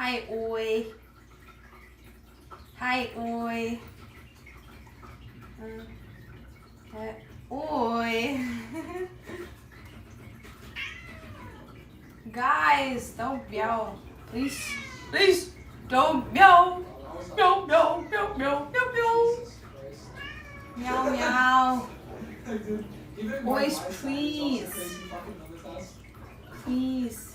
Hi, oi. Hi, oi. Oi. Guys, don't meow. Please. Please. Don't meow. Meow, meow, meow, meow, meow, meow. Meow, meow. Boys, please. Please.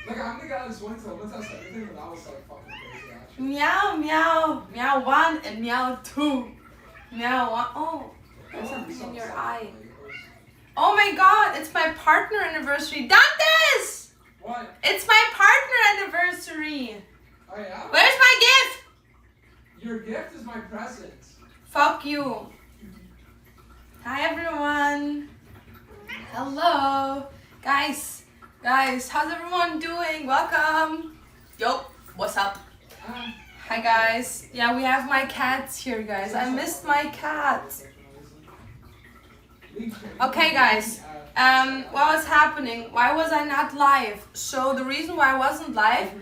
Like, I'm the guy that's went to limit test everything, but that was like fucking crazy, actually. Meow, meow. Meow 1 and meow 2. Meow 1. Oh, there's something in your eye. Oh my god, it's my partner anniversary. Dantes! What? It's my partner anniversary. Oh, yeah? Where's my gift? Your gift is my present. Fuck you. Hi everyone. Hello. Guys, how's everyone doing? Welcome. Yo, what's up? Hi guys. Yeah, we have my cats here, guys. I missed my cats. Okay guys, what was happening? Why was I not live? So the reason why I wasn't live,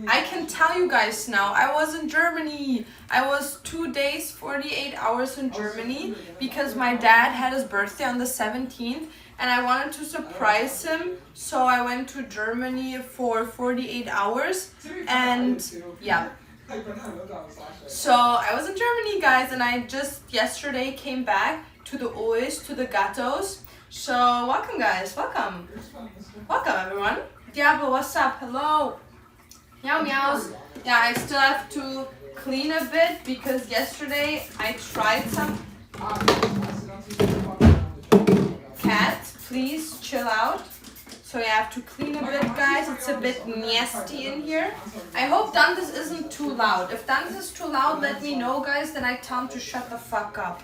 I can tell you guys now. I was in Germany. I was 2 days, 48 hours in Germany because my dad had his birthday on the 17th and I wanted to surprise him. So I went to Germany for 48 hours and yeah. So I was in Germany, guys, and I just yesterday came back to the Ois, to the Gatos. So welcome, guys, welcome. Welcome, everyone. Diablo, what's up? Hello. Meow meows. Yeah, I still have to clean a bit because yesterday I tried some. Cat, please chill out. So I have to clean a bit, guys. It's a bit nasty in here. I hope Dantes isn't too loud. If Dantes is too loud, let me know, guys. Then I tell him to shut the fuck up.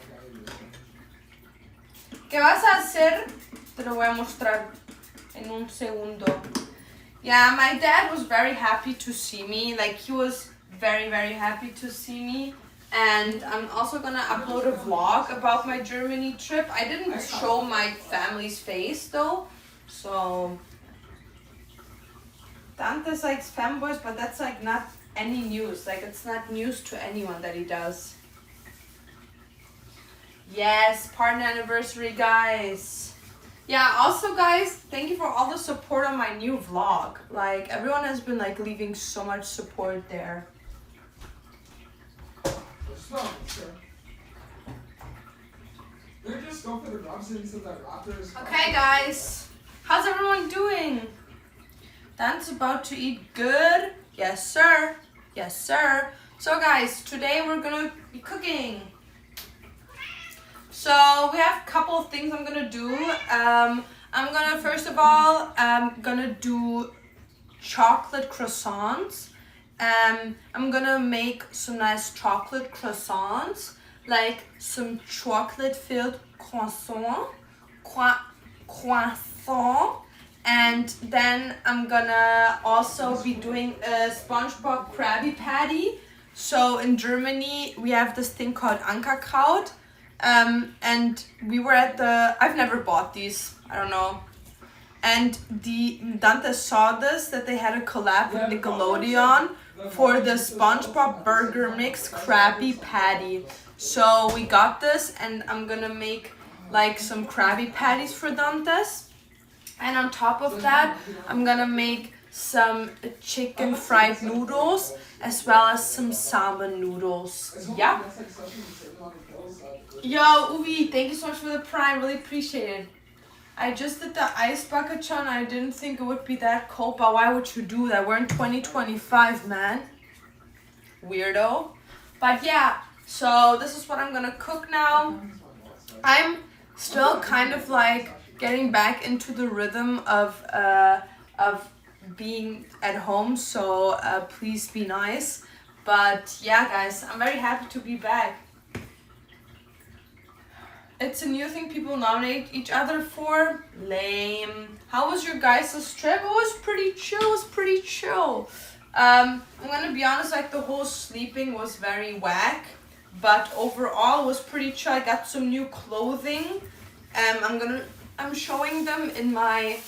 ¿Qué vas a hacer? Te lo voy a mostrar en un segundo. Yeah, my dad was very happy to see me. Like, he was very, very happy to see me. And I'm also gonna upload a vlog about my Germany trip. I didn't show my family's face though. So Dantes likes fanboys, but that's like not any news. Like, it's not news to anyone that he does. Yes, partner anniversary, guys. Yeah, also guys, thank you for all the support on my new vlog. Like, everyone has been like leaving so much support there. Okay guys, how's everyone doing? Dan's about to eat good. Yes sir, yes sir. So guys, today we're gonna be cooking. So we have a couple of things I'm gonna do. I'm gonna first of all gonna do chocolate croissants. I'm gonna make some nice chocolate croissants, like some chocolate filled croissant, and then I'm gonna also be doing a SpongeBob Krabby Patty. So in Germany we have this thing called Ankerkraut. And we were at I've never bought these, I don't know. And Dante saw this, that they had a collab with Nickelodeon for the SpongeBob Burger Mix Krabby Patty. So we got this and I'm gonna make like some Krabby Patties for Dantes. And on top of that, I'm gonna make some chicken fried noodles as well as some salmon noodles. Yeah. Yo, Uvi, thank you so much for the prime. Really appreciate it. I just did the ice bucket chun. I didn't think it would be that cold, but why would you do that? We're in 2025, man. Weirdo. But yeah, so this is what I'm gonna cook now. I'm still kind of like getting back into the rhythm of being at home, so please be nice. But yeah, guys, I'm very happy to be back. It's a new thing people nominate each other for. Lame. How was your guys' trip? It was pretty chill. I'm gonna be honest, like the whole sleeping was very whack, but overall it was pretty chill. I got some new clothing. I'm showing them in my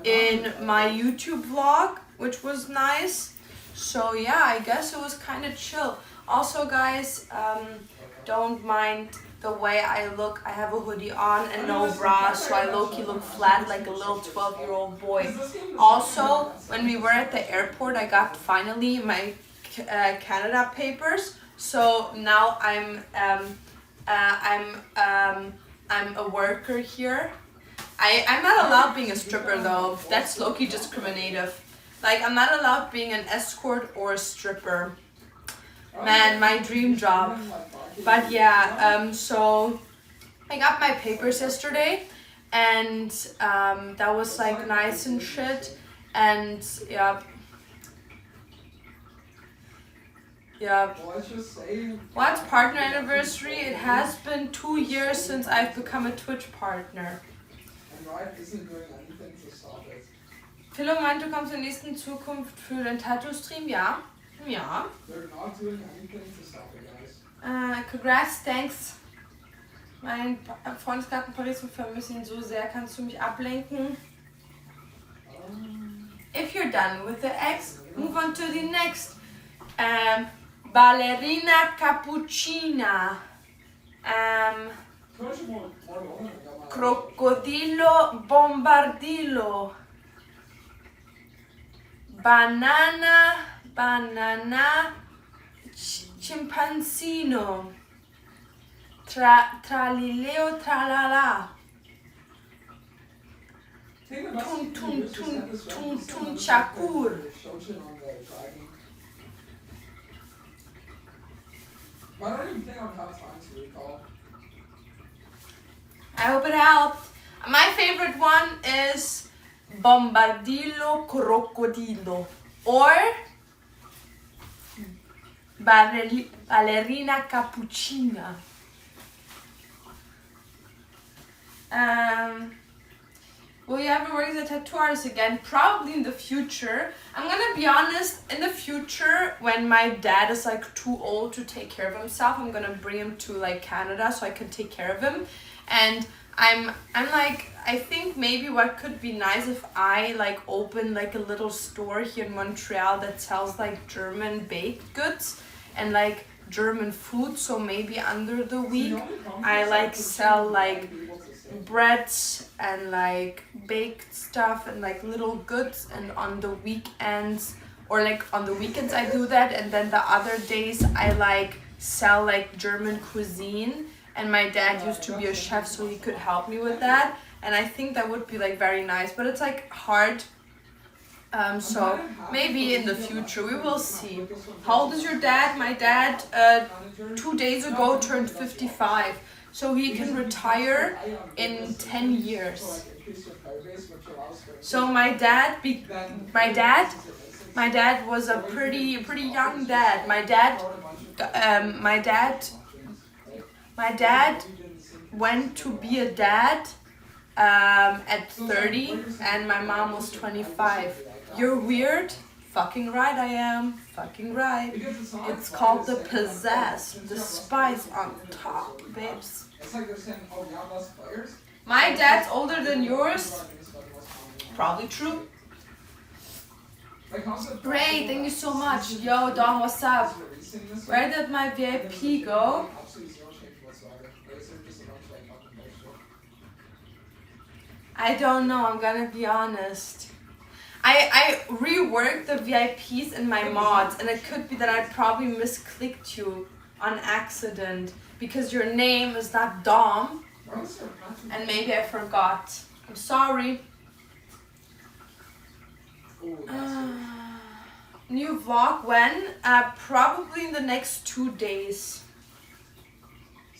YouTube vlog, which was nice. So yeah, I guess it was kind of chill. Also, guys, don't mind the way I look. I have a hoodie on and no bra, so I low-key look flat like a little 12-year-old boy. Also, when we were at the airport, I got finally my Canada papers. So now I'm a worker here. I'm not allowed being a stripper though. That's low-key discriminative. Like, I'm not allowed being an escort or a stripper. Man, my dream job. But yeah, so I got my papers yesterday, and that was like nice and shit. And yeah. What's partner anniversary? It has been 2 years since I've become a Twitch partner. Philo meint, du kommst in der nächsten Zukunft für den Tattoo-Stream, ja? Ja. Congrats, thanks. Mein Freundesgarten Paris und vermisse ihn so sehr. Kannst du mich ablenken? If you're done with the X, move on to the next. Ballerina Cappuccina. Crocodilo Bombardillo. Banana Chimpanzino. Tralileo tralala. Tun Shakur. I hope it helped. My favorite one is Bombardillo Crocodilo or Ballerina Cappuccina. Will you ever work as a tattoo artist again? Probably in the future. I'm gonna be honest, in the future, when my dad is like too old to take care of himself, I'm gonna bring him to like Canada so I can take care of him. And I'm like, I think maybe what could be nice if I like open like a little store here in Montreal that sells like German baked goods and like German food. So maybe under the week I like sell like breads and like baked stuff and like little goods, and on the weekends or like on the weekends I do that, and then the other days I like sell like German cuisine. And my dad used to be a chef, so he could help me with that, and I think that would be like very nice, but it's like hard. So maybe in the future we will see. How old is your dad? My dad 2 days ago turned 55, so he can retire in 10 years. So my dad was a pretty young dad. My dad went to be a dad at 30, and my mom was 25. You're weird? Fucking right I am. Fucking right. It's called the pizzazz, the spice on top, babes. My dad's older than yours? Probably true. Great, thank you so much. Yo, Dom, what's up? Where did my VIP go? I don't know, I'm gonna be honest. I reworked the VIPs in my mods, and it could be that I probably misclicked you on accident because your name is not Dom, and maybe I forgot. I'm sorry. New vlog when? Probably in the next 2 days.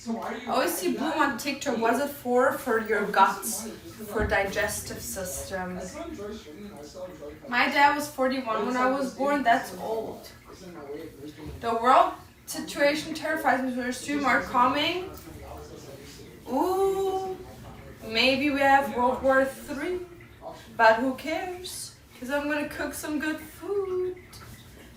I always see Bloom on TikTok. Was it for your guts, for digestive system? My dad was 41 when I was born. That's old. The world situation terrifies me. The stream are coming. Ooh, maybe we have World War III, but who cares? Because I'm gonna cook some good food.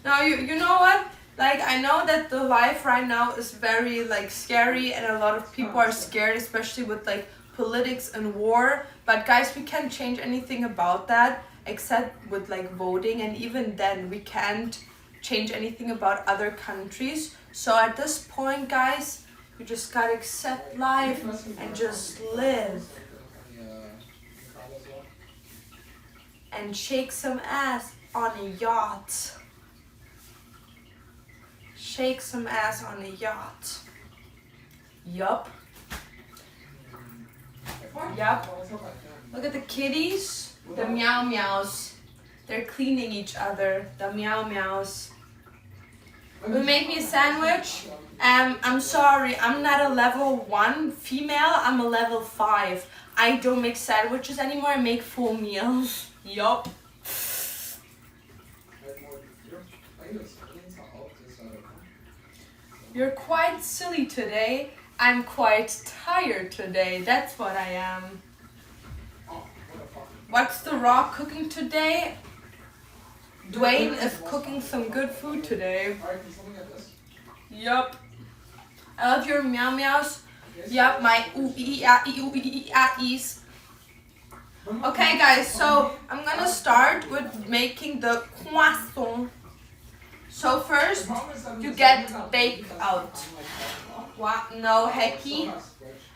Now you know what? Like, I know that the life right now is very like scary, and a lot of people are scared, especially with like politics and war. But guys, we can't change anything about that except with like voting, and even then we can't change anything about other countries. So at this point, guys, you just gotta accept life and just live. And shake some ass on a yacht. Shake some ass on a yacht. Yup. Yup. Look at the kitties. The meow meows. They're cleaning each other. The meow meows. We make me a sandwich. I'm sorry, I'm not a level 1 female. I'm a level 5. I don't make sandwiches anymore. I make full meals. Yup. You're quite silly today. I'm quite tired today. That's what I am. What's The Rock cooking today? Dwayne is cooking some good food today. Yup. I love your meow meows. Yup, my ooh-ee-ah-ee-ooh-ee-ah-ees. Okay guys, so I'm gonna start with making the croissant. So first, you get baked out. What? No, hecky.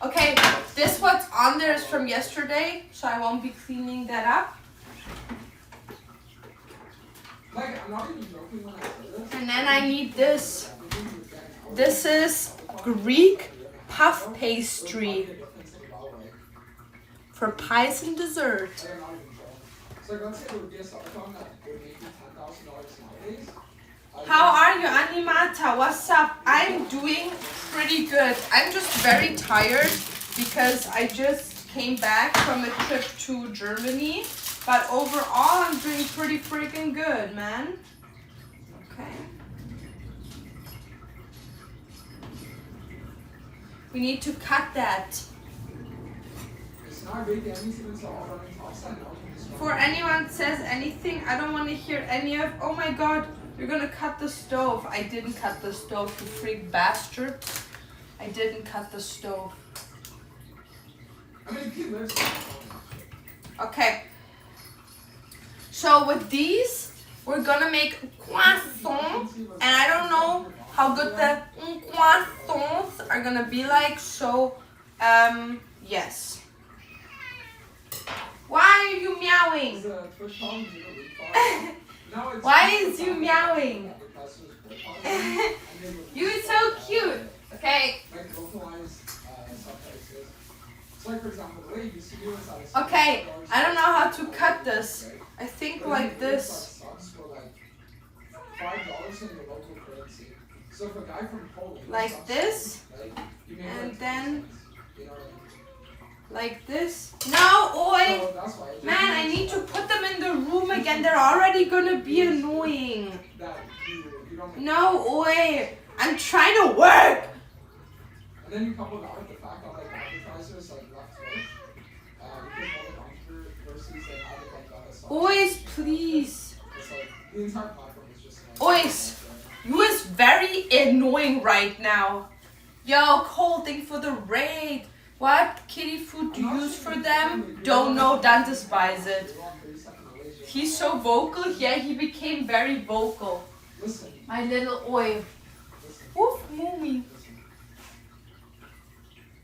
Okay, this what's on there is from yesterday, so I won't be cleaning that up. And then I need this. This is Greek puff pastry for pies and dessert. How are you, Animata? What's up? I'm doing pretty good. I'm just very tired because I just came back from a trip to Germany. But overall, I'm doing pretty freaking good, man. Okay. We need to cut that. Before anyone says anything, I don't want to hear any of, oh my god, you're gonna cut the stove. I didn't cut the stove, you freak bastard. I didn't cut the stove. Okay. So with these, we're gonna make croissants. And I don't know how good the croissants are gonna be like. So, yes. Why are you meowing? Why is you meowing? You're so cute. Okay. Okay, I don't know how to cut this. I think like this. Like this. And then like this. No, oi! Man, I need to put them in the room again. They're already gonna be annoying. No, oi! I'm trying to work! And then you couple that with the fact that like advertisers like left work because all the controversies they had with like Ois, please. It's like the entire platform is just like Ois, you is very annoying right now. Yo, Cole, thank you for the raid. What kitty food do you use for them? Don't know, Dantes buys it. He's so vocal, yeah, he became very vocal. My little oi. Woof, Moomy.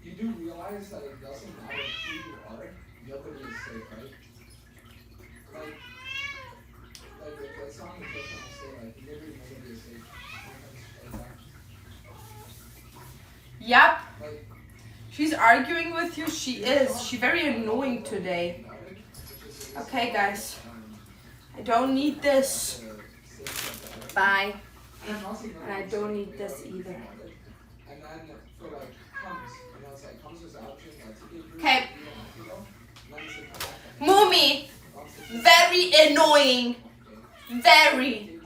You do realize that it doesn't matter who you are, nobody is safe, right? Like the song is just gonna say like literally nobody is safe. Yep. She's arguing with you, she is. She's very annoying today. Okay guys. I don't need this. Bye. And I don't need this either. And then for like comes, you know, it's like comes as option like okay. Moomy! Very annoying. Very.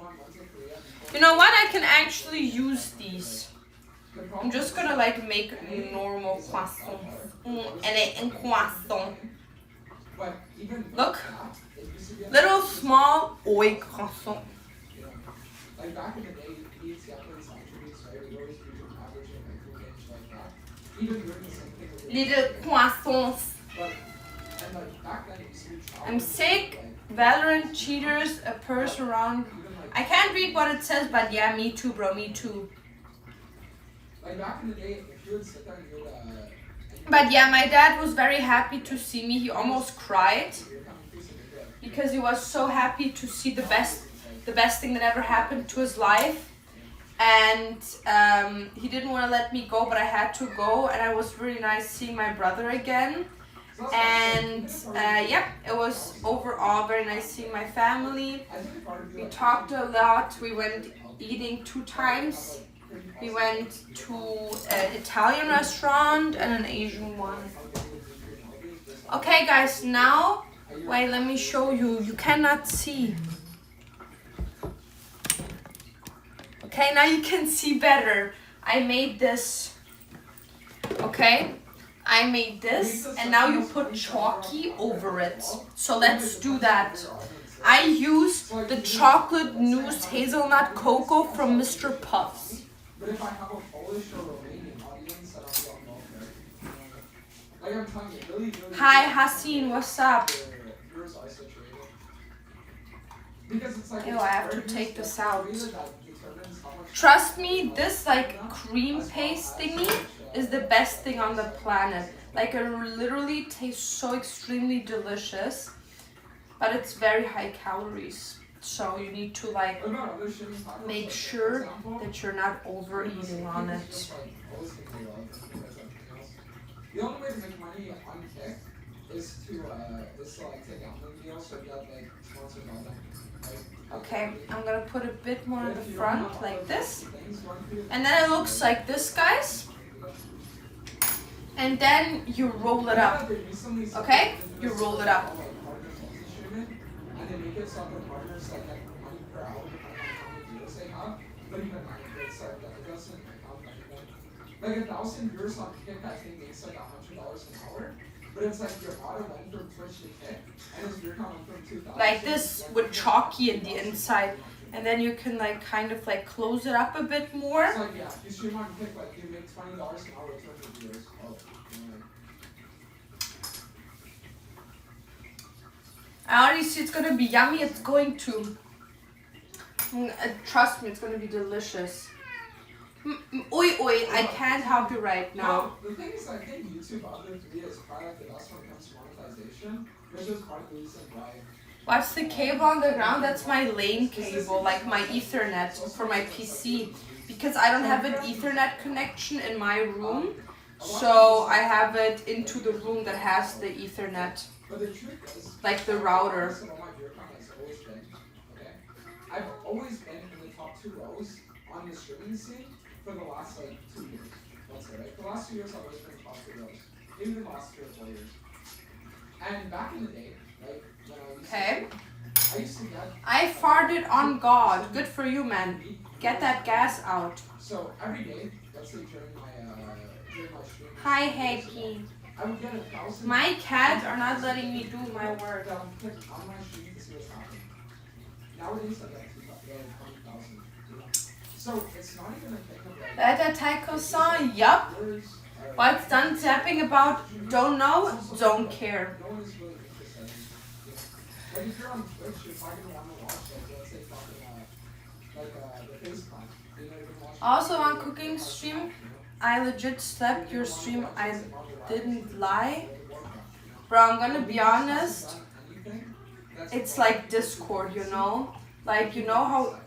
You know what? I can actually use these. I'm just gonna like make normal croissant. And croissant. Look. Little small oi croissant. Like back in the day, he used to have these attributes, right? We always do average and like 2 inch like that. Even doing the same thing with little croissants. And like back then, you used to I'm sick. Valorant cheaters, a person around I can't read what it says, but yeah, me too, bro, me too. Like back in the day, if you would sit there and you would, But yeah, my dad was very happy to see me. He almost cried because he was so happy to see the best thing that ever happened to his life. And he didn't want to let me go, but I had to go, and it was really nice seeing my brother again. And yeah, it was overall very nice seeing my family. We talked a lot. We went eating 2 times. We went to an Italian restaurant and an Asian one. Okay guys, now, wait, let me show you. You cannot see. Okay, now you can see better. I made this. Okay, I made this, and now you put chalky over it. So let's do that. I used the chocolate mousse hazelnut cocoa from Mr. Puffs. but if I have a Polish or Romanian audience, then I'll be on both, right? Like I'm telling you, really, Hi Hassan, what's up? yours are situated. Because it's like, Ew, I have to take this out. Trust me, this like cream paste thingy is the best thing on the planet. Like it literally tastes so extremely delicious, but it's very high calories. So you need to like make sure that you're not overeating on it. The only way to make money on Kick is to like take gambling deals, so you have like sponsored on them. Okay, I'm gonna put a bit more in the front like this. And then it looks like this, guys. And then you roll it up. Okay? You roll it up. And they make it so their partners like get money per hour depending on how many deals they have. But even it's like it doesn't count anything. Like 1,000 viewers on Kick, I think makes like $100 an hour. But it's like your auto went from Twitch to Kick, and his view count went from 2,000. Like this with chalky in the inside. And then you can like kind of like close it up a bit more. It's like, yeah, you stream on Kick, like you make $20 an hour with 200 viewers. Oh, I already see it's gonna be yummy. It's going to. Trust me, it's gonna be delicious. Oi, oi, I can't help you right now. The thing is, I think YouTube other videos probably like the best when it comes to monetization, which is part of the reason why. What's the cable on the ground? That's my LAN cable, like my Ethernet for my PC. Because I don't have an Ethernet connection in my room, so I have it into the room that has the Ethernet. But the truth is, like the router. I've always been in the top 2 rows on the streaming scene for the last like 2 years. Let's say, right? The last 2 years I've always been in the top 2 rows. Maybe the last 3 or 4 years. And back in the day, like when I used to get I farted on God. Good for you, man. Get that gas out. So every day, let's say during my stream. Hi, Happy. I would get 1,000. My cats are not letting me do my work. On my stream to see what's happening. Nowadays, I get 20,000. So it's not even a thing of like. That taco song, yup. What's done tapping about? Don't know, don't care. No one is really interested in. Like if you're on Twitch, you're probably gonna want to watch like let's say fucking the face clan. You know, you're gonna watch. Also on cooking stream, I legit slept your stream. I didn't lie. Bro, I'm gonna be honest. It's like Discord, you know? Like, you know how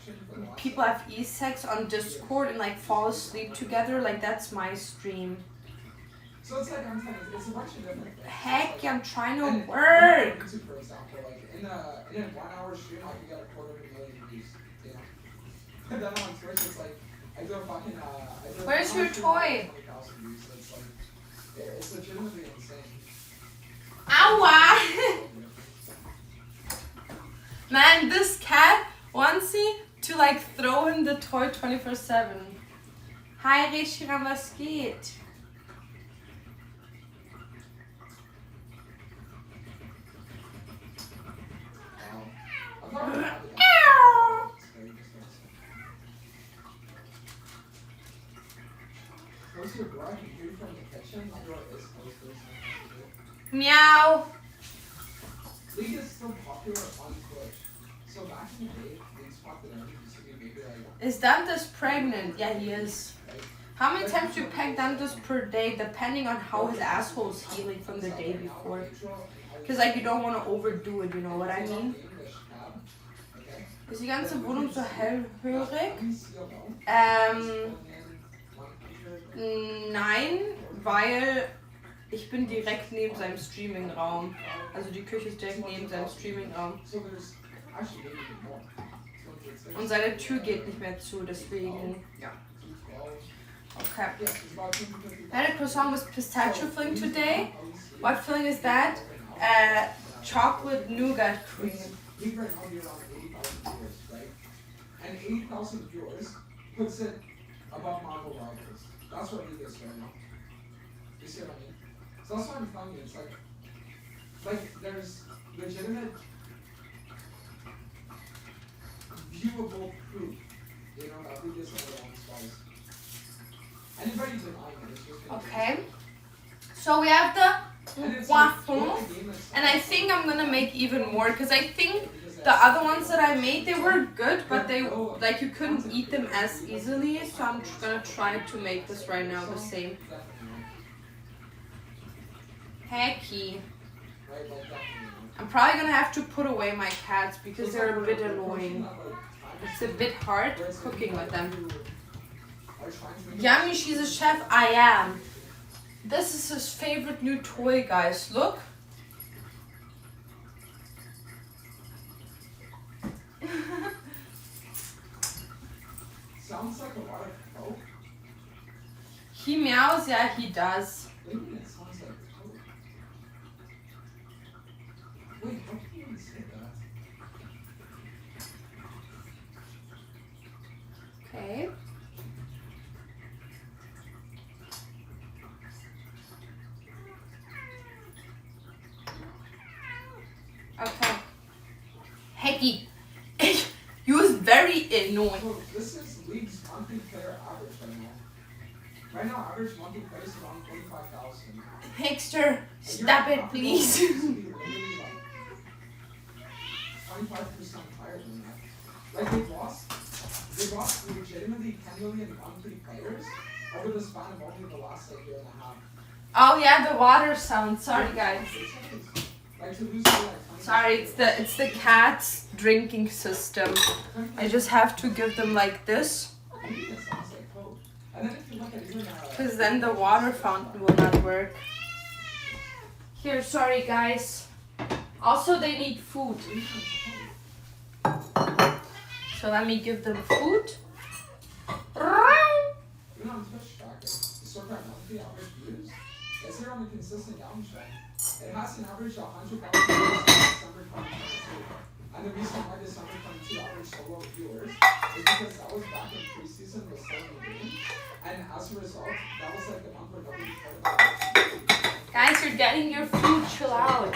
people have e-sex on Discord and like fall asleep together? Like, that's my stream. So it's like, I'm telling you, it's a bunch of different things. Heck, I'm trying to work. YouTube, for example, like in a 1 hour stream, I can get 250,000 views, you know? And then on Twitch, it's like, I do a fucking, Where's your toy? 20,000 views, so it's like, it's legitimately insane. Ow! Man, this cat wants me to like throw him the toy 24/7. Hi, Reshiram, was geht? Meow. League is still popular on Twitch. So back in the day, they spot that everything used to be maybe like, Is Dante's pregnant? Yeah, he is. right? How many times do you peck Dante's per day, depending on how his asshole is healing from the day before? Because like you don't want to overdo it, you know what I mean? Ist die ganze Wohnung so hellhörig? Nein, weil ich bin direkt neben seinem Streamingraum. Also die Küche ist direkt neben seinem Streamingraum. Und seine Tür geht nicht mehr zu, deswegen, ja. Okay. I had a croissant with pistachio filling today. What filling is that? Chocolate nougat cream. And 80,000 viewers puts it above Marvel Rivals. That's what he gets right now. You see what I mean? So that's why I'm telling you, it's like there's legitimate, viewable proof, you know, that we just never on spice. Anybody denying it is just gonna Okay. So we have the waffle, and I think I'm gonna make even more because I think the other ones that I made, they were good, but they like you couldn't eat them as easily. So I'm gonna try to make this right now the same. Hecky. I'm probably gonna have to put away my cats because they're a bit annoying. It's a bit hard cooking with them. Yummy, she's a chef. I am. This is his favorite new toy, guys. Look. Sounds like a lot of coke. He meows, yeah, he does. Maybe it sounds like coke. Wait, how can you even say that? Okay. Okay. Hecky. You was very annoying. So this is League's monthly player average right now. Right now, average monthly players is around 25,000. Hexter, stop it, please. 25% higher than that. Like they lost legitimately 10 million monthly players over the span of only the last like year and a half. Oh yeah, the water sound. Sorry, guys. Like to lose like Sorry, it's the cat's drinking system. I just have to give them like this, maybe it sounds like coke. And then if you look at even because then the water fountain will not work. Here, sorry guys. Also, they need food. So let me give them food. Even on Twitch tracker, you sort of monthly average views. It's here on the consistent downtrend. It has an average of 100,000 views in December 2022. And the reason why December 22 average so low viewers is because that was back when preseason was still in the game. And as a result, that was like the month where nobody cared about. Guys, you're getting your food. Chill out.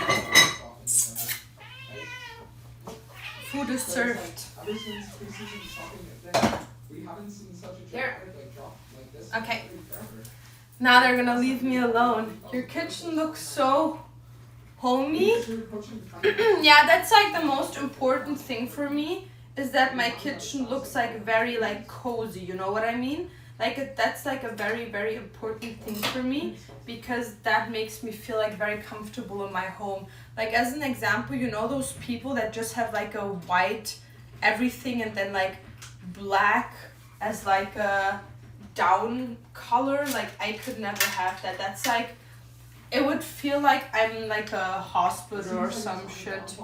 Food is served. Ever since preseason stopping it then, we haven't seen such a dramatic like drop like this. Okay. Forever. Now they're gonna leave me alone. Your kitchen looks so homey. Yeah, that's like the most important thing for me, is that my kitchen looks like very like cozy, you know what I mean? Like that's like a very, very important thing for me, because that makes me feel like very comfortable in my home. Like as an example, you know those people that just have like a white everything and then like black as like a down color? Like I could never have that. That's like, it would feel like I'm in like a hospital or some shit.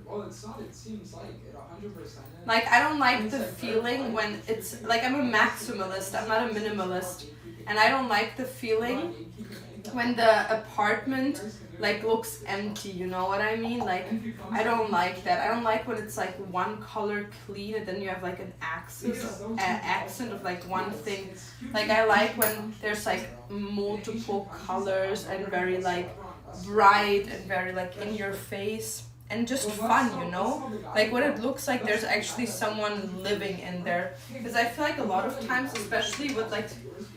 Well, it's not. It seems like it 100%. Like I don't like the feeling when it's like, I'm a maximalist, I'm not a minimalist, and I don't like the feeling when the apartment like looks empty, you know what I mean? Like I don't like that. I don't like when it's like one color clean and then you have like an accent of like one thing. Like I like when there's like multiple colors and very like bright and very like in your face. and just fun, you know? Like when it looks like there's actually someone living in there. Because I feel like a lot of times, especially with like,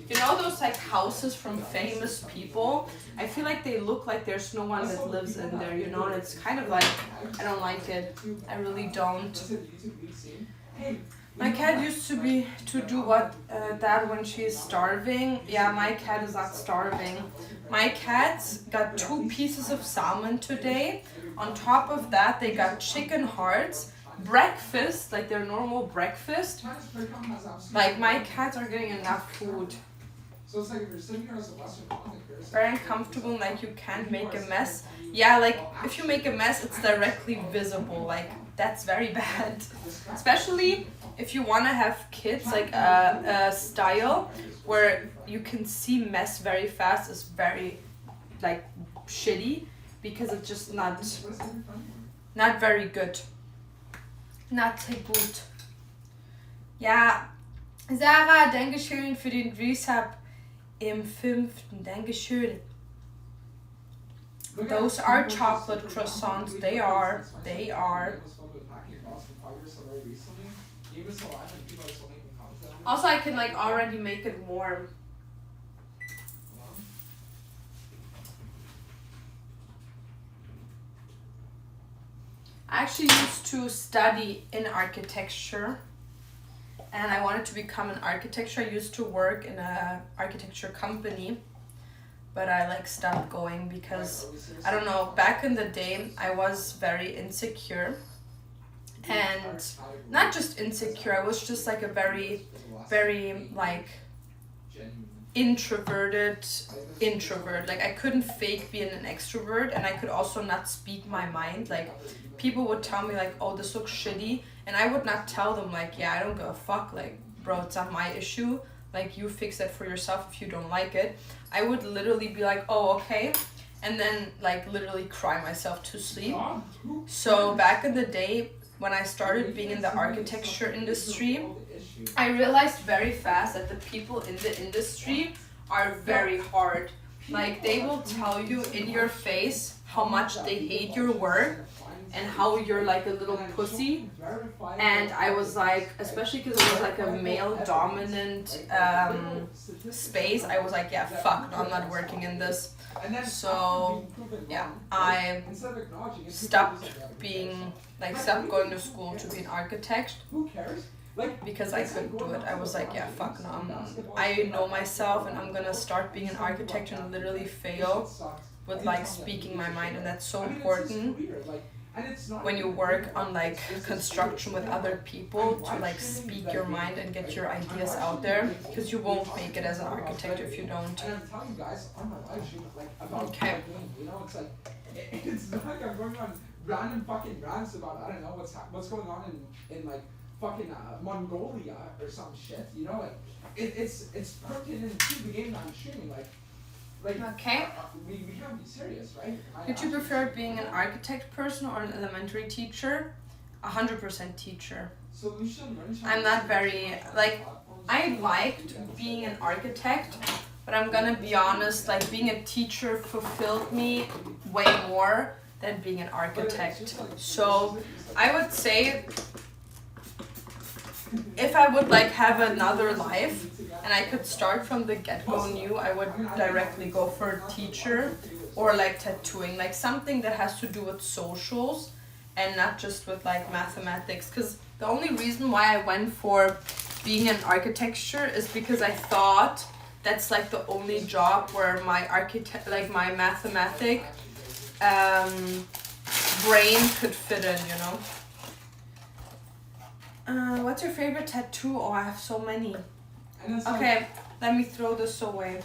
you know, those like houses from famous people, I feel like they look like there's no one that lives in there, you know? And it's kind of like, I don't like it. I really don't. My cat used to do what that when she's starving. Yeah, my cat is not starving. My cats got 2 pieces of salmon today. On top of that, they got chicken hearts, breakfast, like their normal breakfast. Like my cats are getting enough food. So it's like if you're sitting here as a Western content creator, Very uncomfortable, like you can't make a mess. Yeah, like if you make a mess, it's directly visible. Like that's very bad. Especially if you want to have kids, like a style where you can see mess very fast is very like shitty because it's just not very good. Not so gut. Ja, Sarah, Dankeschön für den Resub im 5. Dankeschön. Those are chocolate croissants. They are. Also, I can like already make it warm. I actually used to study in architecture and I wanted to become an architect. I used to work in a architecture company, but I like stopped going because I don't know, back in the day I was very insecure, and not just insecure, I was just like a very like introverted introvert. Like I couldn't fake being an extrovert, and I could also not speak my mind. Like people would tell me like, oh, this looks shitty, and I would not tell them like, yeah, I don't give a fuck, like bro, it's not my issue, like you fix it for yourself if you don't like it. I would literally be like, oh, okay, and then like literally cry myself to sleep. So back in the day when I started being in the architecture industry, I realized very fast that the people in the industry are very hard. Like they will tell you in your face how much they hate your work and how you're like a little pussy. And I was like, especially because it was like a male dominant space, I was like, yeah, fuck, no, I'm not working in this. So yeah, I stopped going to school to be an architect because I couldn't do it. I was like, yeah, fuck no, I know myself and I'm gonna start being an architect and literally fail with like speaking my mind, and that's so important when you work on like construction with other people, to like speak your mind and get your ideas out there, because you won't make it as an architect if you don't. Okay. It's not like I'm going on random fucking rants about, I don't know, what's going on in like fucking Mongolia or some shit, you know, like it's pertinent to the game that I'm streaming, like okay. We can't be serious, right? Would you prefer being an architect person or an elementary teacher? 100% teacher. I'm not very, like, I liked being an architect, but I'm gonna be honest, like being a teacher fulfilled me way more than being an architect. So I would say if I would like have another life and I could start from the get-go new, I would directly go for a teacher or like tattooing, like something that has to do with socials and not just with like mathematics. Because the only reason why I went for being in architecture is because I thought that's like the only job where my my mathematic brain could fit in, you know. What's your favorite tattoo? Oh, I have so many. Okay, let me throw this away.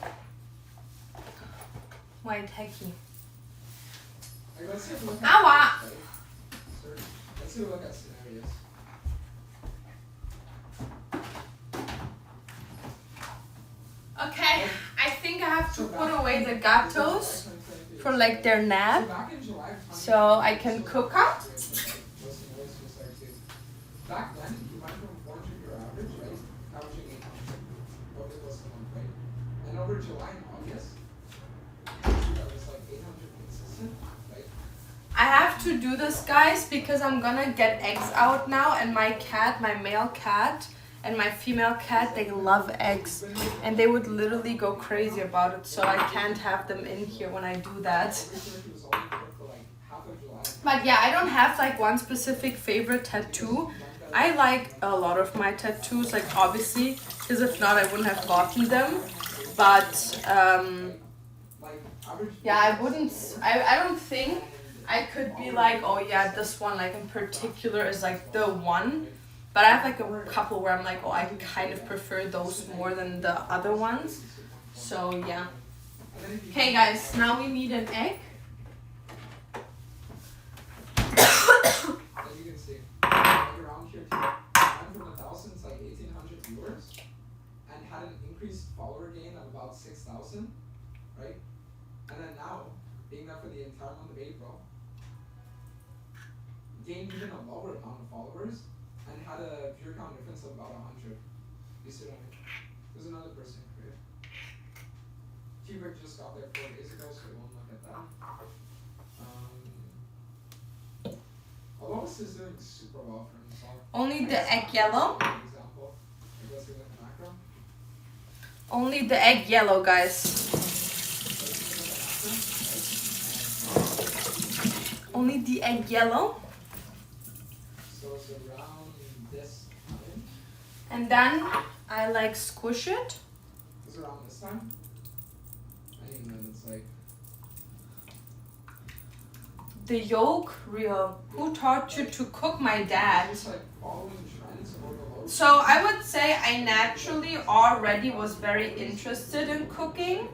White hecky. Aua! Let's see look at scenarios. Okay, I think I have to put away the gatos for like their nap, so I can cook up. Back then, you went from 400 your average, right? Averaging 800. What it was a month, right? And over July and August, that was like 800 consistent, right? I have to do this, guys, because I'm gonna get eggs out now, and my cat, my male cat and my female cat, they love eggs, and they would literally go crazy about it, so I can't have them in here when I do that. But yeah, I don't have like one specific favorite tattoo. I like a lot of my tattoos, like obviously, because if not I wouldn't have gotten them. But yeah, I don't think I could be like, oh yeah, this one like in particular is like the one. But I have like a couple where I'm like, oh, I kind of prefer those more than the other ones. So yeah. Okay guys, now we need an egg. As you can see, around here, I'm from 1,000 to like 1,800 viewers, and had an increased follower gain of about 6,000, right? And then now, being there for the entire month of April, gained even a lower amount of followers, and had a viewer count difference of about 100. You see what I mean? There's another person here. T-Brick just got there 4 days ago, so we won't look at that. Alois is doing super well for himself. Only the egg yellow. Example. I guess we got the macro. Only the egg yellow, guys. Only the egg yellow. So it's around this time. And then I like squish it. It's around this time. And then it's like the yolk real. Who taught you to cook? My dad. it's like following trends or the So I would say I naturally already was very interested in cooking,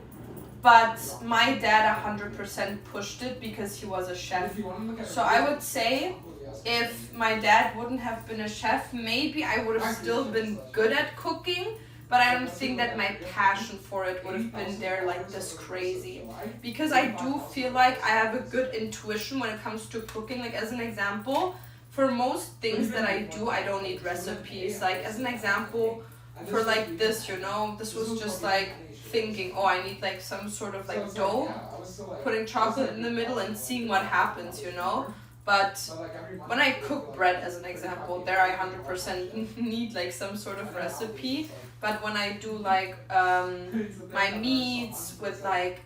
but my dad 100% pushed it because he was a chef. If you want to look at So I would say if my dad wouldn't have been a chef, maybe I would have still been good at cooking, but I don't think that my passion for it would have been there like this crazy. Because I do feel like I have a good intuition when it comes to cooking. Like as an example, for most things that I do, I don't need recipes. Like as an example, for like this, you know, this was just like thinking, oh, I need like some sort of like dough, putting chocolate in the middle and seeing what happens, you know. But when I cook bread, as an example, there I 100% need like some sort of recipe. But when I do like my meats with like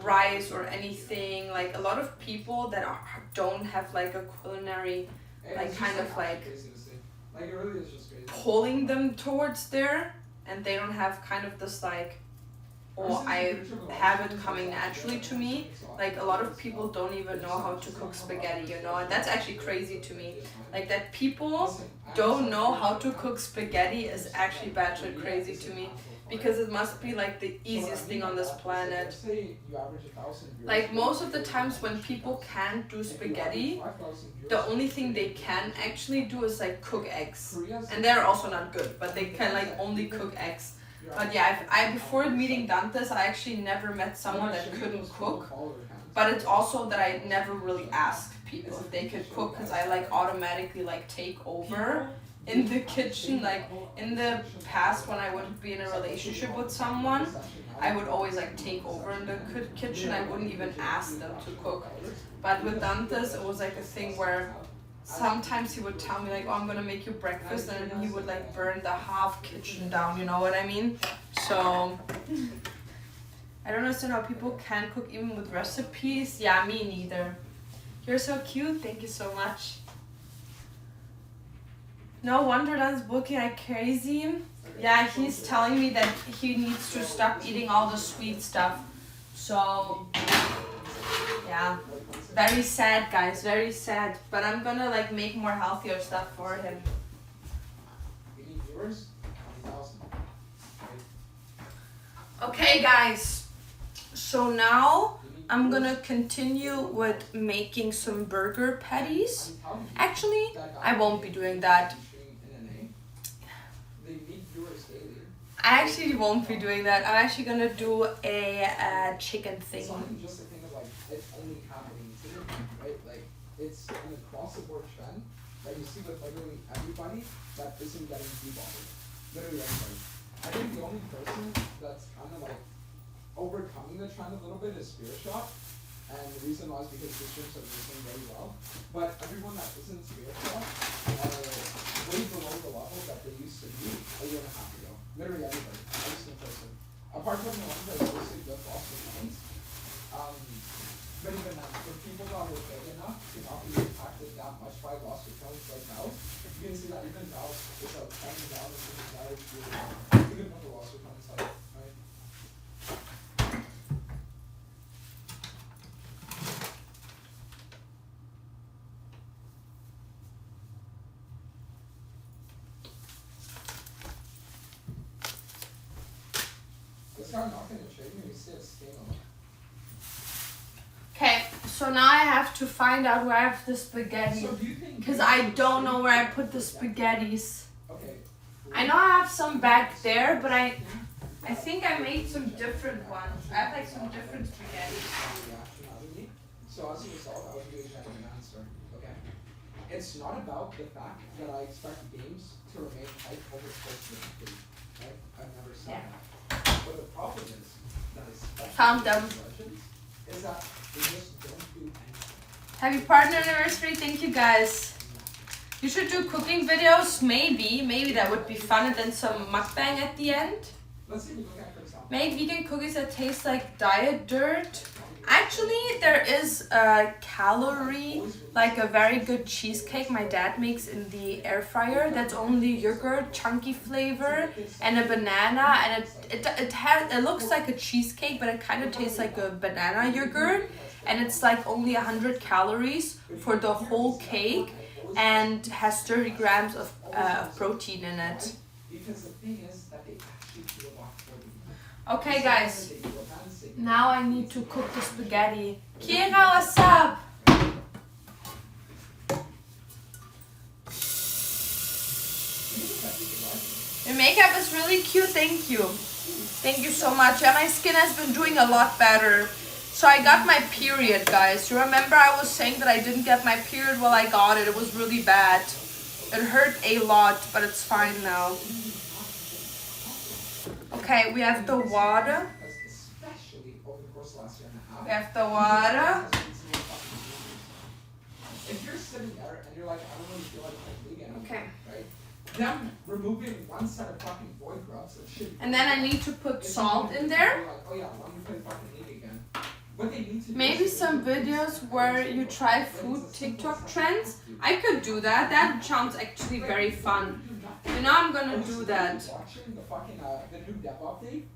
rice or anything, like a lot of people that don't have like a culinary like kind of like pulling them towards there, and they don't have kind of this like, oh, I have it coming naturally to me. Like a lot of people don't even know how to cook spaghetti, you know, and that's actually crazy to me. Like that people don't know how to cook spaghetti is actually batshit crazy to me, because it must be like the easiest thing on this planet. Like most of the times when people can't do spaghetti, the only thing they can actually do is like cook eggs, and they're also not good, but they can like only cook eggs. But yeah, I before meeting Dantes, I actually never met someone that couldn't cook. But it's also that I never really asked people if they could cook, because I like automatically like take over in the kitchen. Like in the past when I would be in a relationship with someone, I would always like take over in the kitchen. I wouldn't even ask them to cook. But with Dantes, it was like a thing where sometimes he would tell me like, oh, I'm gonna make you breakfast, and then he would like burn the half kitchen down, you know what I mean? So I don't understand how people can cook even with recipes. Yeah, me neither. You're so cute, thank you so much. No wonder Dan's booking like crazy. Yeah, he's telling me that he needs to stop eating all the sweet stuff. So yeah, very sad, guys, very sad. But I'm gonna like make more healthier stuff for him. Okay, guys. So now I'm gonna continue with making some burger patties. Actually, I won't be doing that. I actually won't be doing that. I'm actually gonna do a chicken thing. It's only happening today, right? Like it's an across the board trend that you see with literally everybody that isn't getting debodied. Literally everybody. I think the only person that's kind of like overcoming the trend a little bit is Spirit Shop. And the reason why is because the streams are doing very well. But everyone that isn't spiritual are way below the level that they used to be a year and a half ago. Literally everybody, every single person. Apart from the ones that are mostly just lost their minds. But even then, if people that were big enough to not be impacted that much by lost returns like now, you can see that even now it's trending down and even now it's really down. Even with the lost returns like, right? This guy not gonna trade me, he's still staying on. Okay, so now I have to find out where I have the spaghetti. So do you think Because I don't know where I put the spaghettis. Okay. I know I have some back there, but I think I made some different ones. I have like some different spaghettis. So as a result, I was really trying to answer. Okay. It's not about the fact that I expect games to remain hype over the course of the game. Right? I've never said that. But the problem is that especially Found them. Legends is that they just don't do anything. Happy partner anniversary, thank you guys. You should do cooking videos, maybe that would be fun, and then some mukbang at the end. Let's see if we look at for example. Make vegan cookies that taste like diet dirt. Actually, there is a calorie, like a very good cheesecake my dad makes in the air fryer. That's only yogurt, chunky flavor, and a banana. And it looks like a cheesecake, but it kind of tastes like a banana yogurt. And it's like only 100 calories for the whole cake, and has 30 grams of protein in it. Because the thing is that they actually do a lot for you. Okay, guys. Now I need to cook the spaghetti. Kira, what's up? Your makeup is really cute, thank you. Thank you so much. Yeah, my skin has been doing a lot better. So I got my period, guys. You remember I was saying that I didn't get my period? Well, I got it. It was really bad. It hurt a lot, but it's fine now. Okay, we have the water. We have the water. If you're sitting there and you're like, I don't really feel like I'm vegan, Okay. right? Them removing one set of fucking void grubs that should. And then I need to put salt in there. Like, oh yeah, why don't you play fucking egg again? What they need to do Maybe is some videos where you try food TikTok trends. I could do that. That sounds actually very fun. You know, I'm gonna do that. Watching the fucking the new dev update.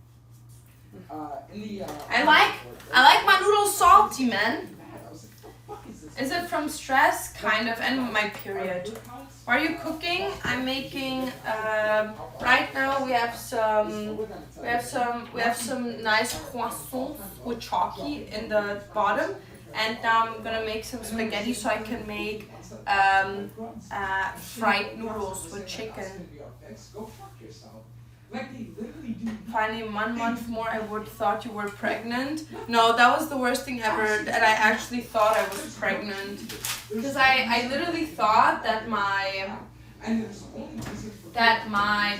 I like my noodles salty, man. Is it from stress? Kind of, and my period. What are you cooking? I'm making. Right now we have some nice croissants with chalky in the bottom, and now I'm gonna make some spaghetti so I can make fried noodles with chicken. Finally, 1 month more, I would thought you were pregnant. No, that was the worst thing ever, that I actually thought I was pregnant. Because I literally thought that my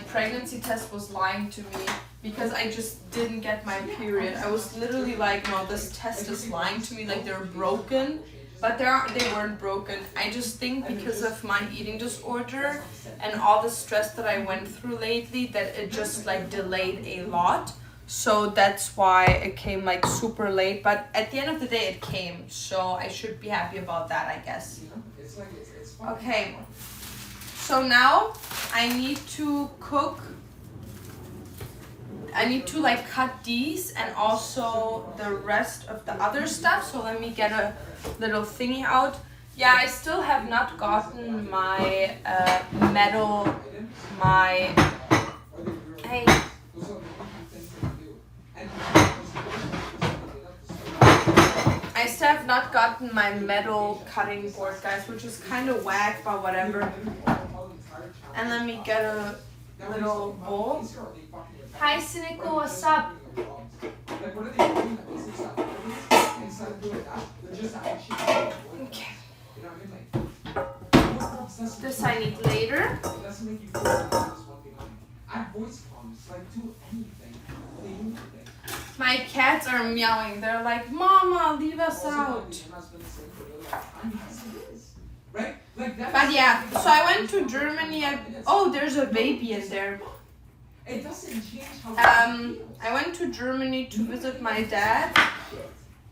pregnancy test was lying to me, because I just didn't get my period. I was literally like, no, this test is lying to me, like they're broken. But they weren't broken. I just think because of my eating disorder and all the stress that I went through lately, that it just like delayed a lot. So that's why it came like super late. But at the end of the day, it came. So I should be happy about that, I guess. Okay. So now I need to cook. I need to like cut these and also the rest of the other stuff. So let me get a little thingy out. Yeah, I still have not gotten my hey. I still have not gotten my metal cutting board, guys, which is kind of whack, but whatever. And let me get a little bowl. Hi, Cynical, what's up? Okay. This I need later. My cats are meowing. They're like, Mama, leave us out. Right? Like that. But yeah, so I went to Germany. Oh, there's a baby in there. It doesn't change how I went to Germany to visit my dad,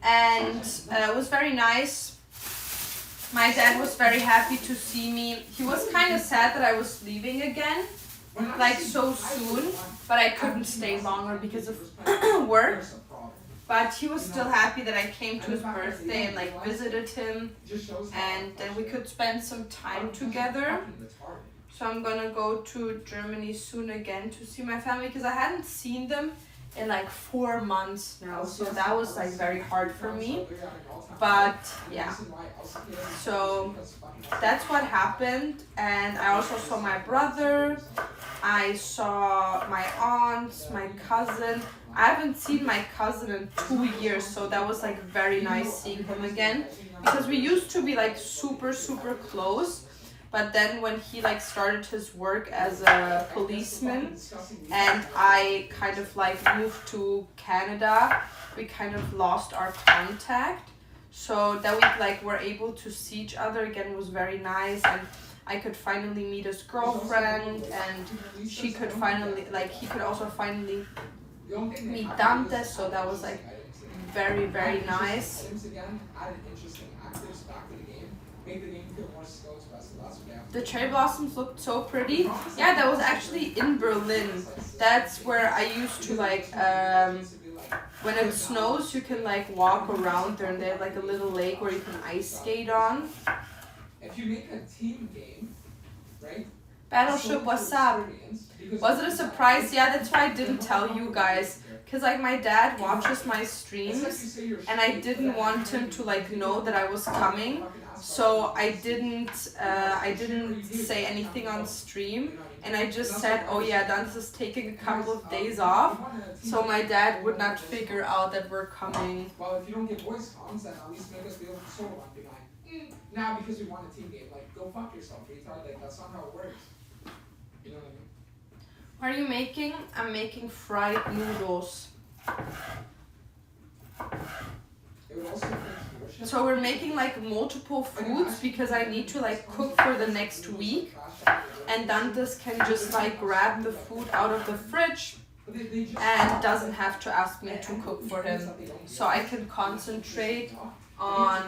and it was very nice. My dad was very happy to see me. He was kind of sad that I was leaving again, like so soon, but I couldn't stay longer because of work. But he was still happy that I came to his birthday and like visited him, and then we could spend some time together. So I'm gonna go to Germany soon again to see my family because I hadn't seen them in like 4 months now. So that was like very hard for me. But yeah, so that's what happened. And I also saw my brother. I saw my aunt, my cousin. I haven't seen my cousin in 2 years, so that was like very nice seeing him again. Because we used to be like super, super close. But then when he like started his work as a policeman and I kind of like moved to Canada, we kind of lost our contact. So that we like were able to see each other again was very nice, and I could finally meet his girlfriend, and she could finally like he could also finally meet Dante. So that was like very, very nice. The cherry blossoms looked so pretty. Yeah, that was actually in Berlin. That's where I used to like when it snows you can like walk around there, and they have like a little lake where you can ice skate on. If you make a team game, right? Battleship, what's up? Was it a surprise? Yeah, that's why I didn't tell you guys. Cause like my dad watches my streams and I didn't want him to like know that I was coming. So I didn't say anything on stream, and I just said, oh yeah, Dante is taking a couple of days off, so my dad would not figure out that we're coming. Well, if you don't get voice comms, then at least make us be able to sort of one behind. Now because we want a team game, like go fuck yourself, retard. Like that's not how it works. You know what I mean? What are you making? I'm making fried noodles. It would also So we're making like multiple foods because I need to like cook for the next week, and Dantes can just like grab the food out of the fridge and doesn't have to ask me to cook for him. So I can concentrate on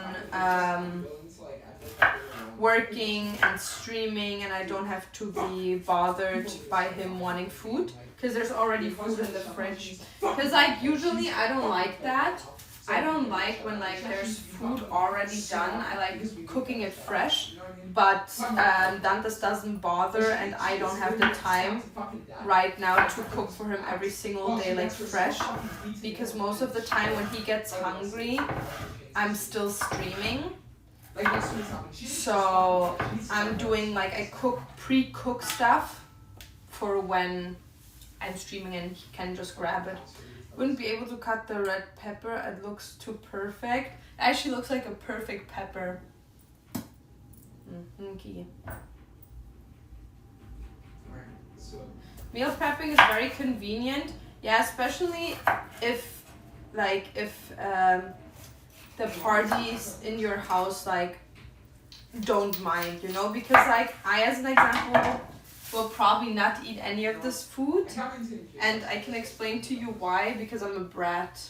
working and streaming, and I don't have to be bothered by him wanting food because there's already food in the fridge. Because like usually I don't like that. I don't like when like there's food already done. I like cooking it fresh, but Dantes doesn't bother, and I don't have the time right now to cook for him every single day like fresh, because most of the time when he gets hungry, I'm still streaming. So I'm doing like I pre-cook stuff for when I'm streaming and he can just grab it. Wouldn't be able to cut the red pepper. It looks too perfect. It actually looks like a perfect pepper. Okay. Meal prepping is very convenient. Yeah, especially if the parties in your house like don't mind, you know, because like I, as an example, will probably not eat any of this food, and I can explain to you why, because I'm a brat.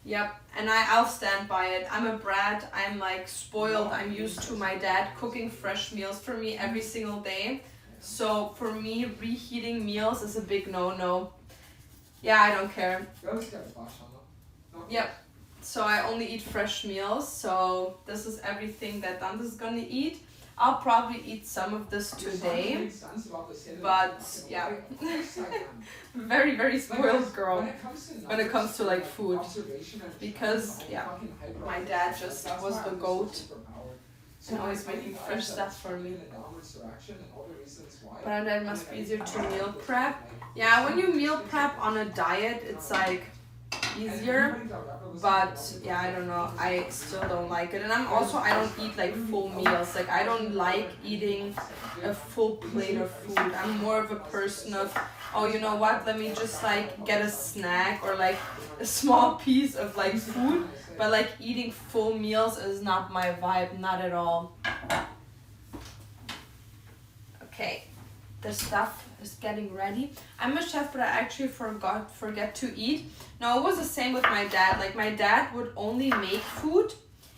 Yep, and I'll stand by it. I'm a brat. I'm like spoiled. I'm used to my dad cooking fresh meals for me every single day. So for me, reheating meals is a big no-no. Yeah, I don't care. Yep. So I only eat fresh meals. So this is everything that Dante is gonna eat. I'll probably eat some of this today, but yeah, very, very spoiled girl when it comes to like food, because yeah, my dad just was the goat and always making fresh stuff for me. But it must be easier to meal prep. Yeah, when you meal prep on a diet, it's like easier. But yeah, I don't know. I still don't like it. And I don't eat like full meals. Like I don't like eating a full plate of food. I'm more of a person of, oh, you know what? Let me just like get a snack or like a small piece of like food. But like eating full meals is not my vibe, not at all. Okay, the stuff is getting ready. I'm a chef, but I actually forget to eat. No, it was the same with my dad. Like my dad would only make food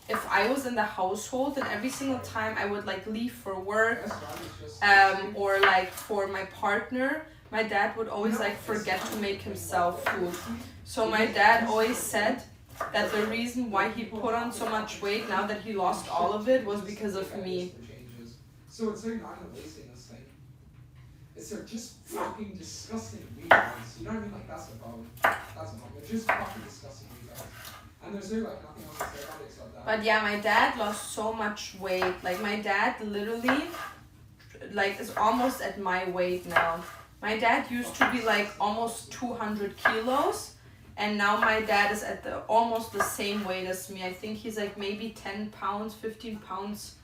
if I was in the household, and every single time I would like leave for work, or like for my partner, my dad would always like forget to make himself food. So my dad always said that the reason why he put on so much weight now that he lost all of it was because of me. So it's like not a laziness thing. It's they're just fucking disgusting weirdos. You know what I mean? Like that's the problem. That's the problem. They're just fucking disgusting weirdos. And there's really like nothing else to say about it except that. But yeah, my dad lost so much weight. Like my dad literally like is almost at my weight now. My dad used to be like almost 200 kilos. And now my dad is at almost the same weight as me. I think he's like maybe 10 pounds, 15 pounds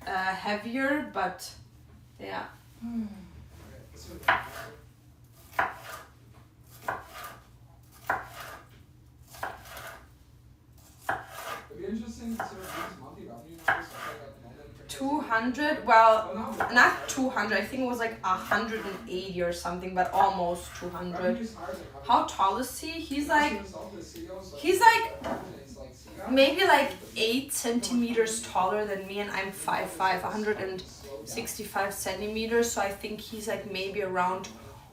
heavier, but yeah. It'd be interesting to sort of use monthly revenue numbers. 200, well, not 200, I think it was like 180 or something, but almost 200. How tall is he? He's like maybe like 8 centimeters taller than me, and I'm 5'5", 165 centimeters, so I think he's like maybe around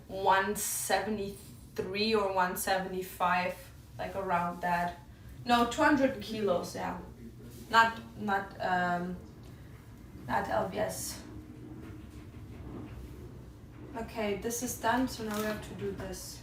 173 or 175, like around that. No, 200 kilos, yeah. Not LBS. Okay, this is done, so now we have to do this.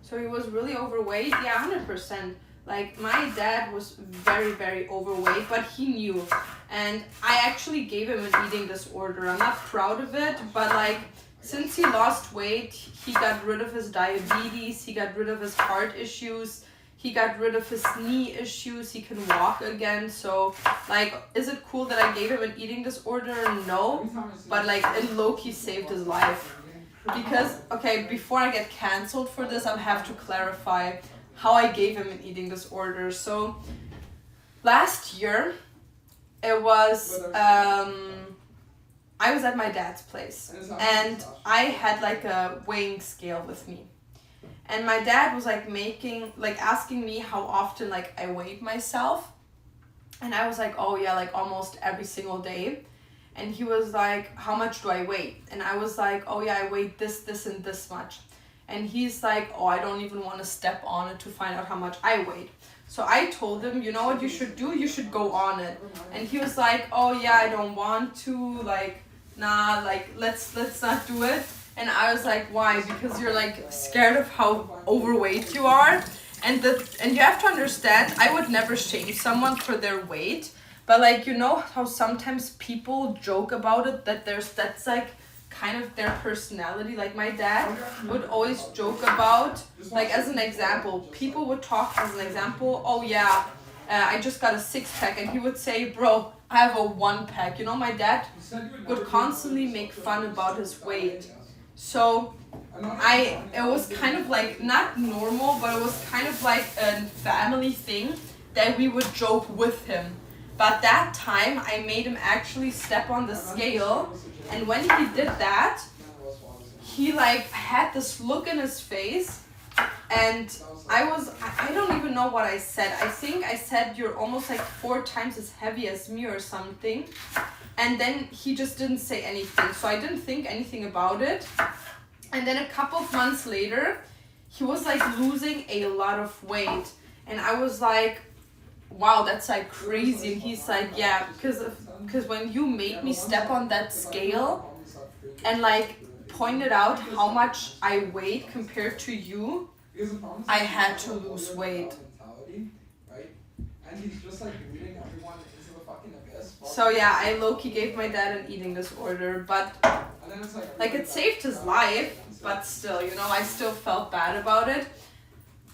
So he was really overweight? Yeah, 100%. Like, my dad was very, very overweight, but he knew. And I actually gave him an eating disorder. I'm not proud of it, but like, since he lost weight, he got rid of his diabetes, he got rid of his heart issues, he got rid of his knee issues, he can walk again. So, like, is it cool that I gave him an eating disorder? No. But, like, it low-key saved his life. Because, okay, before I get canceled for this, I have to clarify how I gave him an eating disorder. So, last year, it was, I was at my dad's place, and I had like a weighing scale with me. And my dad was like asking me how often like I weighed myself. And I was like, oh yeah, like almost every single day. And he was like, how much do I weigh? And I was like, oh yeah, I weighed this, this, and this much. And he's like, oh, I don't even want to step on it to find out how much I weighed. So I told him, you know what you should do? You should go on it. And he was like, oh yeah, I don't want to, like, nah, like, let's not do it. And I was like, why? Because you're like scared of how overweight you are. And you have to understand, I would never shame someone for their weight. But like, you know how sometimes people joke about it, that's like kind of their personality. Like my dad would always joke about, like as an example, people would talk as an example, oh yeah, I just got a 6-pack, and he would say, bro, I have a 1-pack. You know, my dad would constantly make fun about his weight. So it was kind of like not normal, but it was kind of like a family thing that we would joke with him. But that time I made him actually step on the scale, and when he did that, he like had this look in his face, and I don't even know what I said. I think I said, you're almost like 4 times as heavy as me or something. And then he just didn't say anything. So I didn't think anything about it. And then a couple of months later, he was like losing a lot of weight. And I was like, wow, that's like crazy. And he's like, yeah, because when you made me step on that scale and like pointed out how much I weighed compared to you, I had to lose weight. So yeah, I low-key gave my dad an eating disorder, but then it's Like, it saved his life, but still, you know, I still felt bad about it.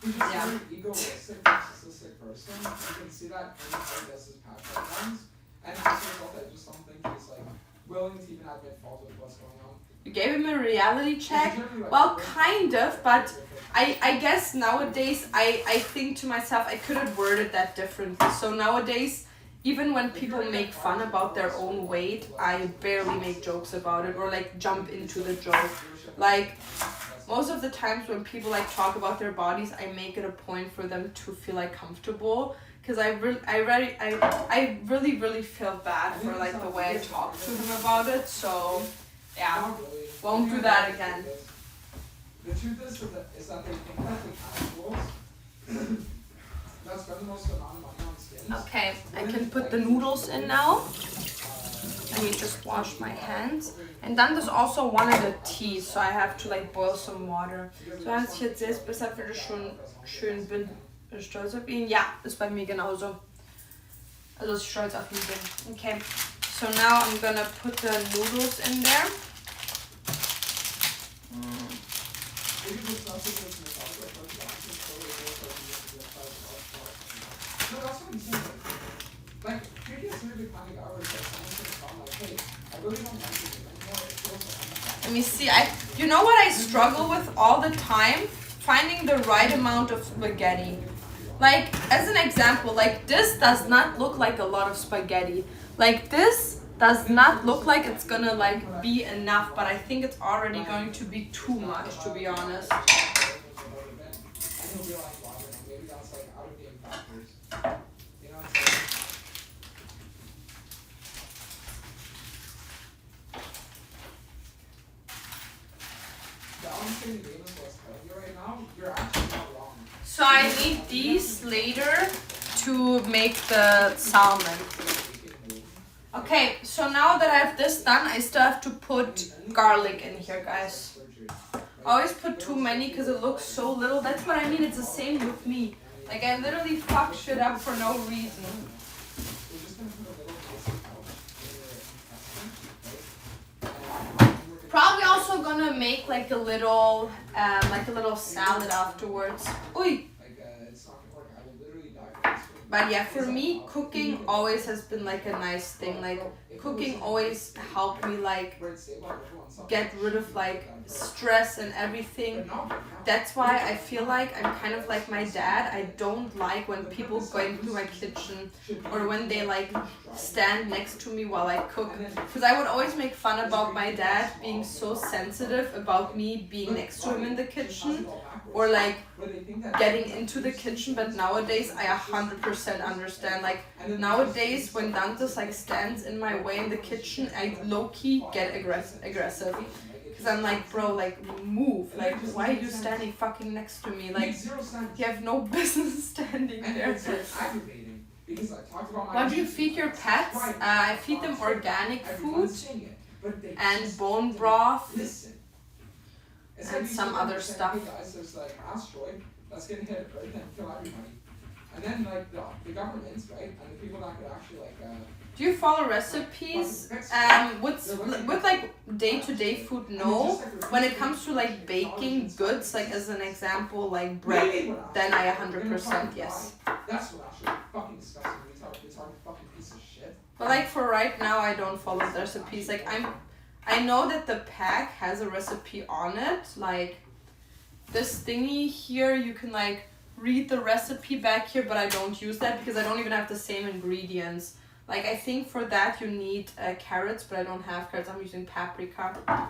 Yeah. Egoistic, narcissistic person. You can see that in how he does his patch runs. And as a result, I just don't think he's like willing to even admit fault with what's going on. You gave him a reality check? Well, kind of, but I guess nowadays I think to myself I could have worded that differently. So nowadays, even when people make fun about their own weight, I barely make jokes about it or like jump into the joke. Like, most of the times when people like talk about their bodies, I make it a point for them to feel like comfortable. Because I really feel bad for like the way I talk to him about it. So yeah, won't do that again. The truth is that they think that the casuals that spend the most amount of money on skins. Okay, I can put the noodles in now. Let me just wash my hands. And dann das also wanted a tea, so I have to like boil some water. So als ich jetzt sehe, ist besser, wenn ich schon schön bin. Bin ich stolz auf ihn? Ja, ist bei mir genauso. Also, dass ich stolz auf ihn bin. Okay, so now I'm gonna put the noodles in there. Like, previous movie comic hours, like, someone could have gone like, hey, I really don't like it anymore, it feels so unfun. Let me see, you know what I struggle with all the time? Finding the right amount of spaghetti. Like, as an example, like, this does not look like a lot of spaghetti. Like, this does not look like it's gonna, like, be enough, but I think it's already going to be too much, to be honest. And he'll be like, wow, maybe that's like out of game factors. You know what I'm saying? The honest thing, the game is what's telling you right now, you're actually not wrong. So I need these later to make the salmon. Okay, so now that I have this done, I still have to put garlic in here, guys. I always put too many because it looks so little. That's what I mean, it's the same with me. Like, I literally fuck shit up for no reason. Probably also gonna make like a little salad afterwards. Oi! But yeah, for me, cooking always has been like a nice thing. Like, cooking always helped me like get rid of like stress and everything. That's why I feel like I'm kind of like my dad. I don't like when people go into my kitchen or when they like stand next to me while I cook. Because I would always make fun about my dad being so sensitive about me being next to him in the kitchen or like getting into the kitchen. But nowadays I 100% understand. Like, nowadays when Dantes like stands in my way in the kitchen, I low-key get aggressive. Because I'm like, bro, like, move. Like, why are you standing fucking next to me? Like, you have no business standing there. What do you feed your pets? I feed them organic food and bone broth and some other stuff. That's gonna hit Earth and kill everybody. And then like the governments, right, and the people that could actually like do you follow recipes? With like day-to-day food, no. When it comes to like baking goods, like as an example, like bread, then I 100% yes. That's what actually fucking disgusting. It's a fucking piece of shit. But like for right now, I don't follow the recipes. Like I know that the pack has a recipe on it. Like this thingy here, you can like read the recipe back here, but I don't use that because I don't even have the same ingredients. Like, I think for that you need carrots, but I don't have carrots. I'm using paprika.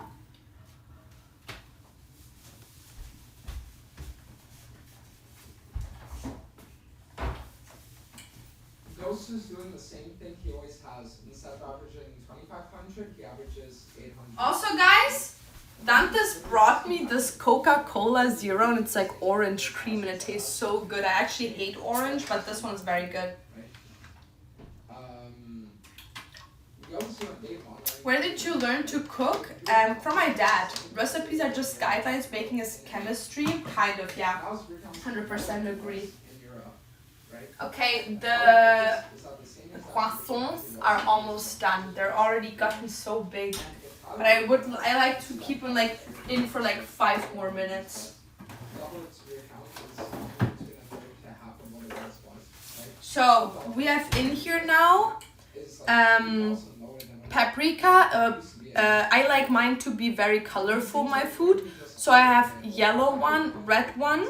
Ghost is doing the same thing he always has. Instead of averaging 2,500, he averages 800. Also, guys, Dantes brought me this Coca-Cola Zero, and it's like orange cream, and it tastes so good. I actually hate orange, but this one's very good. Where did you learn to cook? From my dad. Recipes are just guidelines. Baking is chemistry. Kind of, yeah. 100% agree. Okay, the croissants are almost done. They're already gotten so big. But I like to keep them like in for like 5 more minutes. So we have in here now paprika. I like mine to be very colorful, my food. So I have yellow one, red one.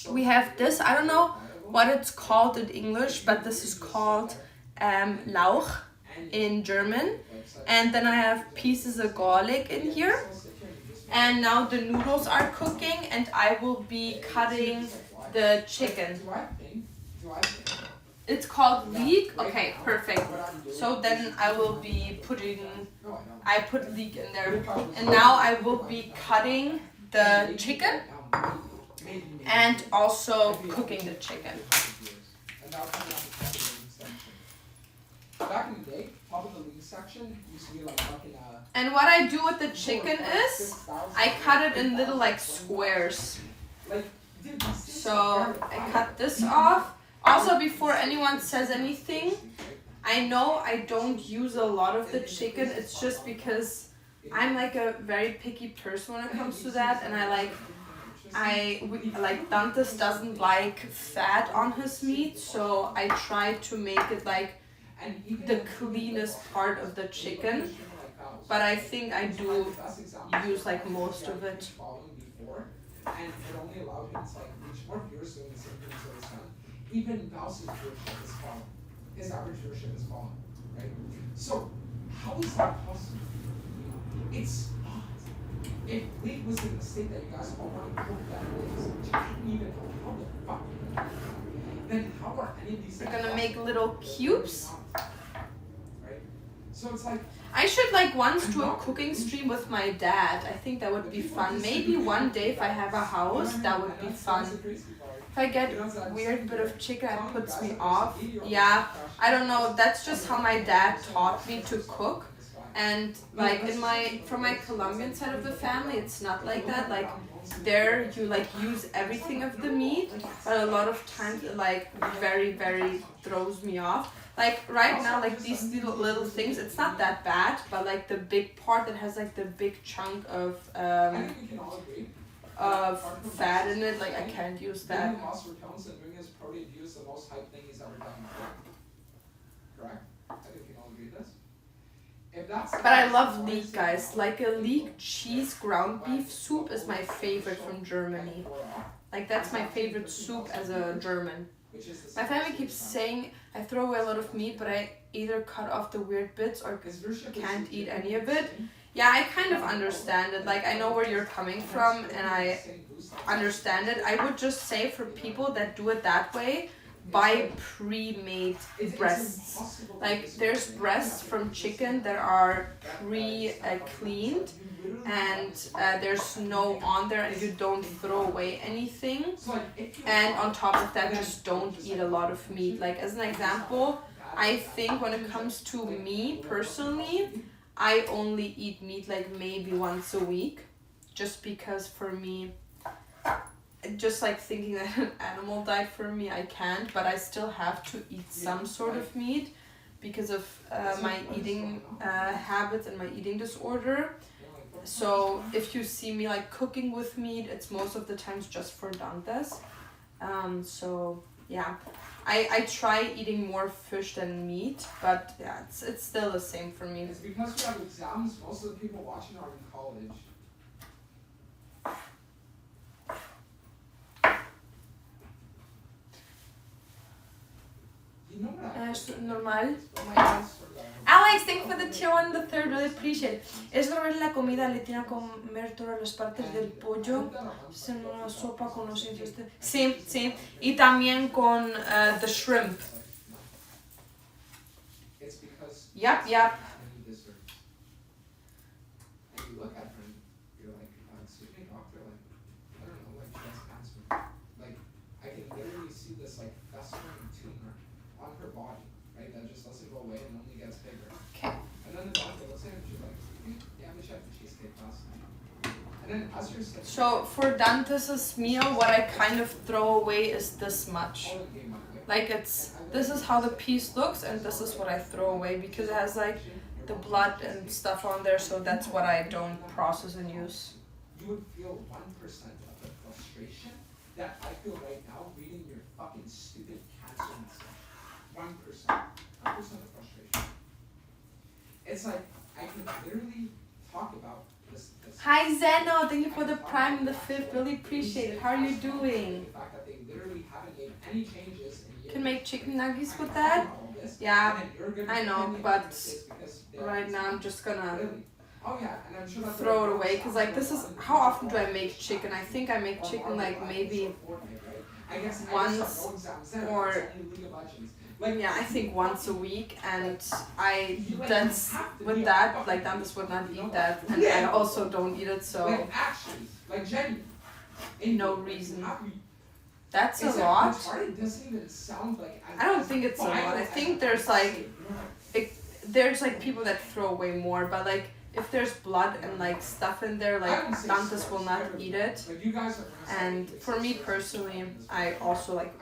We have this, I don't know what it's called in English, but this is called Lauch in German. And then I have pieces of garlic in here. And now the noodles are cooking and I will be cutting the chicken. It's called leek. Okay, perfect. So then I will be I put leek in there. And now I will be cutting the chicken and also cooking the chicken. Back in the day, top of the leek section used to be like fucking and what I do with the chicken is I cut it in little like squares. So I cut this off. Also, before anyone says anything, I know I don't use a lot of the chicken. It's just because I'm like a very picky person when it comes to that, and Dantes doesn't like fat on his meat, so I try to make it like the cleanest part of the chicken. But I think I do use like most of it. And it only allowed him to like reach more viewers doing the same thing as his son. Even Gauss's viewership is falling. His average viewership is falling, right? So how is that possible? It's not. If League was in the state that you guys all want to cook that is, which you couldn't even know how the fuck, then how are any of these? We're gonna make little cubes. Right? So it's like I should like once do a cooking stream with my dad. I think that would be fun. Maybe one day if I have a house, that would be fun. If I get weird bit of chicken, it puts me off. Yeah, I don't know. That's just how my dad taught me to cook. And like from my Colombian side of the family, it's not like that. Like there you like use everything of the meat, but a lot of times it like very, very throws me off. Like right now, like these little things, it's not that bad, but like the big part that has like the big chunk of fat in it, like I can't use that. But I love leek, guys. Like a leek cheese ground beef soup is my favorite from Germany. Like that's my favorite soup as a German. My family keeps saying I throw away a lot of meat, but I either cut off the weird bits or can't eat any of it. Yeah, I kind of understand it. Like I know where you're coming from and I understand it. I would just say for people that do it that way, buy pre-made breasts. Like there's breasts from chicken that are pre-cleaned and there's no on there and you don't throw away anything. And on top of that, just don't eat a lot of meat. Like as an example, I think when it comes to me personally, I only eat meat like maybe once a week, just because for me, just like thinking that an animal died for me, I can't, but I still have to eat some sort of meat because of my eating habits and my eating disorder. So if you see me like cooking with meat, it's most of the times just for Dantes. So yeah, I try eating more fish than meat, but yeah, it's still the same for me. It's because we have exams, most of the people watching are in college. Normal. Oh my God. Alex, thank you for the tier 1 the third, really appreciate it. Es normal la comida le tiene a comer todas las partes del pollo. Es en una sopa con los insectos. Sí, sí. Y también con the shrimp. Yep, yep. So for Dantes' meal, what I kind of throw away is this much. Like this is how the piece looks and this is what I throw away because it has like the blood and stuff on there, so that's what I don't process and use. You would feel 1% of the frustration that I feel right now reading your fucking stupid cancer message. 1%. 1% of frustration. It's like, I can literally talk about this. Hi Zeno, thank you for the Prime and the 5th, really appreciate it. How are you doing? The fact that they literally haven't made any changes in years. Can make chicken nuggets with that? Yeah, I know, but right now I'm just gonna throw it away, because like this is, how often do I make chicken? I think I make chicken like maybe once or, yeah, I think once a week, and that's, with that, like Dantes would not eat that, and I also don't eat it, so no reason. That's a lot. I don't think it's a lot. I think there's like, there's like people that throw away more, but like if there's blood and like stuff in there, like Dantes will not eat it. And for me personally, I also like,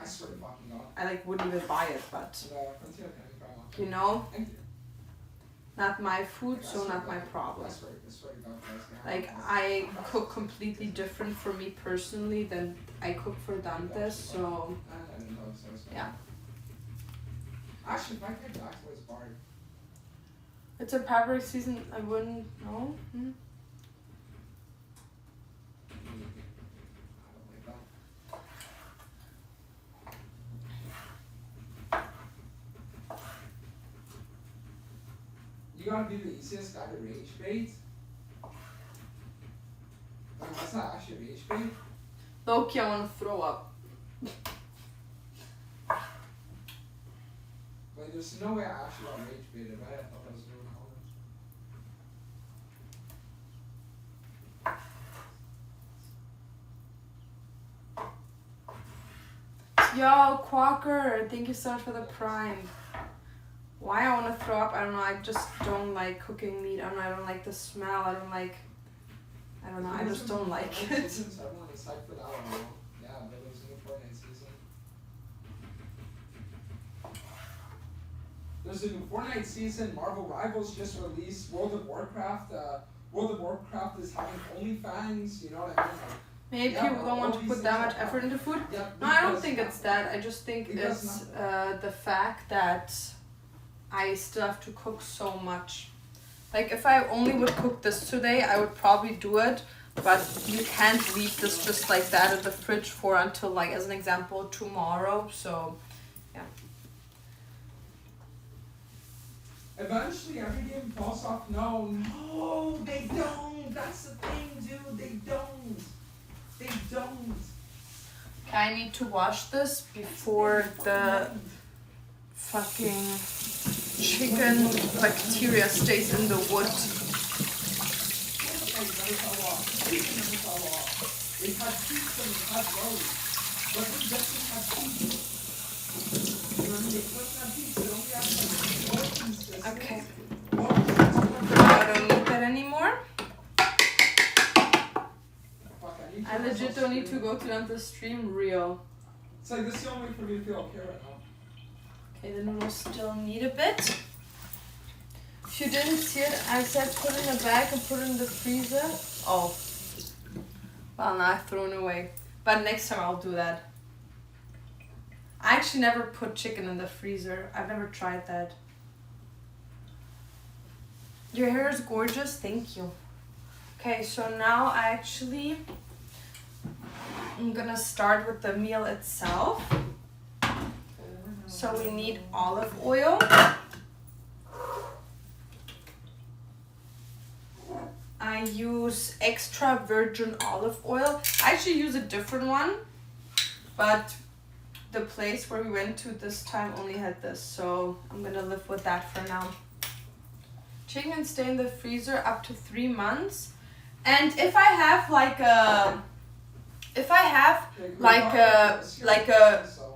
I like wouldn't even buy it, but you know, not my food, so not my problem. Like I cook completely different for me personally than I cook for Dantes, so yeah. Actually, my favorite actor was Bard. It's a Paprika season, I wouldn't know. You gotta be the easiest guy to rage bait. Like, that's not actually rage bait. Loki, I wanna throw up. Like, there's no way I actually got rage baited, right? I thought that was really common. Yo, Quacker, thank you so much for the Prime. Why I want to throw up, I don't know, I just don't like cooking meat, I don't like the smell, I don't know, I just don't like it. Everyone is hyped for that one, yeah, but it was in the Fortnite season. There's a new Fortnite season, Marvel Rivals just released, World of Warcraft is having OnlyFans, you know what I mean? Like, maybe people don't want to put that much effort into food. Yeah, No, I don't think it's that. I just think it's the fact that I still have to cook so much. Like if I only would cook this today, I would probably do it, but you can't leave this just like that in the fridge for until, like, as an example, tomorrow, so yeah. Eventually every game falls off. No, they don't. That's the thing, dude. They don't. Okay, I need to wash this before the fucking chicken bacteria stays in the wood. Okay. I don't need that anymore. I legit don't need to go to the stream real. It's like this is the only way for me to feel okay right now. Okay, the noodles still need a bit. If you didn't see it, I said put it in a bag and put it in the freezer. Oh. Well, now I've thrown it away. But next time I'll do that. I actually never put chicken in the freezer. I've never tried that. Your hair is gorgeous. Thank you. Okay, so now I'm gonna start with the meal itself. So we need olive oil. I use extra virgin olive oil. I actually use a different one, but the place where we went to this time only had this, so I'm gonna live with that for now. Chicken can stay in the freezer up to 3 months. And if I have like a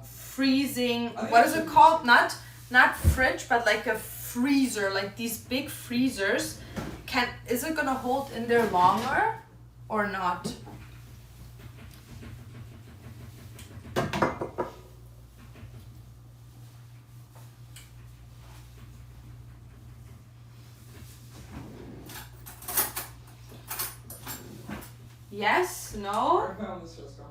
freezing, what is it called? Not fridge, but like a freezer, like these big freezers, is it gonna hold in there longer or not? Yes? No? Put on this first, go.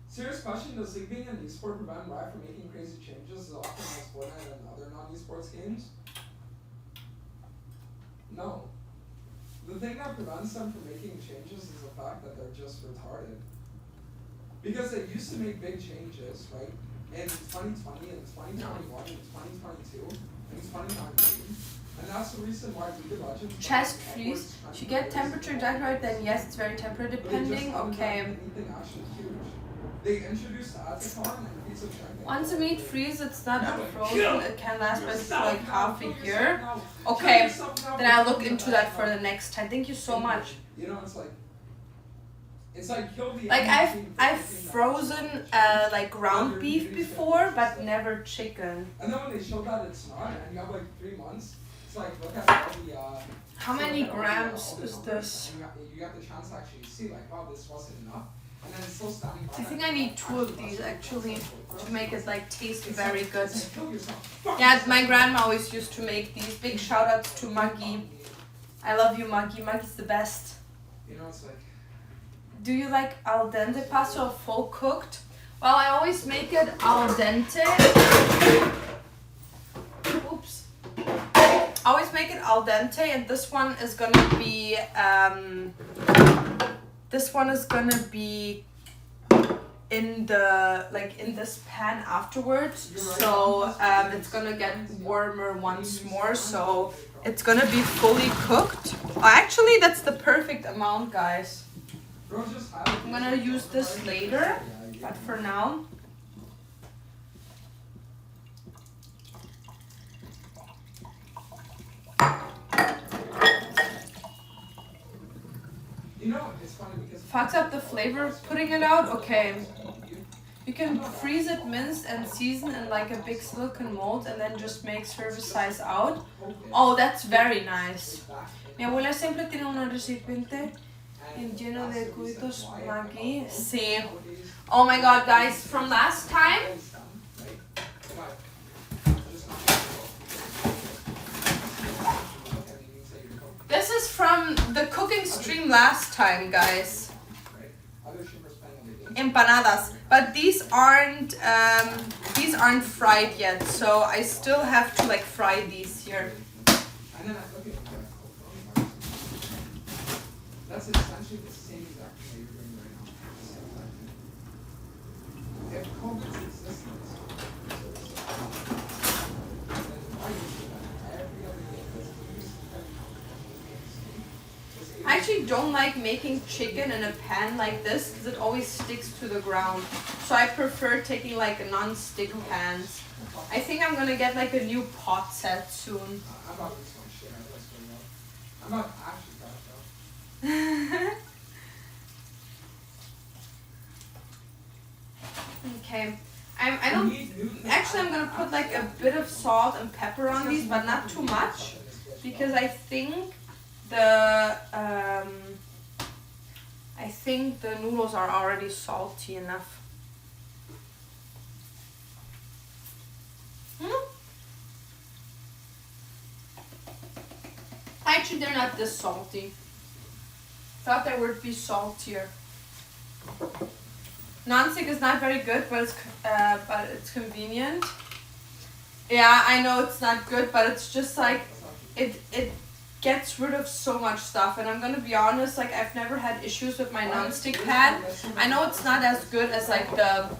Serious question, does league being an esport prevent Riot from making crazy changes as often as Fortnite and other non-esports games? No. The thing that prevents them from making changes is the fact that they're just retarded. Because they used to make big changes, right? In 2020, in 2021, in 2022, in 2019. And that's the reason why League of Legends... Chest freeze. If you get temperature exactly right, then yes, it's very temperature depending. Okay. Anything actually huge. They introduced Atacon and Pizza Check. Once a meat freeze, it's not unfrozen. It can last basically like half a year. Okay, then I'll look into that for the next time. Thank you so much. You know, it's like kill the I've frozen like ground beef before, but never chicken. And then when they show that it's not, and you have like 3 months, it's like look at all the. How many grams is this? You got the chance to actually see like, wow, this wasn't enough. And then it's still standing by. I think I need 2 of these actually to make it like taste very good. Yeah, my grandma always used to make these. Big shout outs to Maggie. I love you, Maggie. Maggie's the best. You know, it's like. Do you like al dente pasta or full cooked? Well, I always make it al dente. Oops. I always make it al dente, and this one is gonna be in the in this pan afterwards. So it's gonna get warmer once more. So it's gonna be fully cooked. Oh, actually, that's the perfect amount, guys. I'm gonna use this later, but for now. You know, it's funny because Fucks up the flavor of putting it out? Okay. You can freeze it minced and season in like a big silicone mold and then just make service size out. Oh, that's very nice. Mi abuela siempre tiene un recipiente lleno de cubitos Maggi. Sí. Oh my god, guys, from last time. This is from the cooking stream last time, guys. Empanadas, but these aren't fried yet, so I still have to like fry these here. That's essentially the same exact thing you're doing right now. If COVID's existence, then why is it that every other game that's used I actually don't like making chicken in a pan like this because it always sticks to the ground. So I prefer taking like non-stick pans. I think I'm gonna get like a new pot set soon. I'm about this one shit. I'm about actually. Okay, I'm gonna put like a bit of salt and pepper on these, but not too much, because I think the noodles are already salty enough. Actually, they're not this salty. Thought they would be saltier. Non-stick is not very good, but it's convenient. Yeah, I know it's not good, but it's just like it gets rid of so much stuff. And I'm gonna be honest, like I've never had issues with my non-stick pan. I know it's not as good as like the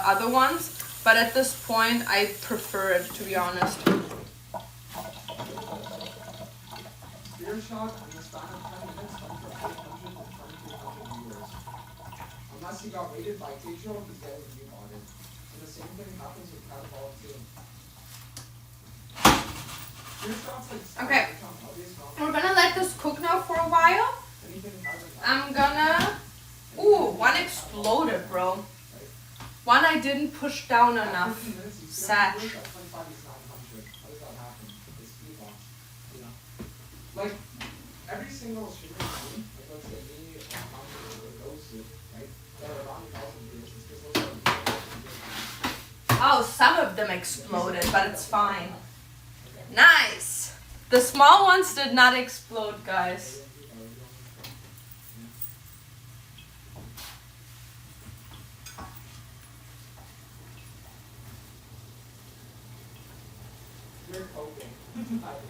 other ones, but at this point I prefer it, to be honest. Unless he got rated by Digital, he's getting demodded. And the same thing happens with Catapult too. Okay, we're gonna let this cook now for a while. I'm gonna... Ooh, one exploded, bro. One I didn't push down enough. Sad. Like, every single streamer team, like let's say me, or those two, right? They're around 1,000 views. It's because those are Oh, some of them exploded, but it's fine. Nice. The small ones did not explode, guys.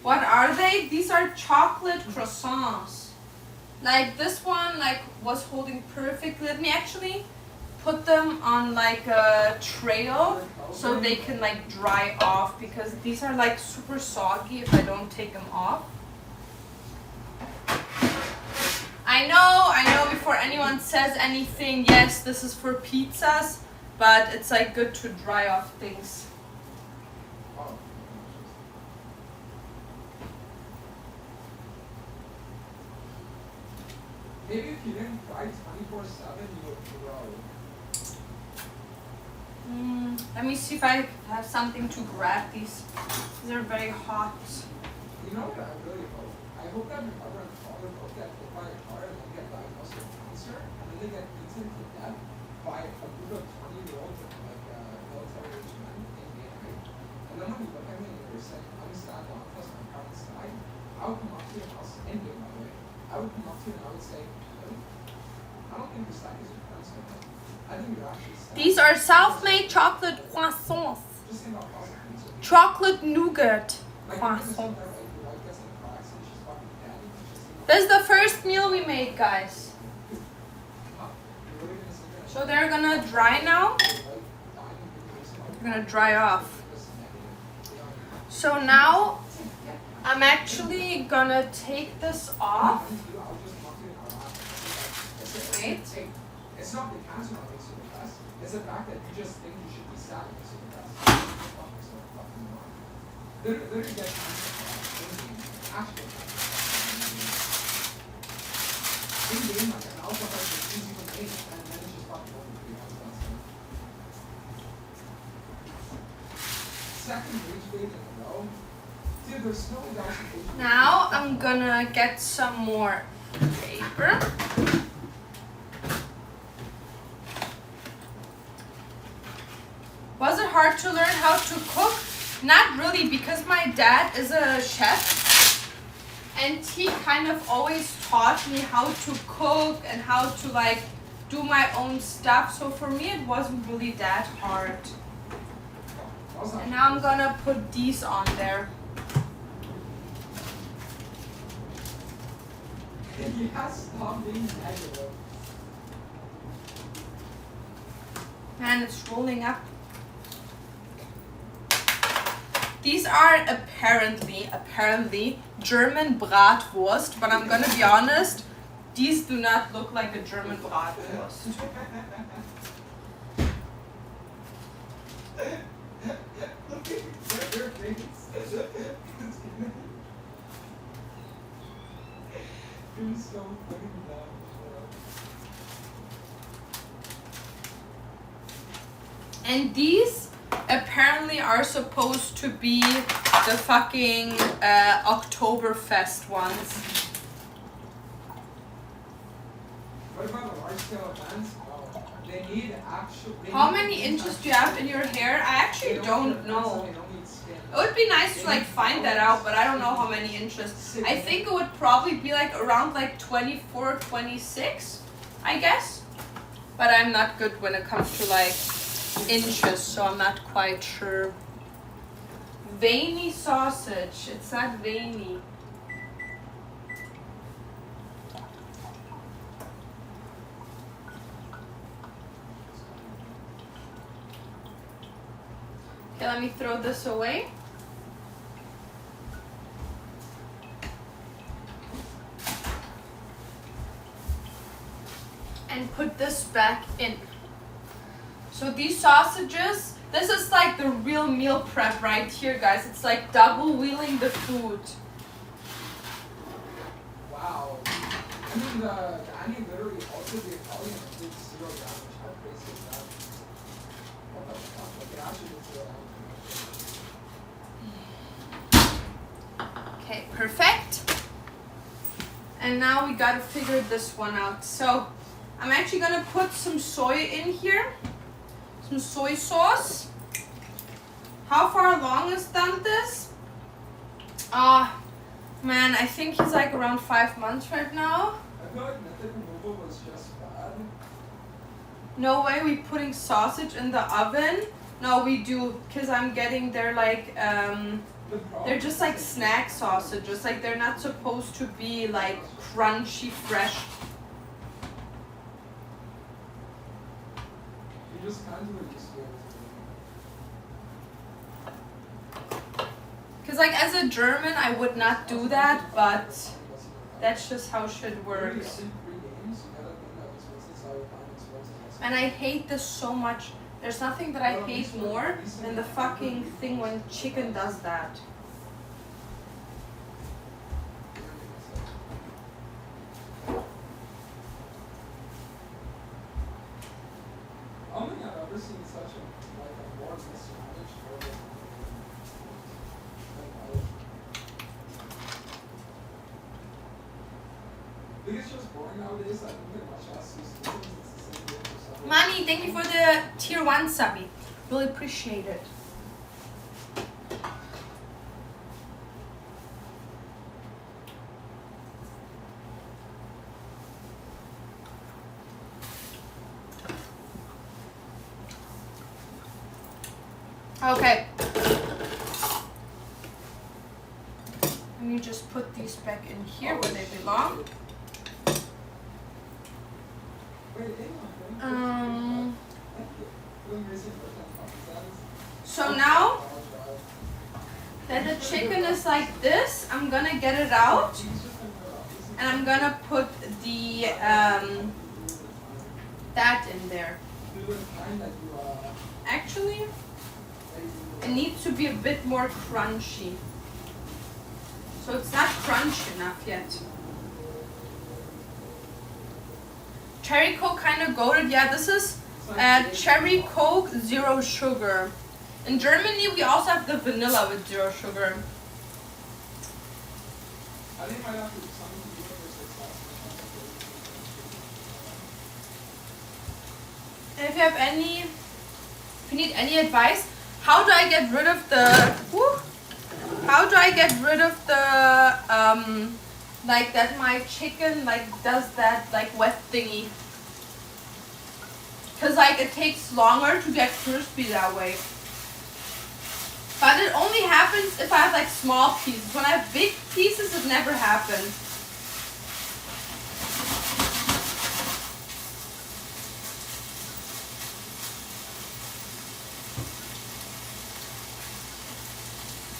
What are they? These are chocolate croissants. Like this one was holding perfectly. Let me actually put them on like a trail so they can like dry off, because these are like super soggy if I don't take them off. I know before anyone says anything, yes, this is for pizzas, but it's like good to dry off things. Maybe if you didn't fry 24/7, you would grow. Let me see if I have something to grab these. These are very hot. You know what I really hope? I hope that my mother and father both get hit by a car and then get diagnosed with cancer, and then they get beaten to death by a group of 20-year-olds like military-age men in Vietnam. And then when you look at me and you're saying, I'm sad long because my parents died, I would come up to your house and give my way. I would come up to you and I would say, I don't think you're sad because your parents died. I think you're actually sad. These are self-made chocolate croissants. Just think about positive. Chocolate nougat croissant. This is the first meal we made, guys. So they're gonna dry now. They're gonna dry off. So now I'm actually gonna take this off. Wait. It's not the cancer that makes you depressed. It's the fact that you just think you should be sad that makes you depressed. Literally get cancer actually. In game, like an alcohol is easy to make, and then it's just fucking over for you. Second rage bait in a row. Dude, there's no else in Now I'm gonna get some more paper. Was it hard to learn how to cook? Not really, because my dad is a chef and he kind of always taught me how to cook and how to like do my own stuff. So for me it wasn't really that hard. And now I'm gonna put these on there. Yes, stop being negative. Man, it's rolling up. These are apparently German Bratwurst, but I'm gonna be honest, these do not look like a German Bratwurst. Look at your face. You're so fucking dumb. And these apparently are supposed to be the fucking Oktoberfest ones. What about the large scale events? They need actual. How many inches do you have in your hair? I actually don't know. It would be nice to like find that out, but I don't know how many inches. I think it would probably be like around like 24, 26, I guess. But I'm not good when it comes to like inches, so I'm not quite sure. Veiny sausage. It's not veiny. Okay, let me throw this away. And put this back in. So these sausages, this is like the real meal prep right here, guys. It's like double wheeling the food. Wow. I mean, the Annie literally also the Italian did 0 damage. How crazy is that? What the fuck? Like, it actually did 0 damage. Okay, perfect. And now we gotta figure this one out. So I'm actually gonna put some soy in here. Some soy sauce. How far along is done this? Man, I think he's like around 5 months right now. I feel like method removal was just bad. No way we putting sausage in the oven. No, we do, because I'm getting their like, they're just like snack sausages. Like they're not supposed to be like crunchy, fresh. You just can't do it this way. Because like as a German, I would not do that, but that's just how shit works. And I hate this so much. There's nothing that I hate more than the fucking thing when chicken does that. I don't think I've ever seen such a more mismanaged order. I think it's just boring nowadays. I don't think much else is the same game for some. Money, thank you for the tier 1 subby. Really appreciate it. Okay. Let me just put these back in here where they belong. So now that the chicken is like this, I'm gonna get it out and I'm gonna put the that in there. Actually, it needs to be a bit more crunchy. So it's not crunchy enough yet. Cherry Coke kind of goated. Yeah, this is Cherry Coke zero sugar. In Germany, we also have the vanilla with zero sugar. I think I might have to do something to do with And if you have any, if you need any advice, how do I get rid of the, how do I get rid of the, like that my chicken like does that like wet thingy? Cause like it takes longer to get crispy that way. But it only happens if I have like small pieces. When I have big pieces, it never happens.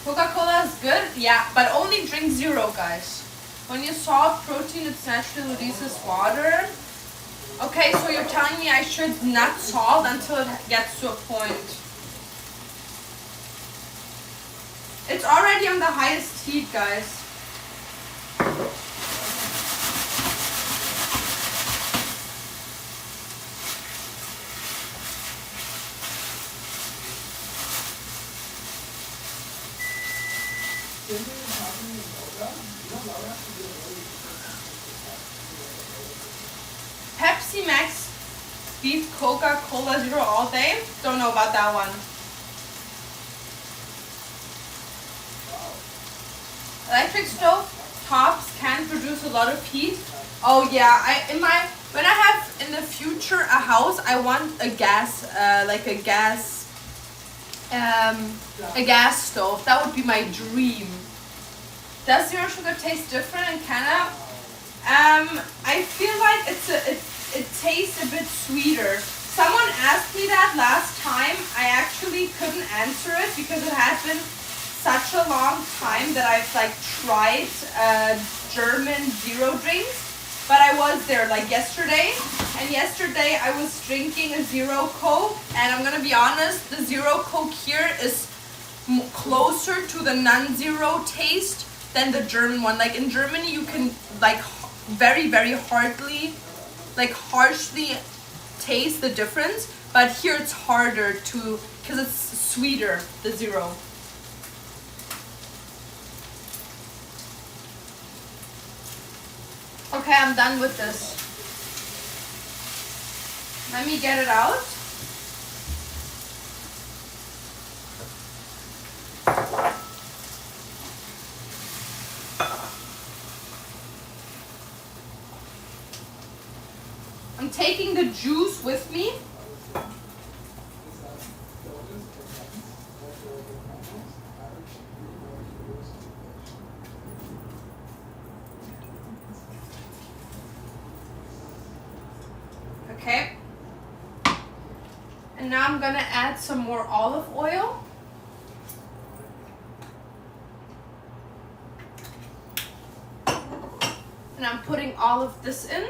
Coca-Cola is good, yeah, but only drink zero, guys. When you salt protein, it naturally releases water. Okay, so you're telling me I should not salt until it gets to a point. It's already on the highest heat, guys. Pepsi Max beat Coca-Cola Zero all day? Don't know about that one. Electric stove tops can produce a lot of heat. Oh yeah, when I have in the future a house, I want a gas, a gas stove. That would be my dream. Does zero sugar taste different in Canada? I feel like it tastes a bit sweeter. Someone asked me that last time. I actually couldn't answer it because it had been such a long time that I've like tried German zero drinks. But I was there like yesterday, and yesterday I was drinking a Zero Coke, and I'm gonna be honest, the Zero Coke here is closer to the non-zero taste than the German one. Like in Germany, you can like very, very harshly taste the difference, but here it's harder to, because it's sweeter, the zero. Okay, I'm done with this. Let me get it out. notes with me. Okay. And now I'm gonna add some more olive oil. And I'm putting all of this in.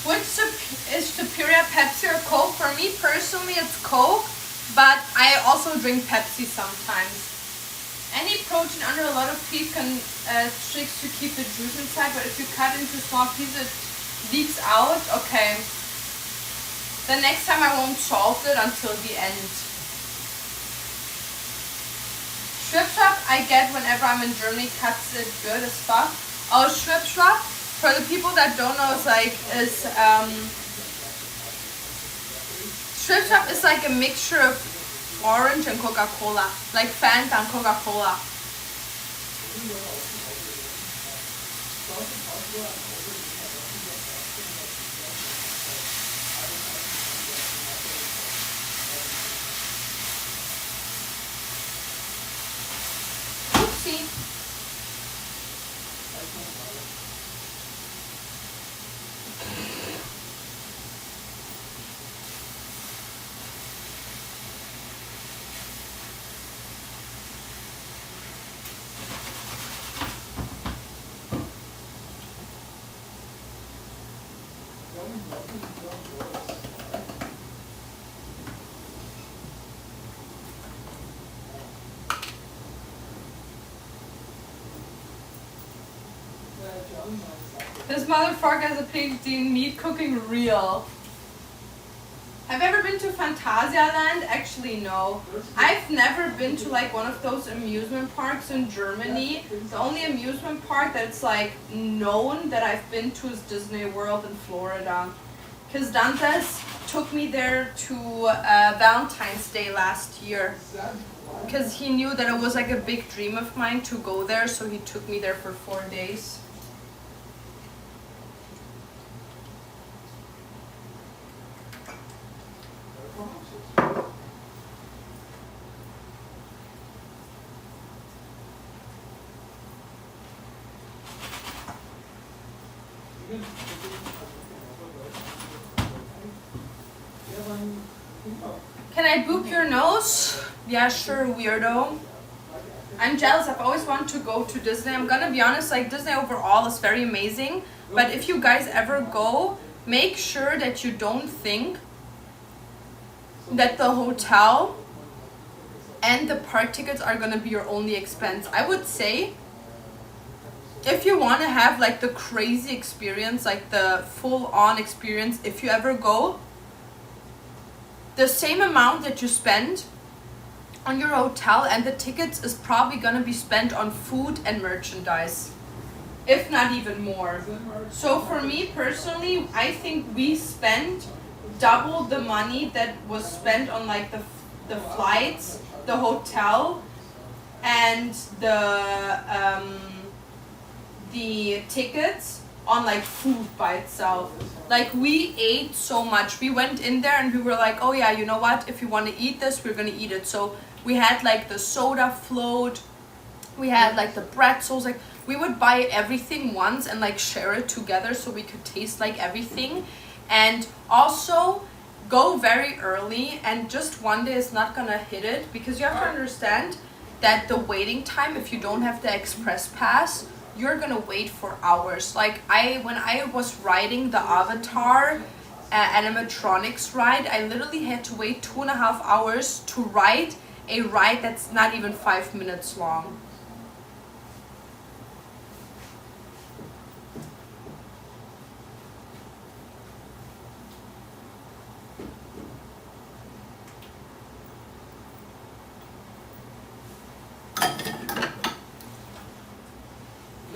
Which is superior, Pepsi or Coke? For me personally, it's Coke, but I also drink Pepsi sometimes. Any protein under a lot of feet can tricks to keep the juice inside, but if you cut into small pieces, it leaks out. Okay. The next time I won't salt it until the end. Schwipschwap I get whenever I'm in Germany, cuts it good as fuck. Oh, Schwipschwap, for the people that don't know, Schwipschwap is like a mixture of orange and Coca-Cola, like Fanta and Coca-Cola. Oopsie. This motherfucker has a PhD in meat cooking real. Have you ever been to Phantasialand? Actually, no. I've never been to like one of those amusement parks in Germany. The only amusement park that's like known that I've been to is Disney World in Florida. Because Dantes took me there to Valentine's Day last year. Because he knew that it was like a big dream of mine to go there, so he took me there for 4 days. Can I boop your nose? Yeah, sure, weirdo. I'm jealous. I've always wanted to go to Disney. I'm gonna be honest, like Disney overall is very amazing. But if you guys ever go, make sure that you don't think that the hotel and the park tickets are gonna be your only expense. I would say if you want to have like the crazy experience, like the full-on experience, if you ever go, the same amount that you spend on your hotel and the tickets is probably gonna be spent on food and merchandise, if not even more. So for me personally, I think we spent double the money that was spent on like the flights, the hotel, and the tickets on like food by itself. Like we ate so much. We went in there and we were like, oh yeah, you know what? If you want to eat this, we're gonna eat it. So we had like the soda float, we had like the pretzels. Like we would buy everything once and like share it together so we could taste like everything. And also go very early, and just one day is not gonna hit it, because you have to understand that the waiting time, if you don't have the express pass, you're gonna wait for hours. Like when I was riding the Avatar animatronics ride, I literally had to wait 2.5 hours to ride a ride that's not even 5 minutes long.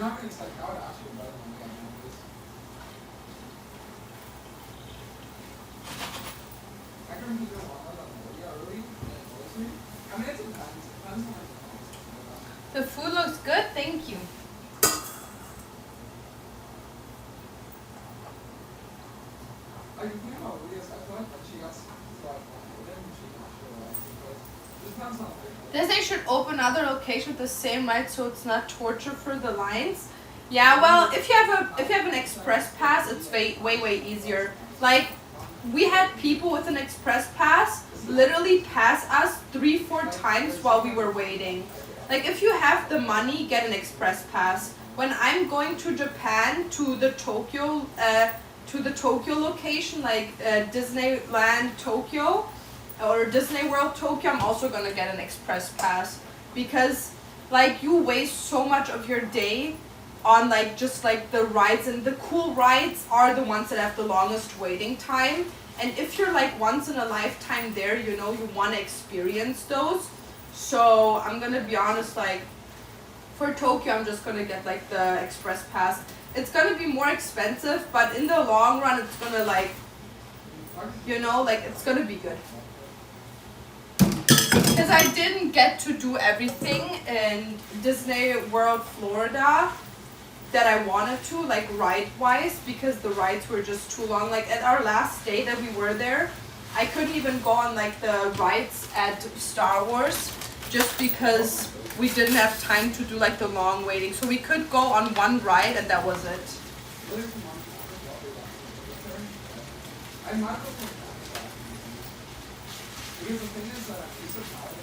Not gonna check out actually, but I'm gonna this. I can remember the one that I'm early and closely. I mean, it depends. It depends on my The food looks good, thank you. Like, the thing about Leah's, I feel like when she got like, then she actually realized because it depends on They should open another location with the same ride, so it's not torture for the lines. Yeah, well, if you have an express pass, it's way easier. Like, we had people with an express pass literally pass us 3-4 times while we were waiting. Like, if you have the money, get an express pass. When I'm going to Japan to the Tokyo location, like Disneyland Tokyo or Disney World Tokyo, I'm also gonna get an express pass, because like you waste so much of your day on like just like the rides, and the cool rides are the ones that have the longest waiting time. And if you're like once in a lifetime there, you know, you want to experience those. So I'm gonna be honest, like for Tokyo, I'm just gonna get like the express pass. It's gonna be more expensive, but in the long run, it's gonna like, you know, like it's gonna be good. Because I didn't get to do everything in Disney World Florida that I wanted to, like ride-wise, because the rides were just too long. Like at our last day that we were there, I couldn't even go on like the rides at Star Wars, just because we didn't have time to do like the long waiting. So we could go on one ride and that was it. I'm not looking at that. Because the thing is that I'm used to traveling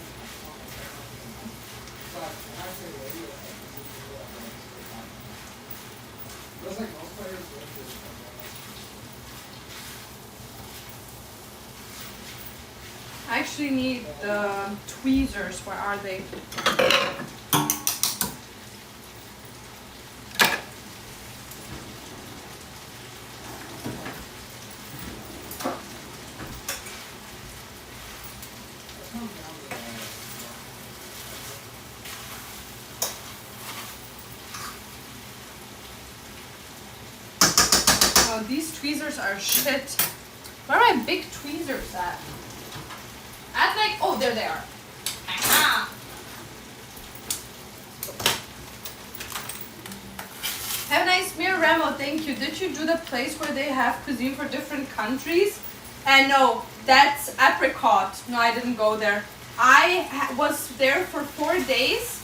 but when I say radio, it's like most players went to I actually need the tweezers. Where are they? Oh, these tweezers are shit. Where are my big tweezers at? At like, oh, there they are. Aha. Have a nice meal, Remo. Thank you. Did you do the place where they have cuisine for different countries? And no, that's Apricot. No, I didn't go there. I was there for 4 days,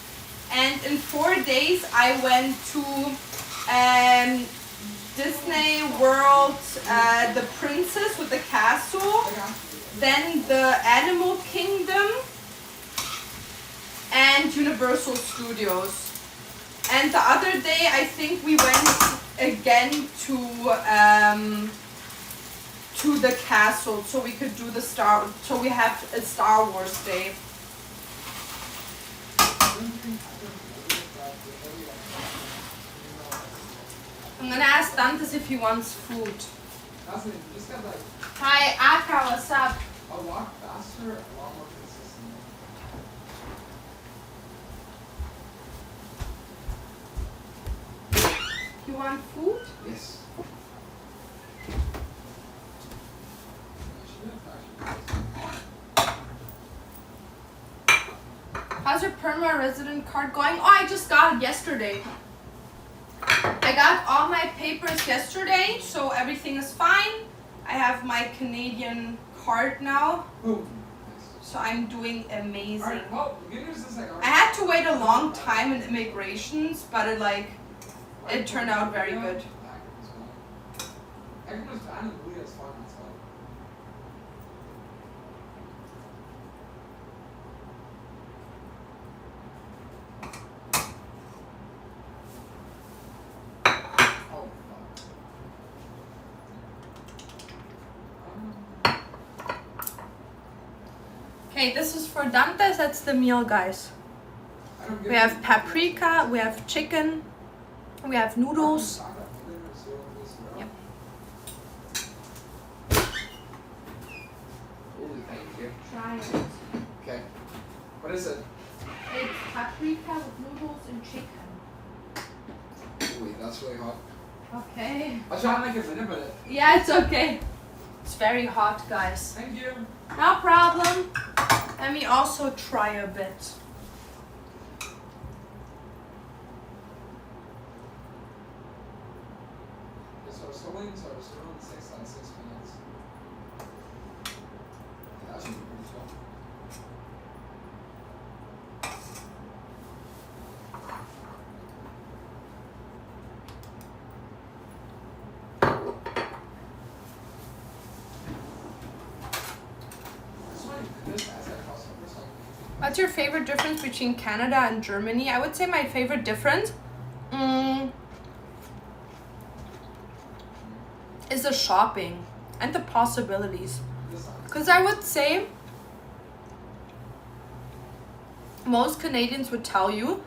and in 4 days I went to Disney World, the Princess with the castle, then the Animal Kingdom, and Universal Studios. And the other day, I think we went again to the castle, so we could do so we have a Star Wars day. I'm gonna ask Dantes if he wants food. Hi, Aka, what's up? A lot faster, a lot more consistent. You want food? Yes. How's your permanent resident card going? Oh, I just got it yesterday. I got all my papers yesterday, so everything is fine. I have my Canadian card now. Ooh. So I'm doing amazing. Alright, well, the good news is I had to wait a long time in immigrations, but it turned out very good. Okay, this is for Dantes. That's the meal, guys. I don't get We it. have paprika, we have chicken, we have noodles. Yep. Holy, thank you. Try it. Okay. What is it? It's paprika with noodles and chicken. Wait, that's really hot. Okay. I'll try and make a minute, but Yeah, it's okay. It's very hot, guys. thank you. No problem. Let me also try a bit. So we're still 6 on 6 minutes. Yeah, that should be pretty slow. This one, this has that crossover, so What's your favorite difference between Canada and Germany? I would say my favorite difference is the shopping and the possibilities. this one. Because I would say most Canadians would tell you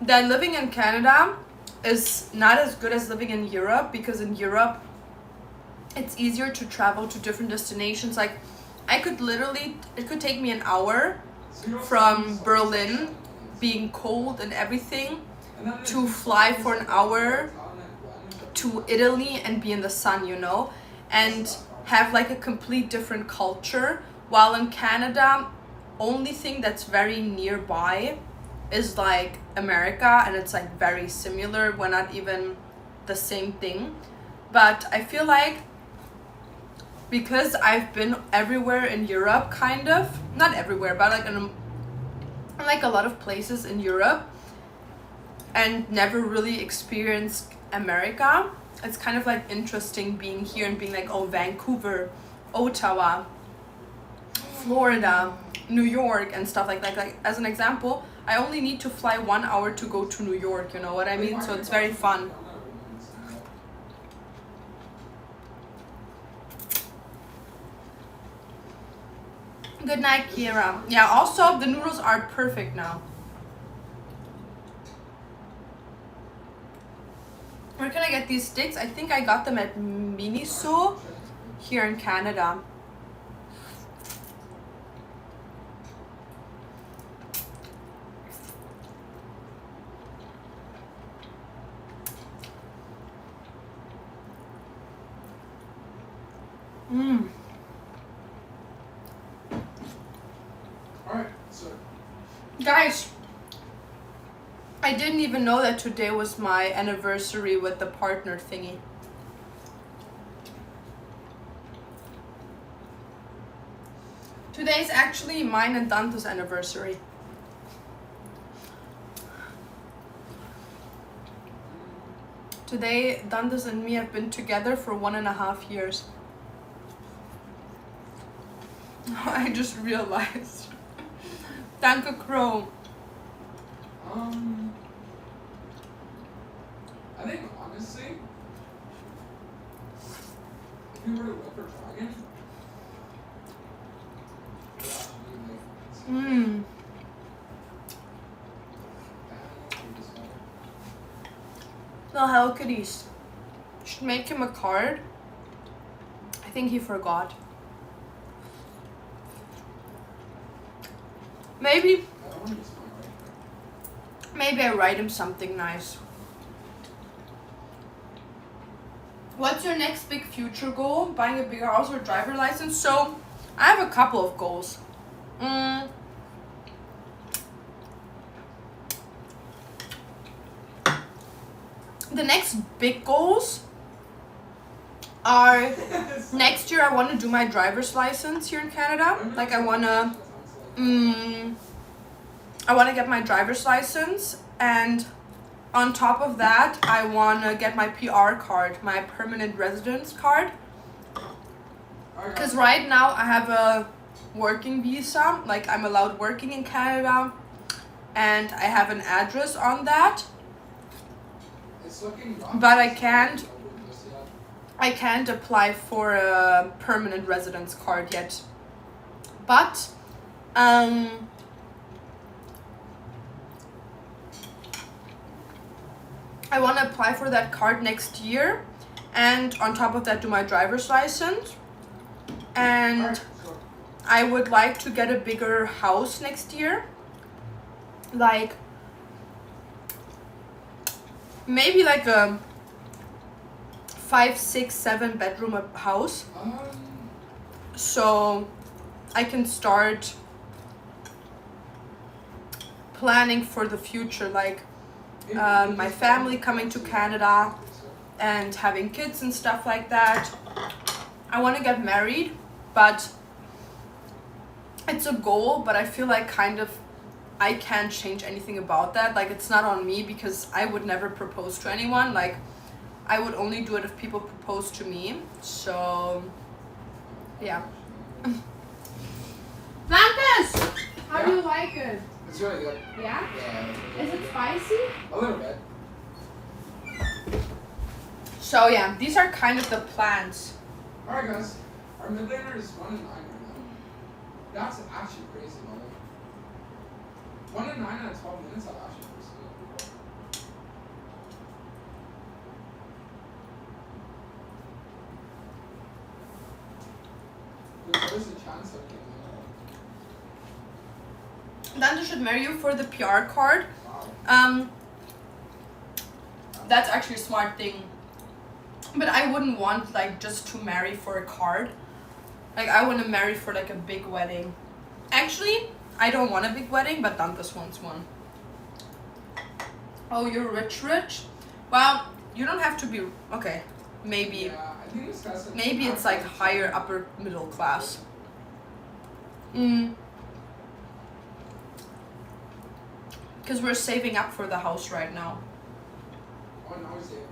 that living in Canada is not as good as living in Europe, because in Europe it's easier to travel to different destinations. Like it could take me an hour from Berlin, being cold and everything, to fly for an hour to Italy and be in the sun, you know, and have like a complete different culture. While in Canada, only thing that's very nearby is like America, and it's like very similar. We're not even the same thing. But I feel like because I've been everywhere in Europe, kind of, not everywhere, but like in like a lot of places in Europe, and never really experienced America, it's kind of like interesting being here and being like, oh, Vancouver, Ottawa, Florida, New York and stuff like that. Like as an example, I only need to fly 1 hour to go to New York, you know what I mean? So it's very fun. Good night, Kira. Yeah, also the noodles are perfect now. Where can I get these sticks? I think I got them at Miniso here in Canada. Alright, so Guys, I didn't even know that today was my anniversary with the partner thingy. Today is actually mine and Dante's anniversary. Today, Dante's and me have been together for 1.5 years. I just realized. Danke Crow. I think honestly, if you were to look for Dragon, No, Hello Kitties. Should make him a card. I think he forgot. Maybe I write him something nice. What's your next big future goal? Buying a bigger house or driver license? So, I have a couple of goals. The next big goals are next year I want to do my driver's license here in Canada. Like I want to get my driver's license, and on top of that I want to get my PR card, my permanent residence card. Because right now I have a working visa, like I'm allowed working in Canada, and I have an address on that. But I can't apply for a permanent residence card yet. But I want to apply for that card next year, and on top of that do my driver's license. And I would like to get a bigger house next year, like maybe like a 5, 6, 7 bedroom house, so I can start planning for the future, like my family coming to Canada and having kids and stuff like that. I want to get married, but it's a goal, but I feel like kind of I can't change anything about that. Like, it's not on me because I would never propose to anyone. Like, I would only do it if people propose to me. So yeah. Lampus! How do you like it? It's really good. Yeah? Yeah. Is it spicy? A little bit. So yeah, these are kind of the plans. Alright guys, our mid laner is 1 and 9 right now. That's actually crazy, man. 1 and 9 out of 12 minutes, I've actually never seen it before. There's a chance of getting Dante should marry you for the PR card. Wow. That's actually a smart thing. But I wouldn't want like just to marry for a card. Like, I want to marry for like a big wedding. Actually, I don't want a big wedding, but Dantas wants one. Oh, you're rich? Well, you don't have to be, okay, maybe. Yeah, I think this guy's Maybe it's like higher upper middle class. Because we're saving up for the house right now. Oh, no, he's okay.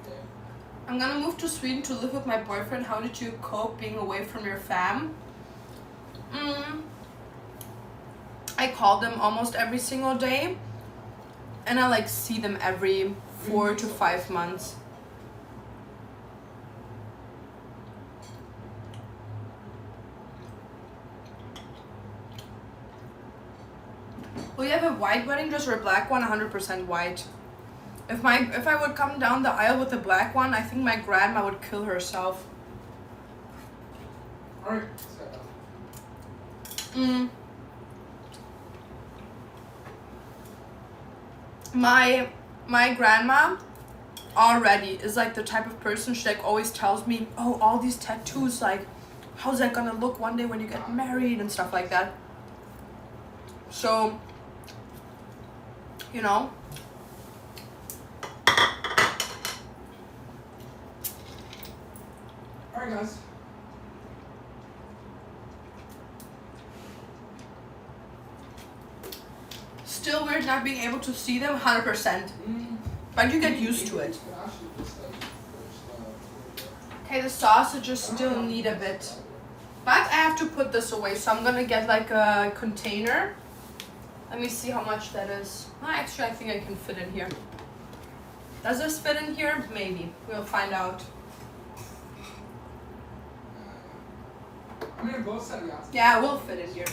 I'm gonna move to Sweden to live with my boyfriend. How did you cope being away from your fam? I call them almost every single day. And I like see them every 4 to 5 months. Will you have a white wedding dress or a black one? 100% white. If I would come down the aisle with a black one, I think my grandma would kill herself. Alright, let's go. My grandma already is like the type of person, she like always tells me, oh, all these tattoos, like how's that gonna look one day when you get married and stuff like that. So, you know. Alright guys. Still weird not being able to see them, 100%. But you get used to it. Okay, the sausages still need a bit. But I have to put this away, so I'm gonna get like a container. Let me see how much that is. Actually, I think I can fit in here. Does this fit in here? Maybe. We'll find out. I mean, both said yes. Yeah, we'll fit in here.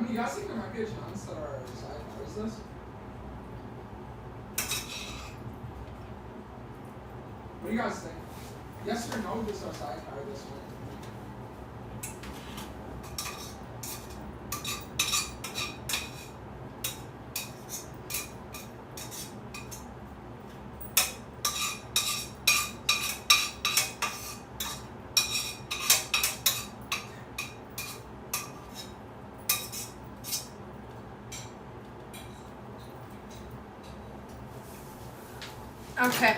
You guys think there might be a chance that our side carries this? What do you guys think? Yes or no, does our side carry this one? Okay.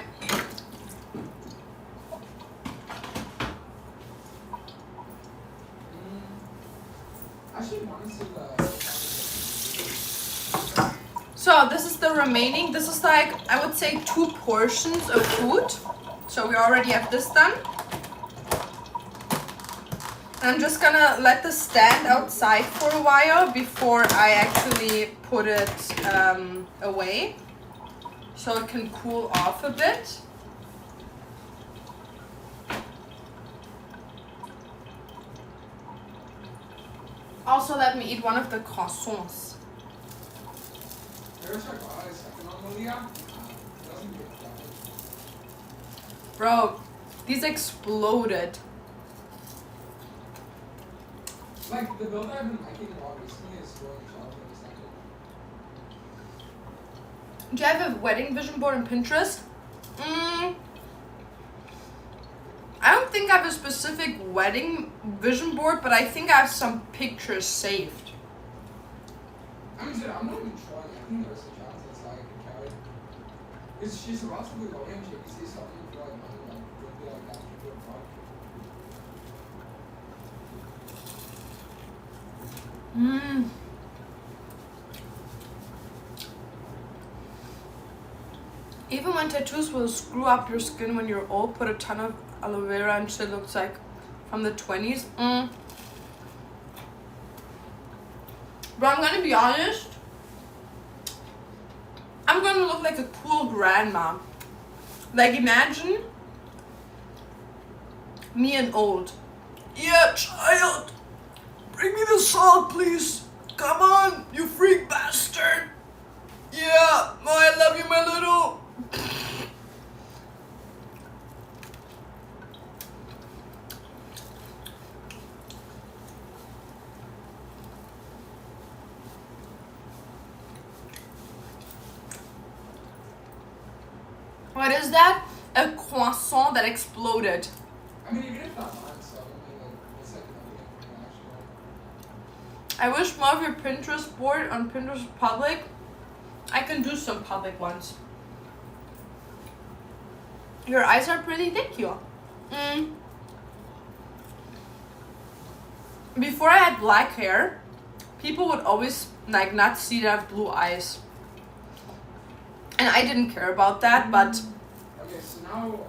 So this is the remaining. This is like, I would say 2 portions of food. So we already have this done. I'm just gonna let this stand outside for a while before I actually put it away, so it can cool off a bit. Also, let me eat one of the croissants. Bro, these exploded. Like, the build I've been liking a lot recently is growing chocolate. Do you have a wedding vision board on Pinterest? I don't think I have a specific wedding vision board, but I think I have some pictures saved. I mean, dude, I'm not even trying. I think there's a chance it's like a carrot. Because she's relatively low in JBC, so I don't feel like money would be like that to do a product. Even when tattoos will screw up your skin when you're old, put a ton of aloe vera and shit looks like from the 20s. Bro, I'm gonna be honest. I'm gonna look like a cool grandma. Like, imagine me and old. Yeah, child. Bring me the salt, please. Come on, you freak bastard. Yeah, oh, I love you, my little. What is that? A croissant that exploded. I mean, even if not mine, so I don't think it's like nothing. I wish more of your Pinterest board on Pinterest public. I can do some public ones. Your eyes are pretty, thank you. Before I had black hair, people would always like not see that I have blue eyes. And I didn't care about that, but Okay, so now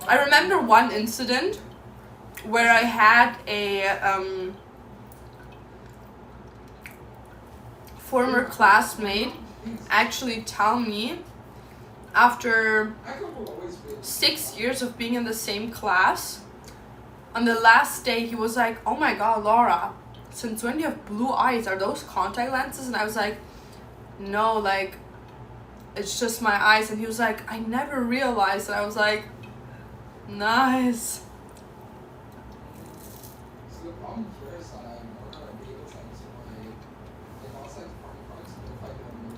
I remember one incident where I had a former classmate actually tell me, after 6 years of being in the same class, on the last day he was like, "Oh my god, Laura, since when do you have blue eyes? Are those contact lenses?" And I was like, "No, like, it's just my eyes." And he was like, "I never realized." And I was like, nice. So the problem here is that I'm not gonna be able to answer my outside farming products if I don't know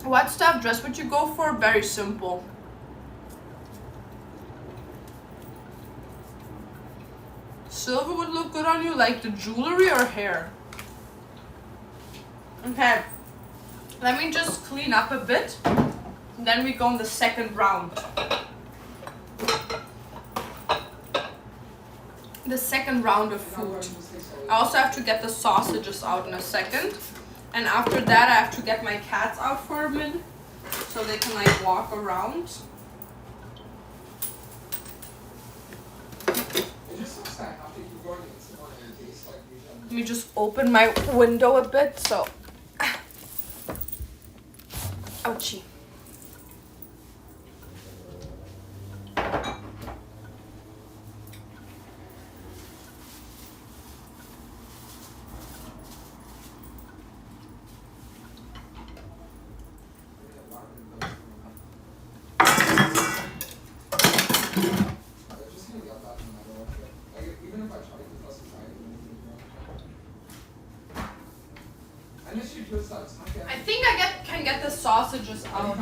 yet. What stuff dress would you go for? Very simple. Silver would look good on you, like the jewelry or hair. Okay, let me just clean up a bit. Then we go on the second round. The second round of food. I also have to get the sausages out in a second. And after that, I have to get my cats out for a minute so they can like walk around. Let me just open my window a bit, so. Ouchie. I think I can get the sausages out.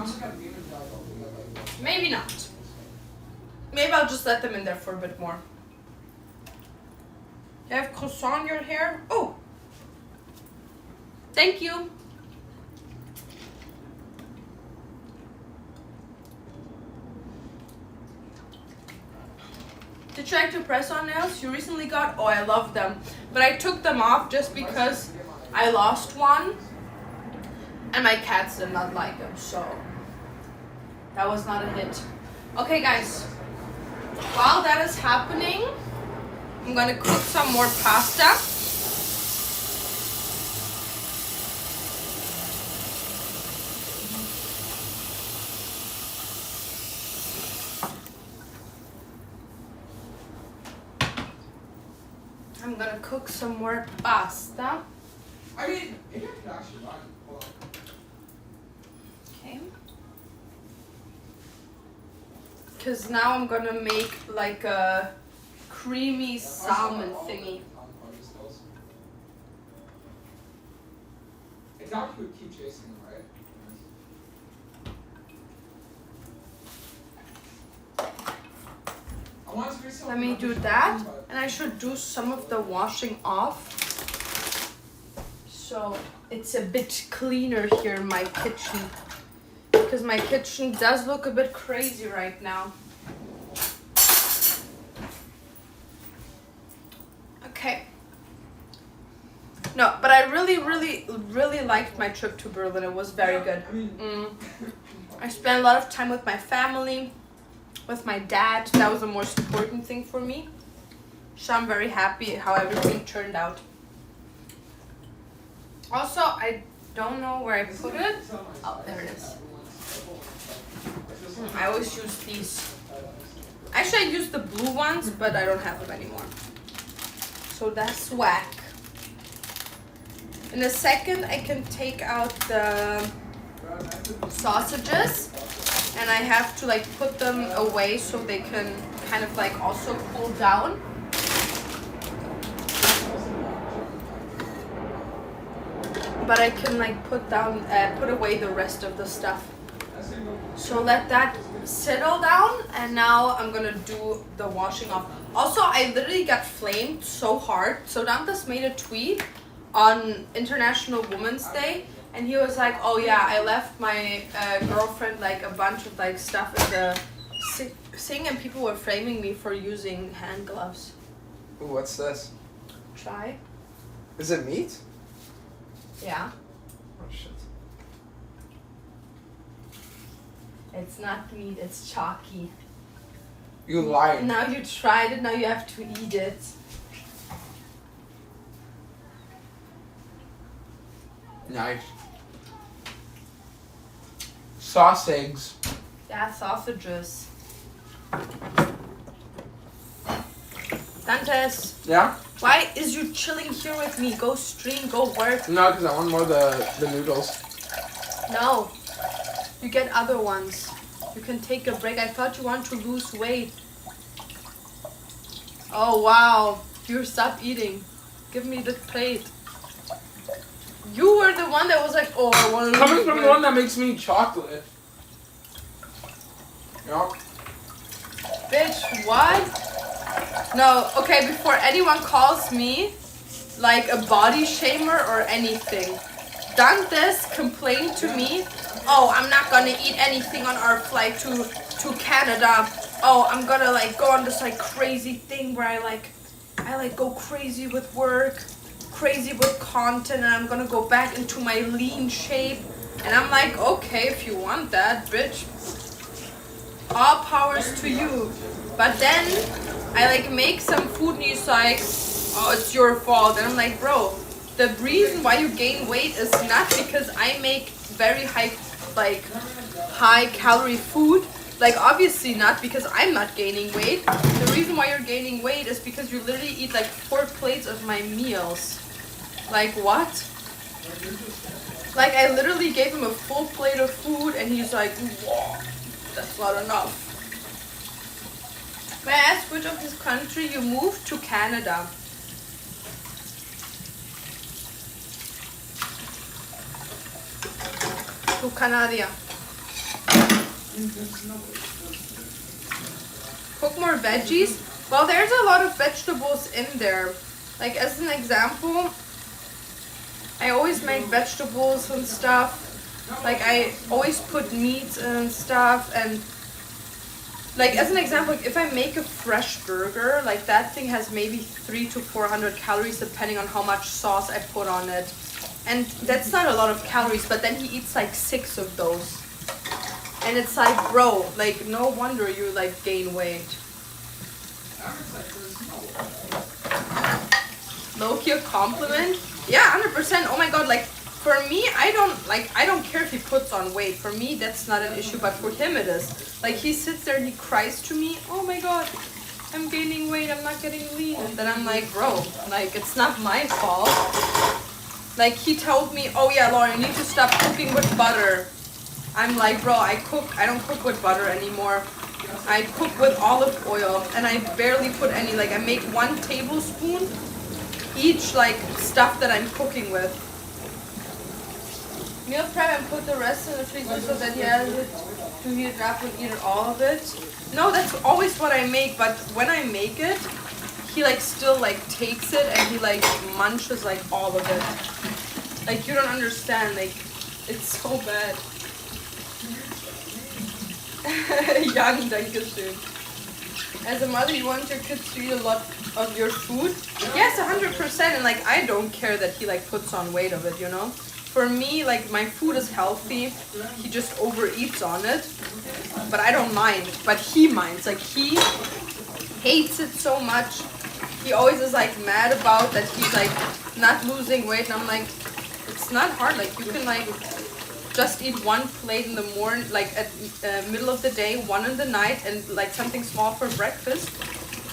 Maybe not. Maybe I'll just let them in there for a bit more. You have croissant in your hair? Oh! Thank you. Did you like to press on nails? You recently got? Oh, I love them. But I took them off just because I lost one. And my cats did not like them, so that was not a hit. Okay, guys. While that is happening, I'm gonna cook some more pasta. I'm gonna cook some more pasta. I mean, maybe I could actually buy it. Hold on. Okay. Because now I'm gonna make like a creamy salmon thingy. It's not would keep chasing them, right? I want to do something. Let me do that, and I should do some of the washing off, so it's a bit cleaner here in my kitchen, because my kitchen does look a bit crazy right now. Okay. No, but I really liked my trip to Berlin. It was very good. I spent a lot of time with my family, with my dad. That was the most important thing for me. So I'm very happy how everything turned out. Also, I don't know where I put it. Oh, there it is. I always use these. Actually, I use the blue ones, but I don't have them anymore. So that's whack. In a second, I can take out the sausages, and I have to like put them away so they can kind of like also cool down. But I can like put away the rest of the stuff. So let that settle down, and now I'm gonna do the washing off. Also, I literally got flamed so hard. So Dantas made a tweet on International Women's Day, and he was like, oh yeah, I left my girlfriend like a bunch of like stuff in the thing, and people were framing me for using hand gloves. Ooh, what's this? Try. Is it meat? Yeah. Oh shit. It's not meat, it's chalky. You lied. Now you tried it, now you have to eat it. Nice. Sausages. Yeah, sausages. Dantes, Yeah? why is you chilling here with me? Go stream, go work. No, because I want more of the noodles. No, you get other ones. You can take a break. I thought you want to lose weight. Oh wow, you stop eating. Give me the plate. You were the one that was like, oh, I want to lose Coming from weight. the one that makes me eat chocolate. Yup. Bitch, what? No, okay, before anyone calls me like a body shamer or anything, Dantes complained to me, oh, I'm not gonna eat anything on our flight to Canada. Oh, I'm gonna like go on this like crazy thing where I go crazy with work, crazy with content, and I'm gonna go back into my lean shape. And I'm like, okay, if you want that, bitch, all powers to you. But then I like make some food and he's like, oh, it's your fault. And I'm like, bro, the reason why you gain weight is not because I make very high calorie food. Like obviously not, because I'm not gaining weight. The reason why you're gaining weight is because you literally eat like 4 plates of my meals. Like what? Like I literally gave him a full plate of food and he's like, whoa, that's not enough. May I ask which of this country you moved to? Canada. To Canada. Cook more veggies. Well, there's a lot of vegetables in there. Like as an example, I always make vegetables and stuff. Like I always put meats and stuff, and like as an example, if I make a fresh burger, like that thing has maybe 300 to 400 calories depending on how much sauce I put on it. And that's not a lot of calories, but then he eats like 6 of those. And it's like, bro, like no wonder you like gain weight. Low-key a compliment? Yeah, 100%. Oh my god, like, for me, I don't care if he puts on weight. For me, that's not an issue, but for him it is. Like, he sits there and he cries to me, oh my god, I'm gaining weight, I'm not getting lean. And then I'm like, bro, like, it's not my fault. Like, he told me, oh yeah, Laura, you need to stop cooking with butter. I'm like, bro, I don't cook with butter anymore. I cook with olive oil, and I barely put any, like, I make 1 tablespoon each, like, stuff that I'm cooking with. Meal prep and put the rest in the freezer so that he has it to heat it up and eat all of it. No, that's always what I make, but when I make it, he like still like takes it and he like munches like all of it. Like, you don't understand, like, it's so bad. Young, dankeschön. As a mother, you want your kids to eat a lot of your food? Yes, 100%, and like, I don't care that he like puts on weight of it, you know? For me, like, my food is healthy. He just overeats on it, but I don't mind. But he minds. Like, he hates it so much. He always is like mad about that he's like not losing weight, and I'm like, it's not hard. Like, you can like just eat 1 plate in the morning, like at middle of the day, 1 in the night, and like something small for breakfast,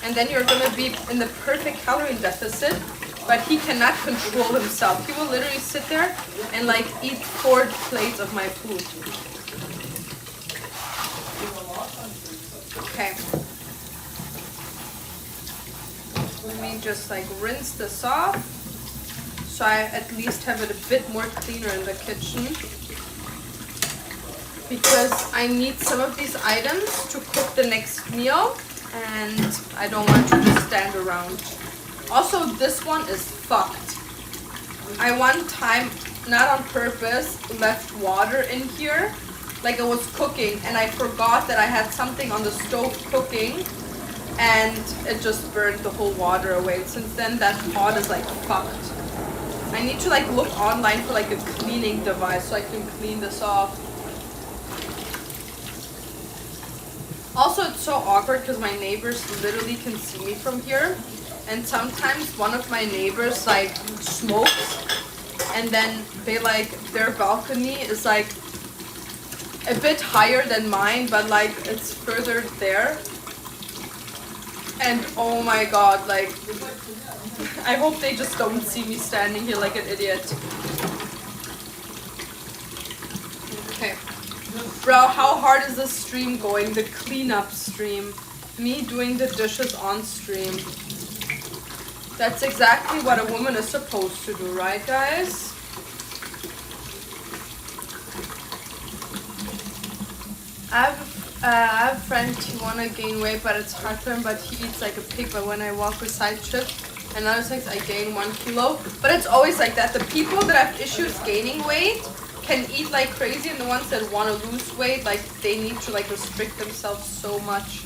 and then you're gonna be in the perfect calorie deficit. But he cannot control himself. He will literally sit there and like eat 4 plates of my food. Okay. Let me just like rinse this off, so I at least have it a bit more cleaner in the kitchen. Because I need some of these items to cook the next meal, and I don't want to just stand around. Also, this one is fucked. I one time, not on purpose, left water in here. Like, I was cooking and I forgot that I had something on the stove cooking, and it just burned the whole water away. Since then, that pot is like fucked. I need to like look online for like a cleaning device so I can clean this off. Also, it's so awkward because my neighbors literally can see me from here. And sometimes one of my neighbors like smokes, and then they like, their balcony is like a bit higher than mine, but like it's further there. And oh my god, like, I hope they just don't see me standing here like an idiot. Okay. Bro, how hard is this stream going? The cleanup stream. Me doing the dishes on stream. That's exactly what a woman is supposed to do, right, guys? I have a friend who wanna gain weight, but it's hard for him, but he eats like a pig. But when I walk beside Chip and other things, I gain 1 kilo. But it's always like that. The people that have issues gaining weight can eat like crazy, and the ones that want to lose weight, like, they need to like restrict themselves so much.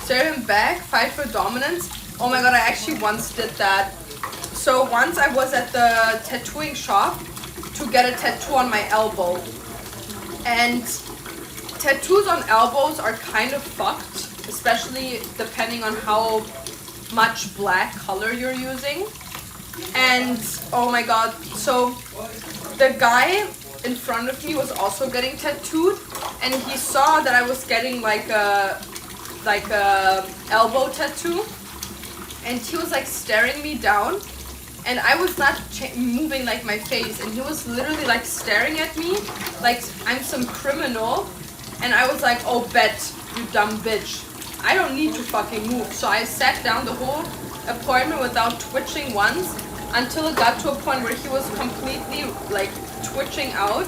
Stare him back, fight for dominance. Oh my god, I actually once did that. So once I was at the tattooing shop to get a tattoo on my elbow. And tattoos on elbows are kind of fucked, especially depending on how much black color you're using. And oh my god, so the guy in front of me was also getting tattooed, and he saw that I was getting like a elbow tattoo. And he was like staring me down, and I was not moving like my face, and he was literally like staring at me like I'm some criminal. And I was like, oh, bet, you dumb bitch. I don't need to fucking move. So I sat down the whole appointment without twitching once, until it got to a point where he was completely like twitching out,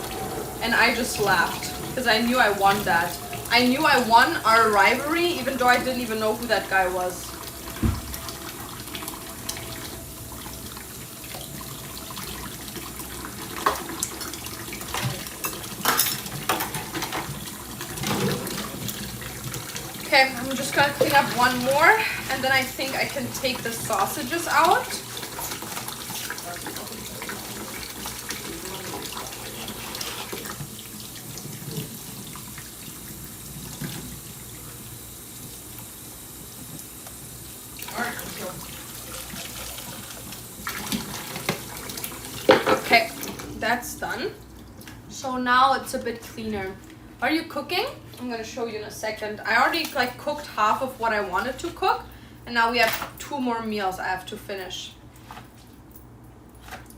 and I just laughed because I knew I won that. I knew I won our rivalry, even though I didn't even know who that guy was. Okay, I'm just gonna clean up 1 more, and then I think I can take the sausages out. Alright, let's go. that's done. So now it's a bit cleaner. Are you cooking? I'm gonna show you in a second. I already like cooked half of what I wanted to cook, and now we have 2 more meals I have to finish.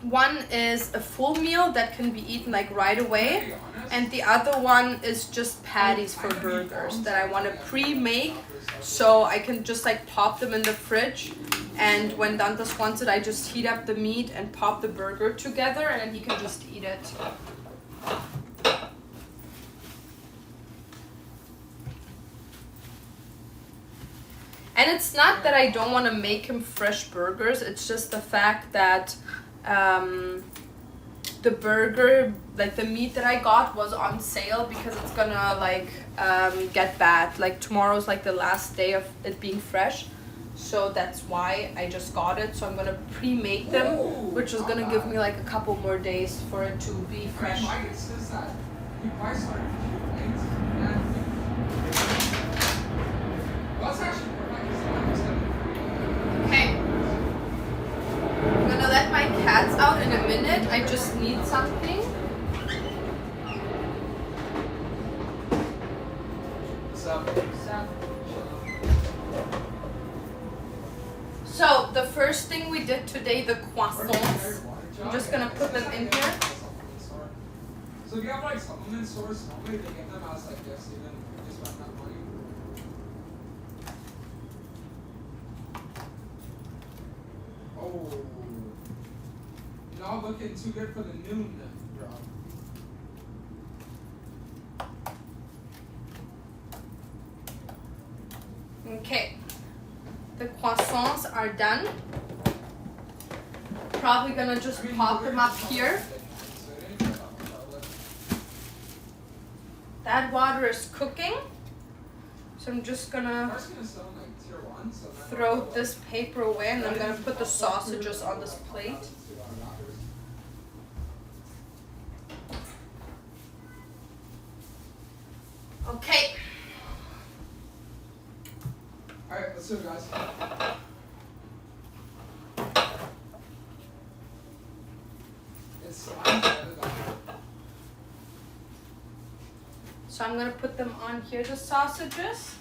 One is a full meal that can be eaten like right away, and the other one is just patties for burgers that I want to pre-make, so I can just like pop them in the fridge, and when Dantas wants it, I just heat up the meat and pop the burger together, and then he can just eat it. And it's not that I don't want to make him fresh burgers, it's just the fact that the burger, like the meat that I got was on sale because it's gonna like get bad. Like tomorrow's like the last day of it being fresh. So that's why I just got it. So I'm gonna pre-make them, which is gonna give me like a couple more days for it to be fresh. Okay. I'm gonna let my cats out in a minute. I just need something. So the first thing we did today, the croissants. I'm just gonna put them in here. So if you have like supplement stores, normally they get them as like gifts, even if you spend that money. Oh, not looking too good for the noon drop. Okay, the croissants are done. Probably gonna just pop them up here. That water is cooking, so I'm just gonna throw this paper away, and I'm gonna put the sausages on this plate. Okay. Alright, let's do it, guys. So I'm gonna put them on here, the sausages.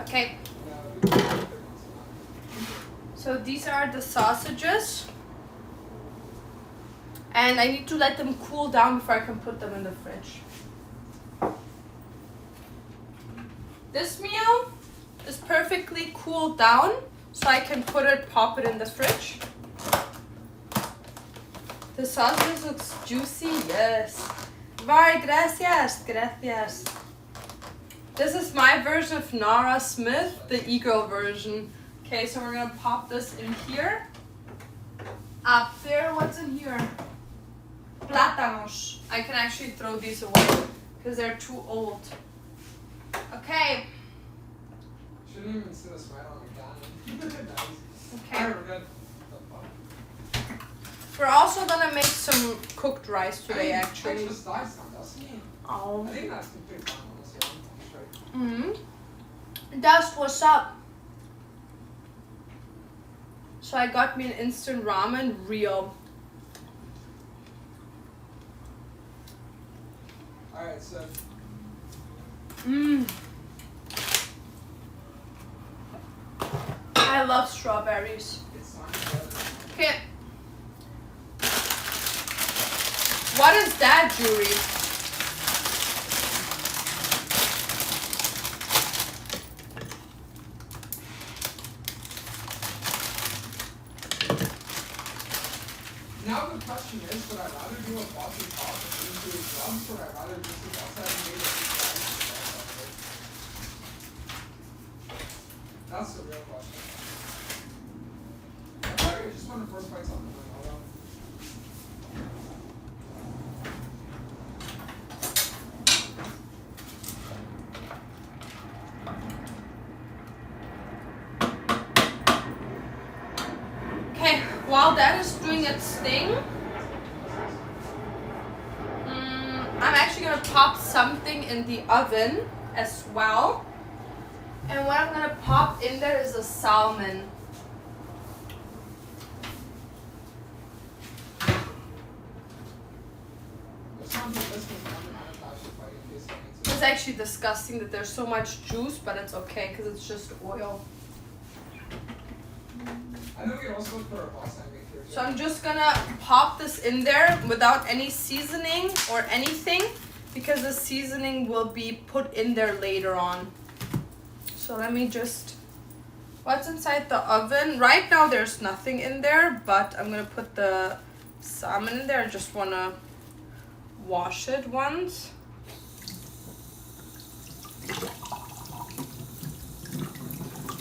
Okay. So these are the sausages. And I need to let them cool down before I can put them in the fridge. This meal is perfectly cooled down, so I can pop it in the fridge. The sausages looks juicy, yes. Very gracias, gracias. This is my version of Nara Smith, the e-girl version. Okay, so we're gonna pop this in here. Up there, what's in here? Plátanos. I can actually throw these away because they're too old. Okay. Shouldn't even sit us right on the gun. Okay. Alright, we're good. We're also gonna make some cooked rice today, actually. Oh. I think that's completely fine on this Mhm. one. That's what's up. So I got me an instant ramen, real. Alright, so. I love strawberries. It's time to go. Okay. What is that, Jury? Now the question is, would I rather do a bossy top and do drugs, or would I rather just do outside and make it? That's the real question. I just want to first fight something like that. Okay, while that is doing its thing, I'm actually gonna pop something in the oven as well. And what I'm gonna pop in there is a salmon. It's actually disgusting that there's so much juice, but it's okay because it's just oil. I know we can also look for a boss time maker. So I'm just gonna pop this in there without any seasoning or anything, because the seasoning will be put in there later on. So let me just, what's inside the oven? Right now there's nothing in there, but I'm gonna put the salmon in there. I just wanna wash it once.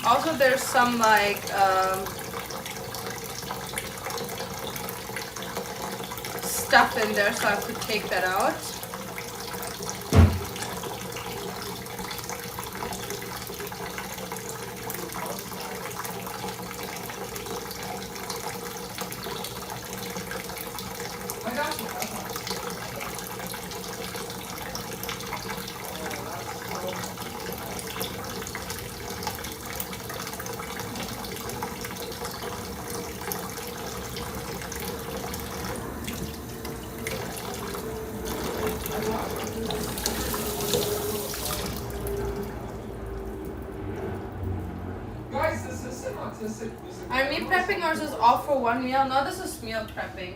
Also there's some like stuff in there, so I have to take that out. I got you. Guys, this isn't autistic music. Are meal prepping or is this all for one meal? No, this is meal prepping.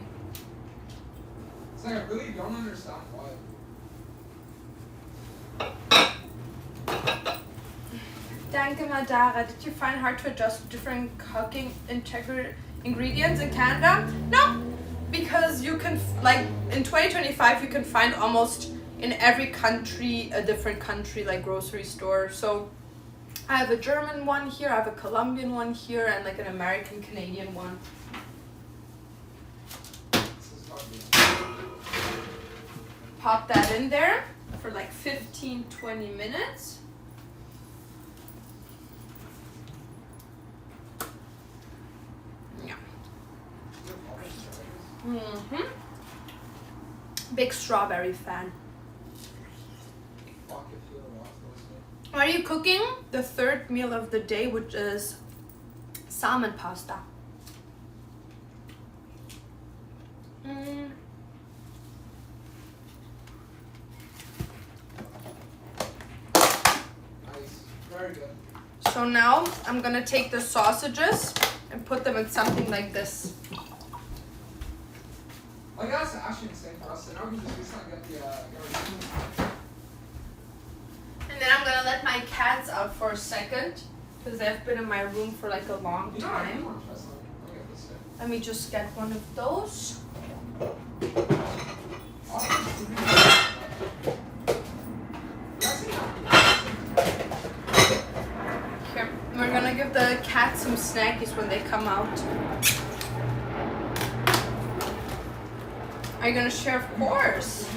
It's like I really don't understand why. Danke, Madara. Did you find hard to adjust to different cooking ingredients in Canada? No, because you can, like, in 2025, you can find almost in every country a different country, like, grocery store. So I have a German one here, I have a Colombian one here, and like an American Canadian one. Pop that in there for like 15-20 minutes. Yeah. Big strawberry fan. What are you cooking? The third meal of the day, which is salmon pasta. Nice. Very good. So now I'm gonna take the sausages and put them in something like this. Like that's actually insane for us. So now we can just get the And then I'm gonna let my cats out for a second because they've been in my room for like a long time. Let me just get one of those. Here, we're gonna give the cats some snackies when they come out. Are you gonna share? Of course.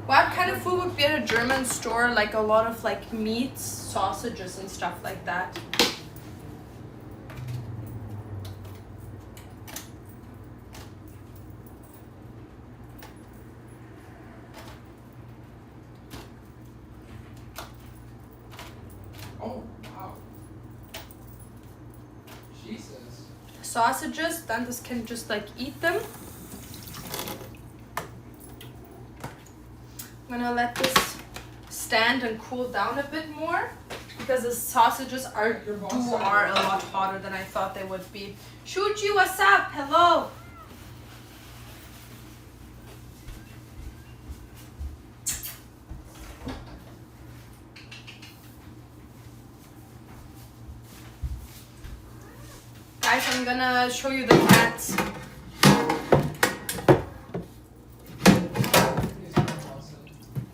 What kind of food would be at a German store? Like a lot of like meats, sausages and stuff like that. Oh, wow. Jesus. Sausages, then this can just like eat them. I'm gonna let this stand and cool down a bit more because the sausages are a lot hotter than I thought they would be. Shuji, what's up? Hello. Guys, I'm gonna show you the cats.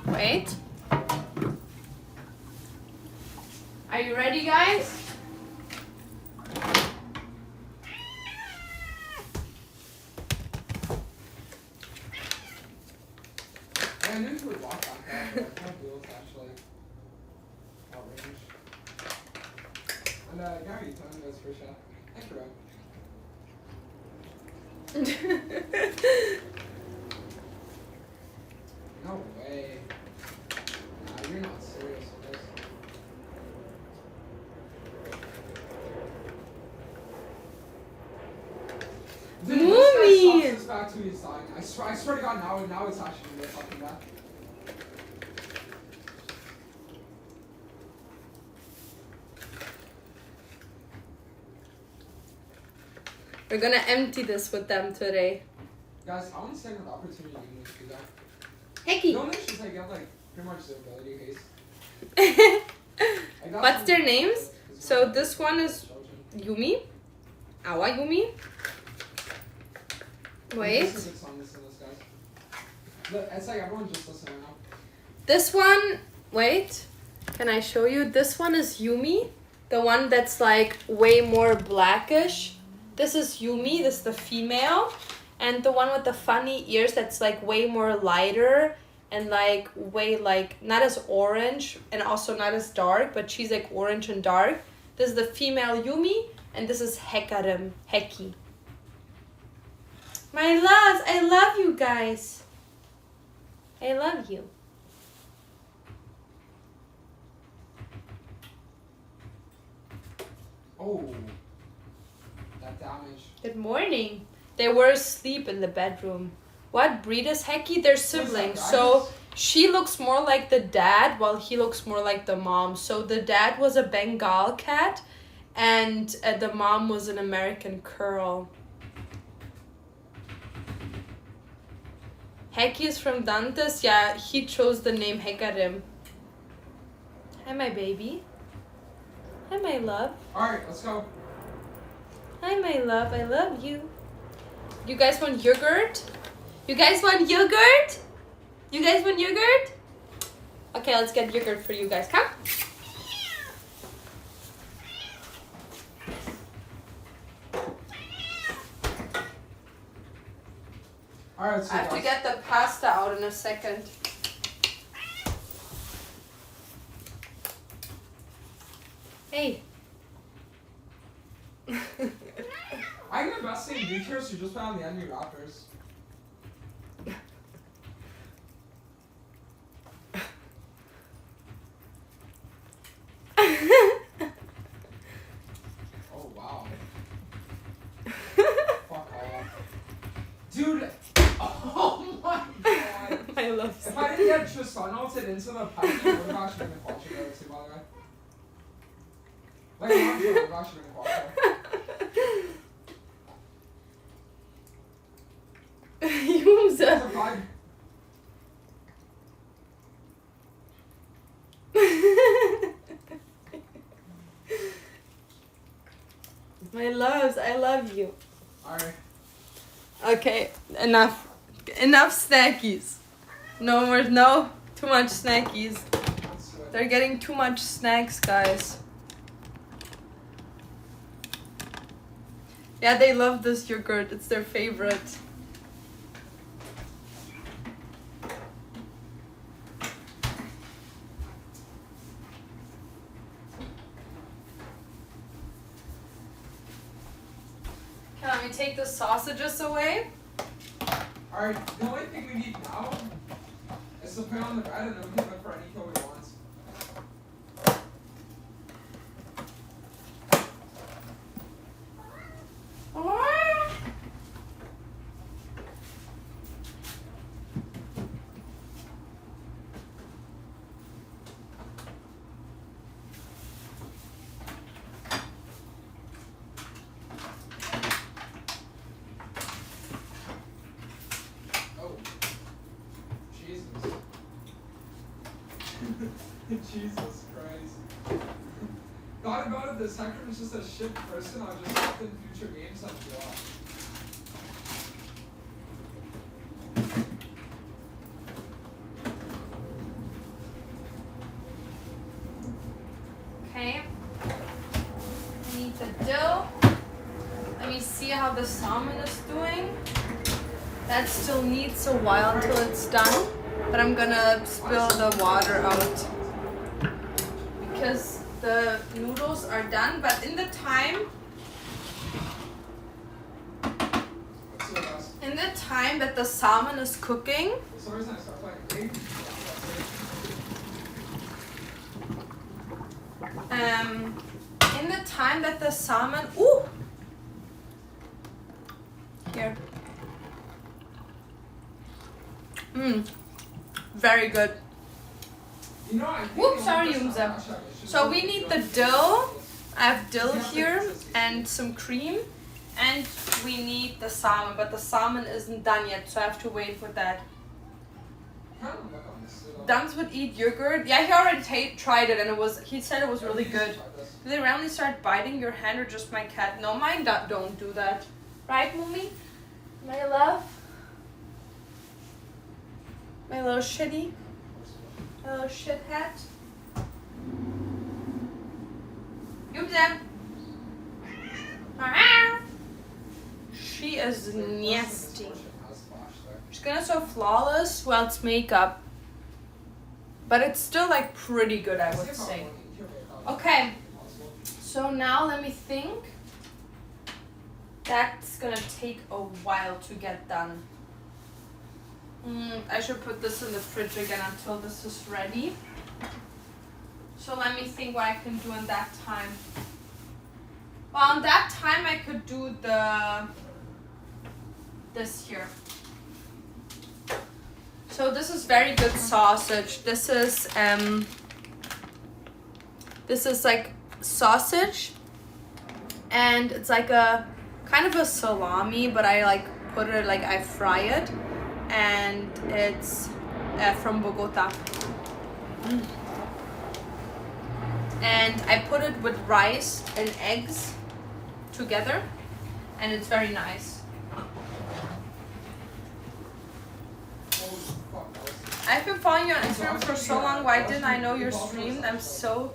Wait. Are you ready, guys? I knew you would walk on that, but my wheels actually outraged. And Gary, tell me this for sure. Thank you. No way. Nah, you're not serious with this. Dude, this guy Moomy! sucks this back to his side. I swear to God, now it's actually gonna be fucking bad. We're gonna empty this with them today. Guys, I want to take an opportunity to do that. Hecky! Don't they just like get like pretty much their ability case? What's their names? So this one is Yumi. Awa Yumi. Wait. It's like everyone just listening now. This one, wait. Can I show you? This one is Yumi. The one that's like way more blackish. This is Yumi, this is the female. And the one with the funny ears that's like way more lighter and like way like not as orange and also not as dark, but she's like orange and dark. This is the female Yumi and this is Hekarim, Heki. My loves, I love you guys. I love you. Oh, that damage. Good morning. They were asleep in the bedroom. What breed is Heki? They're siblings. So she looks more like the dad while he looks more like the mom. So the dad was a Bengal cat and the mom was an American curl. Heki is from Dantes. Yeah, he chose the name Hekarim. Hi, my baby. Hi, my love. Alright, let's go. Hi, my love. I love you. You guys want yogurt? You guys want yogurt? You guys want yogurt? Okay, let's get yogurt for you guys. Come. Alright, let's I have to get the pasta out in a second. Hey. I think the best thing to do here is to just put on the enemy Raptors. Oh wow. Fuck off. Dude, oh my god. I love If I didn't get Tristan ulted into the pipe, I would have actually been qualified too, by the way. Like, I'm sure I would have actually been qualified. Yumza. My loves, I love you. Alright. Okay, enough snackies. No more, too much snackies. They're getting too much snacks, guys. Yeah, they love this yogurt. It's their favorite. Can we take the sausages away? Alright, the only thing we need now is to put on the bread and then we can look for any kill we want. Oh, Jesus. thought about it, this hacker was just a shit person. I just hopped in future games and block. Okay. I need the dough. Let me see how the salmon is doing. That still needs a while until it's done. But I'm gonna spill the water out. Because the noodles are done. But in the time that the salmon is cooking, in the time that the salmon, here, very good. You know, I think Whoops, sorry, Yumza. So we need the dough. I have dill here and some cream, and we need the salmon, but the salmon isn't done yet, so I have to wait for that. Duns would eat yogurt. Yeah, he already tried it, and he said it was really good. Do they randomly start biting your hand or just my cat? No, mine don't do that. Right, Mummy? My love? My little shitty? My little shit hat? Yumza! She is nasty. She's gonna so flawless. Well, it's makeup. But it's still like pretty good, I would say. Okay. So now let me think. That's gonna take a while to get done. I should put this in the fridge again until this is ready. So let me think what I can do in that time. Well, in that time I could do this here. So this is very good sausage. This is like sausage, and it's like a kind of a salami, but I like put it like I fry it, and it's from Bogota. And I put it with rice and eggs together, and it's very nice. I've been following you on Instagram for so long. Why didn't I know you're streamed? I'm so...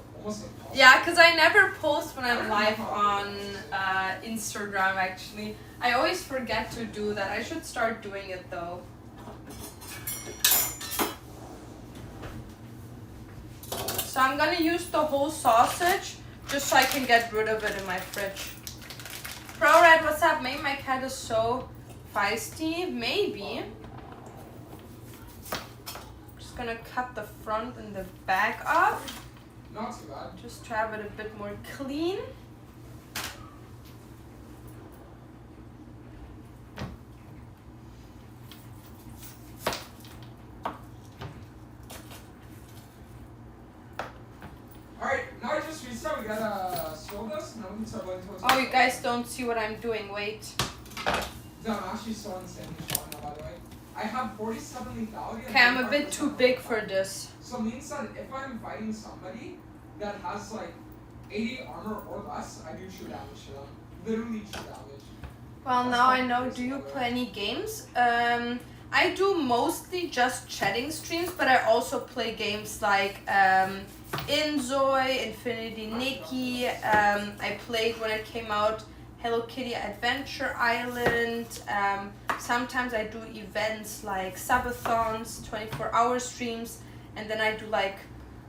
Yeah, because I never post when I'm live on Instagram, actually. I always forget to do that. I should start doing it, though. So I'm gonna use the whole sausage just so I can get rid of it in my fridge. Pro Red, what's up? Maybe my cat is so feisty. Maybe. Just gonna cut the front and the back off. Not too bad. Just to have it a bit more clean. Alright, now I just restart. We gotta scroll this, and then we can start going towards. Oh, you guys don't see what I'm doing. Wait. No, I'm actually so insanely strong now, by the way. I have 47 lethality. Okay, I'm a bit too big for this. So it means that if I'm fighting somebody that has like 80 armor or less, I do true damage to them. Literally true damage. Well, now I know. Do you play any games? I do mostly just chatting streams, but I also play games like Inzoi, Infinity Nikki. I played when it came out Hello Kitty Adventure Island. Sometimes I do events like subathons, 24-hour streams, and then I do like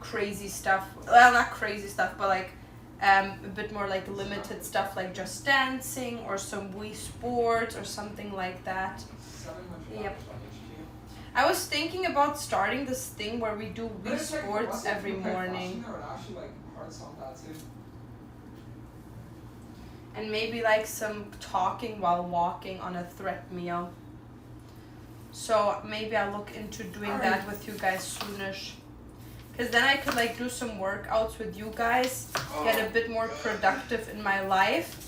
crazy stuff. Well, not crazy stuff, but like a bit more like limited stuff like Just Dancing or some Wii Sports or something like that. 700 Yep. on HQ. I was thinking about starting this thing where we do Wii It's like, Sports was it every Blue Kite morning. Flashing, or it actually like hard song that too? And maybe like some talking while walking on a treadmill. So maybe I'll look into doing that with you guys soonish. Because then I could like do some workouts with you guys, get a bit more productive in my life.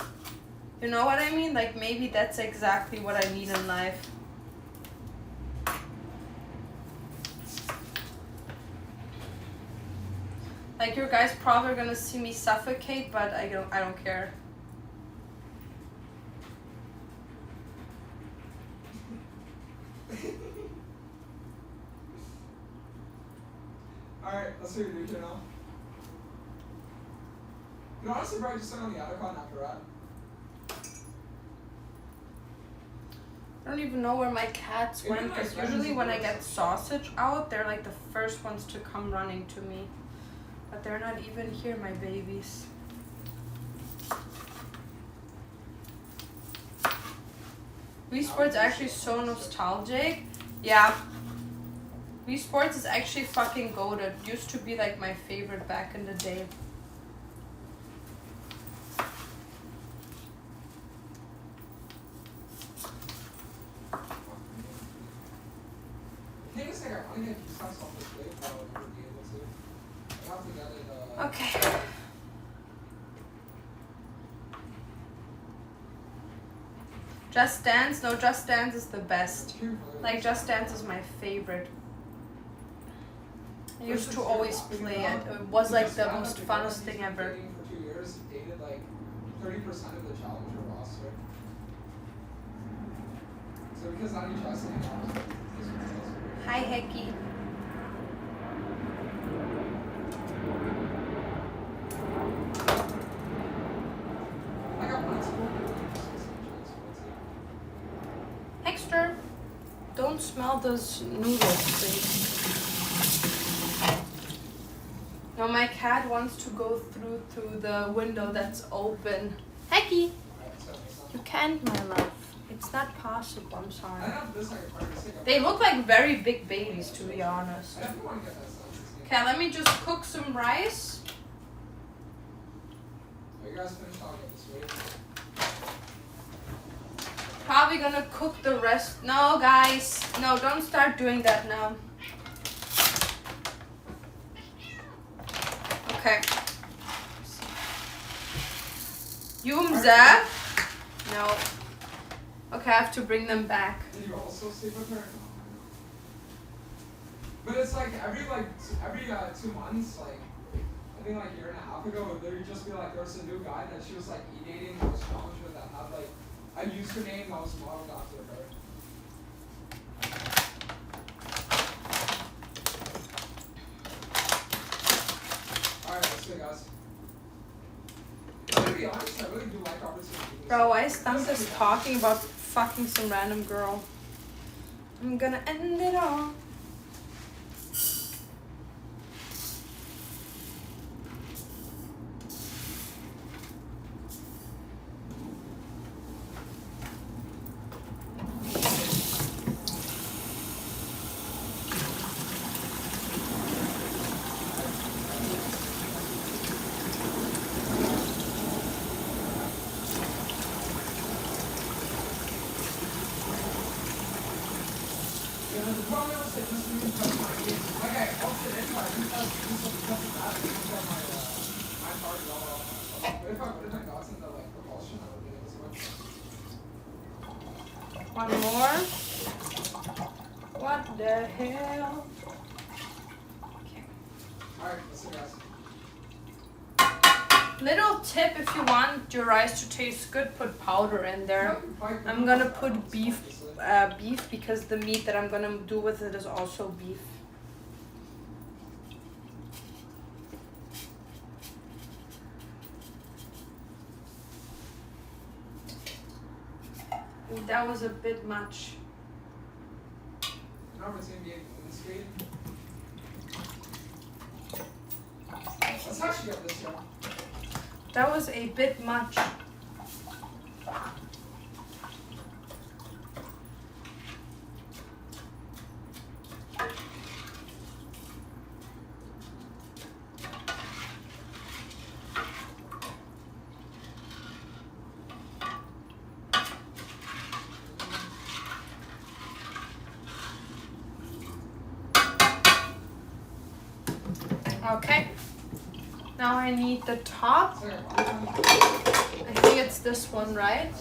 You know what I mean? Like maybe that's exactly what I need in life. Like you guys probably are gonna see me suffocate, but I don't care. Alright, let's see what you do here now. You know, honestly, probably just sit on the Atacon after that. I don't even know where my cats Maybe went, my because friends usually when I will get listen. sausage out, they're like the first ones to come running to me. But they're not even here, my babies. Wii Sports actually so nostalgic. Yeah. Wii Sports is actually fucking goated. Used to be like my favorite back in the day. The thing is, like, I want to get these off this way, but I'll never be able to. I have to get it, Okay. Just Dance? No, Just Dance is the best. Like, Just Dance is my favorite. I used to always play it. It was like the most funnest thing ever. Dating for 2 years, dated like 30% of the Challenger roster. So because now you trust him, Hi, Hecky. I got one school. Hexter, don't smell those noodles, please. No, my cat wants to go through the window that's open. Hecky, you can't, my love. It's not possible. I'm I sorry. have this like a part of the stick. They look like very big babies, to be honest. I definitely want to get that stuff. Okay, let me just cook some rice. Are you guys finished? I'll get this ready. Probably gonna cook the rest. No, guys. No, don't start doing that now. Okay. Yumza. No. Okay, I have to bring them back. Did you also sleep with her? But it's like every 2 months, like I think like a year and a half ago, there would just be like there was a new guy that she was like e-dating that was challenger that had like a username that was modeled after her. Alright, let's go guys. To be honest, I really do like opportunities. Bro, why is Dantes talking about fucking some random girl? I'm gonna end it all. One more. What the hell? Okay. Alright, let's go guys. Little tip, if you want your rice to taste good, put powder in there. I'm gonna put beef because the meat that I'm gonna do with it is also beef. That was a bit much. Number 10 being in the screen. Let's actually get this here. That was a bit much. Okay. Now I need the top. I think it's this one, right?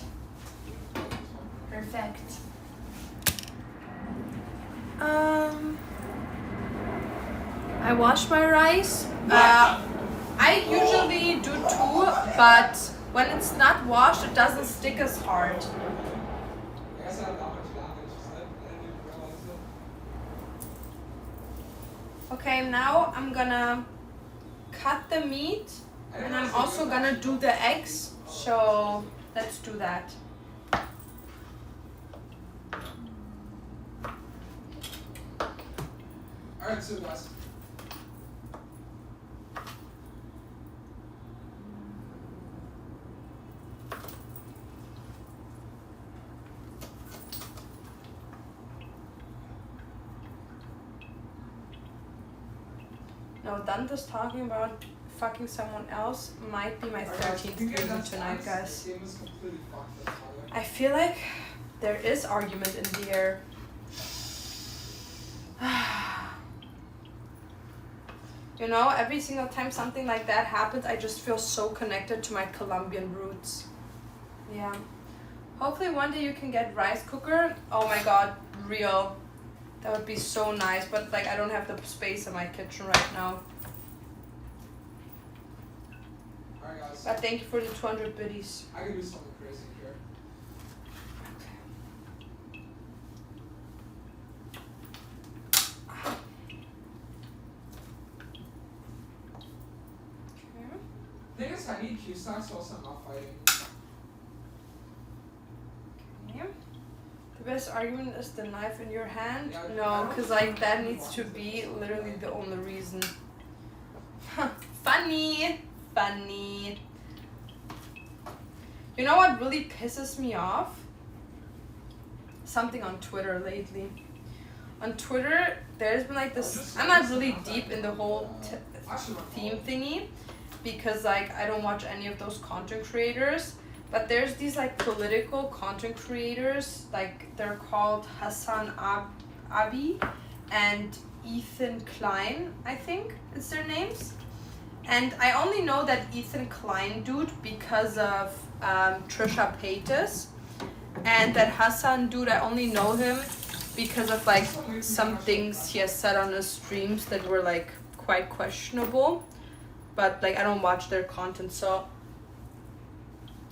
Perfect. I washed my rice. I usually do too, but when it's not washed, it doesn't stick as hard. I guess I have that much damage. I didn't even realize it. Okay, now I'm gonna cut the meat, and I'm also gonna do the eggs. So let's do that. Alright, so guys. No, Dante's talking about fucking someone else might be my 13th reason tonight, guys. I feel like there is argument in the air. You know, every single time something like that happens, I just feel so connected to my Colombian roots. Yeah. Hopefully one day you can get rice cooker. Oh my god, real. That would be so nice, but like I don't have the space in my kitchen right now. Alright guys. But thank you for the 200 biddies. I can do something crazy here. Thing is, I need Q-stacks also I'm not fighting. Okay. The best argument is the knife in your hand? Yeah, No, because like that needs to be literally the only reason. Funny! Funny. You know what really pisses me off? Something on Twitter lately. On Twitter, there's been like this. I'm not really deep in the whole theme thingy because like I don't watch any of those content creators. But there's these like political content creators, like they're called Hassan Abi and Ethan Klein, I think it's their names. And I only know that Ethan Klein dude because of Trisha Paytas, and that Hassan dude I only know him because of like some things he has said on his streams that were like quite questionable. But like I don't watch their content, so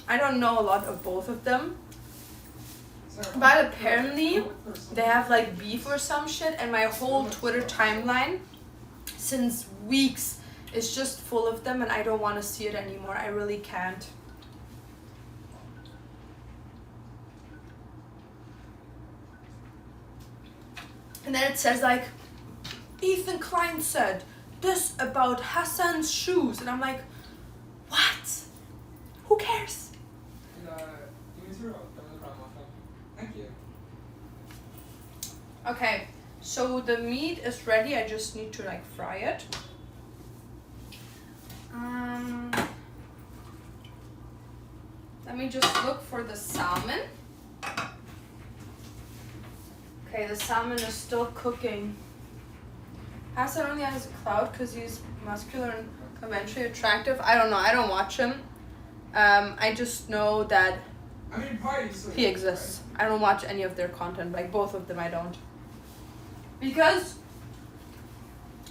I don't know a lot of both of them. But apparently they have like beef or some shit, and my whole Twitter timeline since weeks is just full of them, and I don't want to see it anymore. I really can't. And then it says like, Ethan Klein said this about Hassan's shoes, and I'm like, what? Who cares? Thank you. Okay, so the meat is ready. I just need to like fry it. Let me just look for the salmon. Okay, the salmon is still cooking. Hassan only has a clout because he's muscular and conventionally attractive. I don't know. I don't watch him. I just know that he exists. I don't watch any of their content. Like both of them, I don't. Because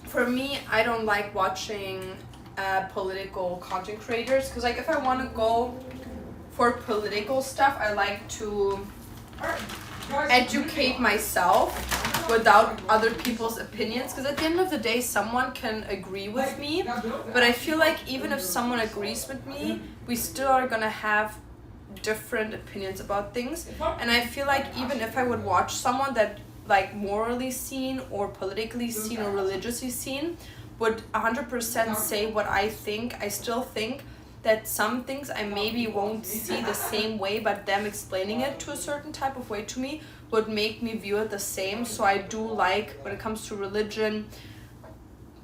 for me, I don't like watching political content creators. Because like if I want to go for political stuff, I like to educate myself without other people's opinions, because at the end of the day someone can agree with me, but I feel like even if someone agrees with me, we still are gonna have different opinions about things. And I feel like even if I would watch someone that like morally seen or politically seen or religiously seen would 100% say what I think, I still think that some things I maybe won't see the same way, but them explaining it to a certain type of way to me would make me view it the same. So I do like, when it comes to religion,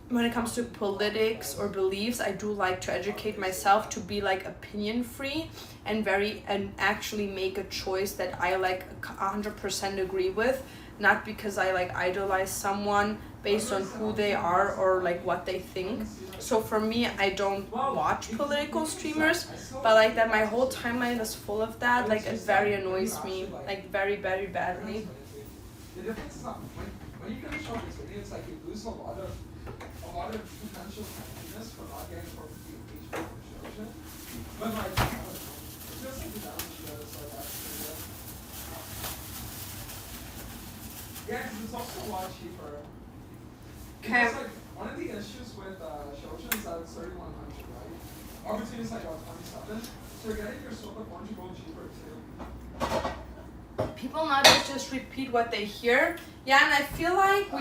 when it comes to politics or beliefs, I do like to educate myself to be like opinion free and actually make a choice that I like 100% agree with, not because I like idolize someone based on who they are or like what they think. So for me, I don't watch political streamers, but like that my whole timeline is full of that. Like it very annoys me, like very, very badly. The difference is not when you finish off this video, it's like you lose a lot of potential happiness for not getting But like, it feels like the balance show is like actually good. Yeah, because it's also a lot cheaper. Okay. Because like, one of the issues with Shoshin is that it's 3,100, right? Opportunity is like about 27. So you're getting your Sopa Orange Gold cheaper too. People nowadays just repeat what they hear. Yeah, and I feel like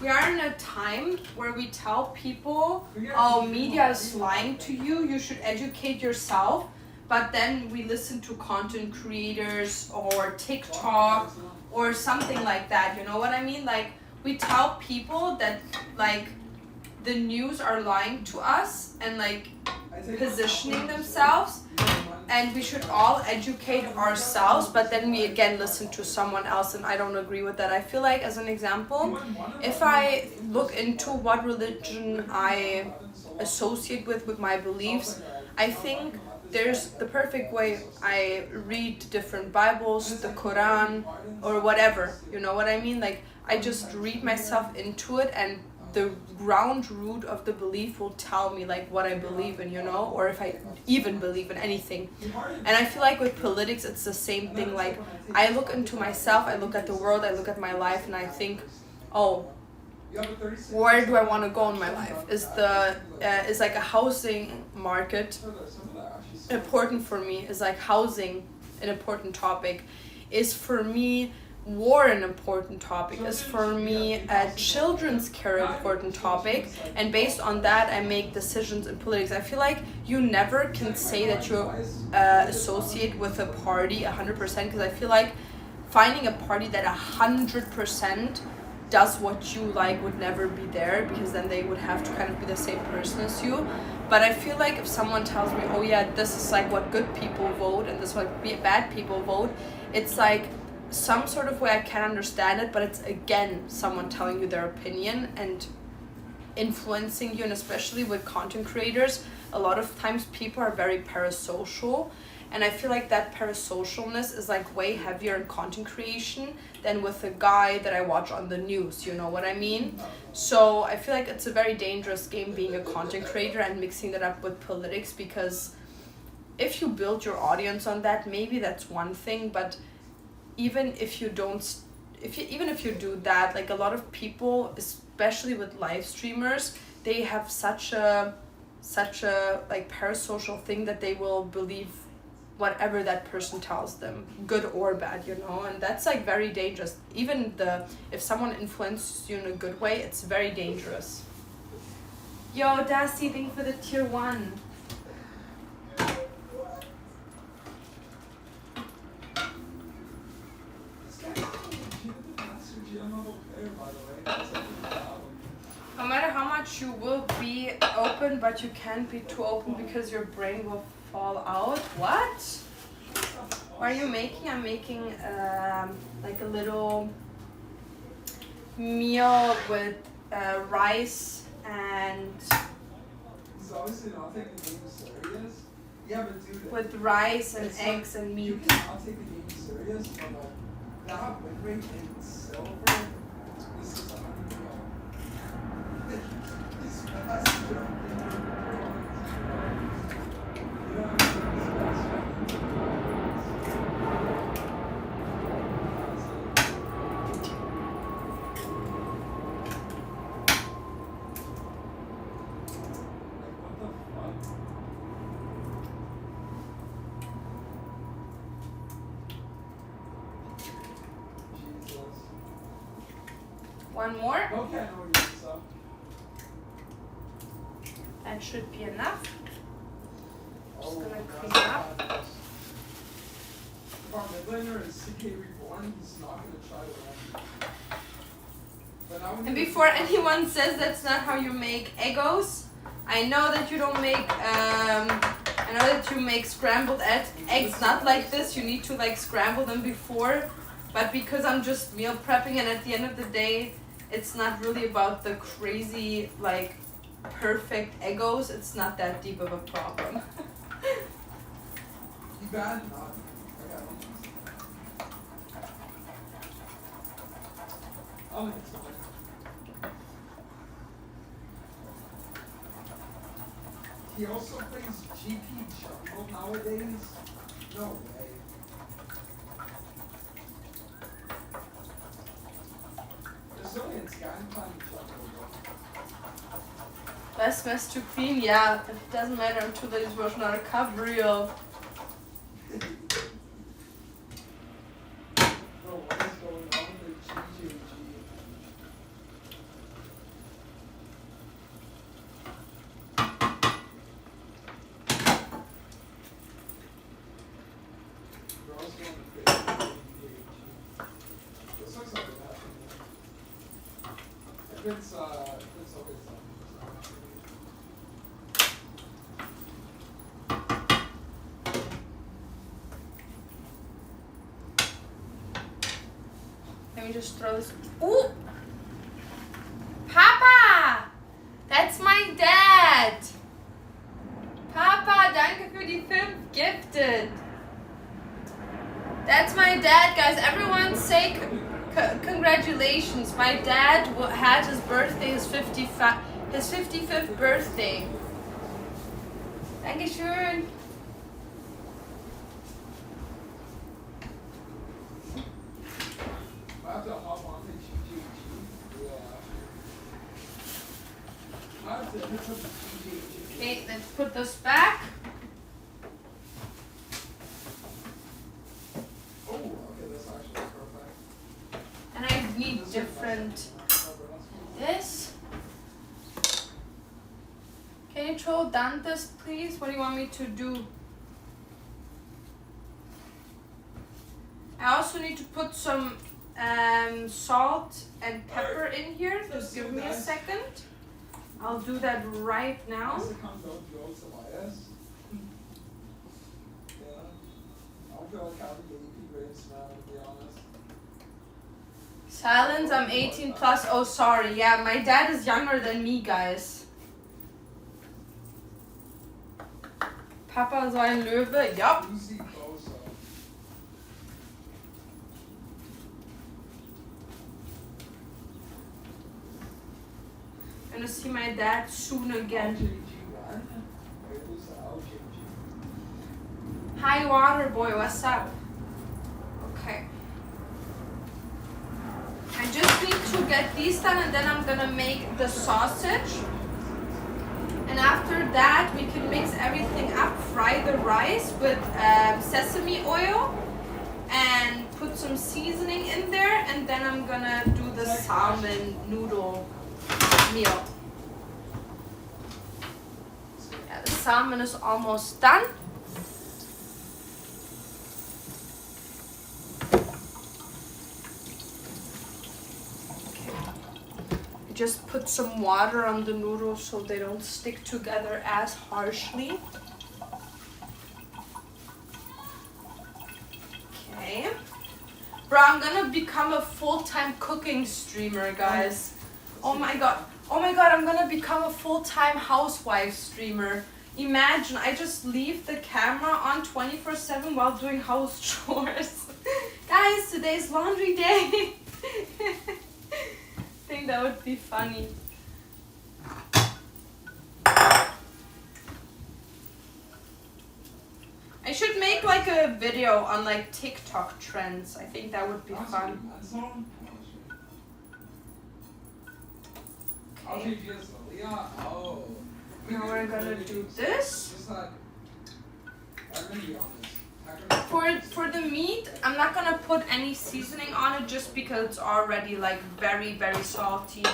we are in a time where we tell people, oh, media is lying to you, you should educate yourself. But then we listen to content creators or TikTok or something like that, you know what I mean? Like, we tell people that, like, the news are lying to us and, like, positioning themselves. And we should all educate ourselves, but then we again listen to someone else, and I don't agree with that. I feel like, as an example, if I look into what religion I associate with my beliefs, I think there's the perfect way. I read different Bibles, the Quran, or whatever, you know what I mean? Like, I just read myself into it, and the ground root of the belief will tell me like what I believe in, you know, or if I even believe in anything. And I feel like with politics it's the same thing. Like, I look into myself, I look at the world, I look at my life, and I think, oh, where do I want to go in my life? Is like a housing market important for me? Is like housing an important topic? Is for me war an important topic? Is for me children's care an important topic? And based on that I make decisions in politics. I feel like you never can say that you associate with a party 100%, because I feel like finding a party that 100% does what you like would never be there, because then they would have to kind of be the same person as you. But I feel like if someone tells me, oh yeah, this is like what good people vote and this is what bad people vote, it's like some sort of way I can understand it, but it's again someone telling you their opinion and influencing you. And especially with content creators, a lot of times people are very parasocial, and I feel like that parasocialness is like way heavier in content creation than with a guy that I watch on the news, you know what I mean? So I feel like it's a very dangerous game being a content creator and mixing that up with politics, because if you build your audience on that, maybe that's one thing, but even if you don't, even if you do that, like a lot of people, especially with live streamers, they have such a like parasocial thing that they will believe whatever that person tells them, good or bad, you know, and that's like very dangerous. Even if someone influences you in a good way, it's very dangerous. Yo, Dusty, thank you for the tier 1. No matter how much you will be open, but you can't be too open because your brain will fall out. What? What are you making? I'm making like a little meal with rice and obviously not taking the game serious. Yeah, but dude, with rice and eggs and meat. You cannot take the game serious, but that win rate in silver, this is unreal. This best joke. One more? Okay, I know what you're so. That should be enough. Just gonna clean up. If our midlaner is CK Reborn, he's not gonna try to win. And before anyone says that's not how you make Eggos, I know that you don't make, I know that you make scrambled eggs not like this. You need to like scramble them before, but because I'm just meal prepping, and at the end of the day, it's not really about the crazy, like, perfect Eggos. It's not that deep of a problem. You bad? Not. Okay. I'll make it something. He also plays GP Jungle nowadays. No way. Brazilians got playing Jungle though. Best Master Queen, yeah, it doesn't matter until there is version on recovery of. Bro, what is going on with GGG? Girls going to fit GGG. This looks like it happened. If it's okay, it's Let me just throw this. Ooh! Papa! That's my dad! Papa, danke für die 5 gifted. That's my dad, guys. Everyone say congratulations. My dad had his birthday, his 55th birthday. Dankeschön. I have to hop on to GGG. Yeah. I have to hit up GGG. Okay, let's put this back. Oh, okay, that's actually perfect. And I need different. This. Can you throw Dantes, please? What do you want me to do? I also need to put some salt and pepper in here. Just give me a second. I'll do that right now. Does it come from Joe Elias? Yeah. I don't feel like having the AP grades now, to be honest. Silence, I'm 18 plus. Oh, sorry. Yeah, my dad is younger than me, guys. Papa so ein Löwe. Yup. Uzi Bosa. I'm gonna see my dad soon again. LJG1? Wait, who's the LJG? Hi, Waterboy. What's up? Okay. I just need to get these done and then I'm gonna make the sausage. And after that, we can mix everything up, fry the rice with sesame oil and put some seasoning in there. And then I'm gonna do the salmon noodle meal. Yeah, the salmon is almost done. Just put some water on the noodles so they don't stick together as harshly. Okay. Bro, I'm gonna become a full-time cooking streamer, guys. Oh my god. Oh my god, I'm gonna become a full-time housewife streamer. Imagine, I just leave the camera on 24/7 while doing house chores. Guys, today's laundry day. I think that would be funny. I should make like a video on like TikTok trends. I think that would be fun. Okay. Oh. Now we're gonna do this. Just like, I'm gonna be honest. For the meat, I'm not gonna put any seasoning on it just because it's already like very, very salty.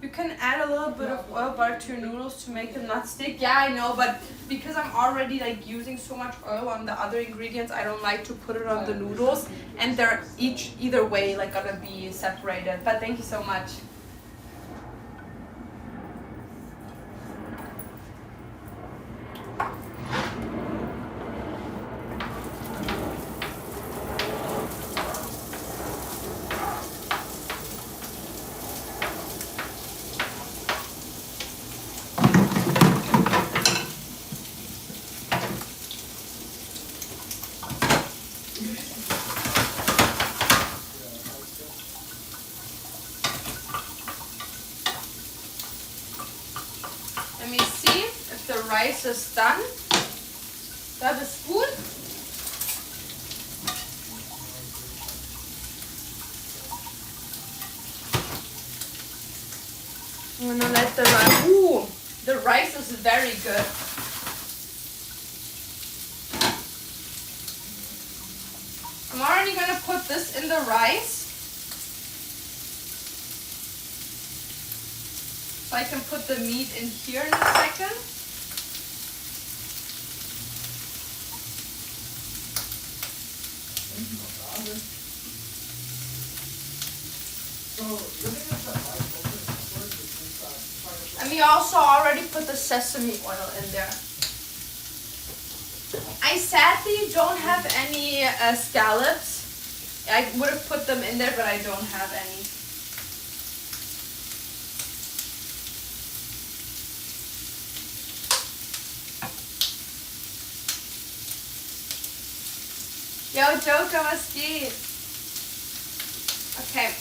You can add a little bit of oil butter to your noodles to make them not stick. Yeah, I know, but because I'm already like using so much oil on the other ingredients, I don't like to put it on the noodles, and they're either way like gonna be separated. But thank you so much. rice is done. Grab a spoon. I'm gonna let the rice. Ooh, the rice is very good. I'm already gonna put this in the rice. So I can put the meat in here in a second. And we also already put the sesame oil in there. I sadly don't have any scallops. I would have put them in there, but I don't have any. Yo, Joker, was geht? Okay.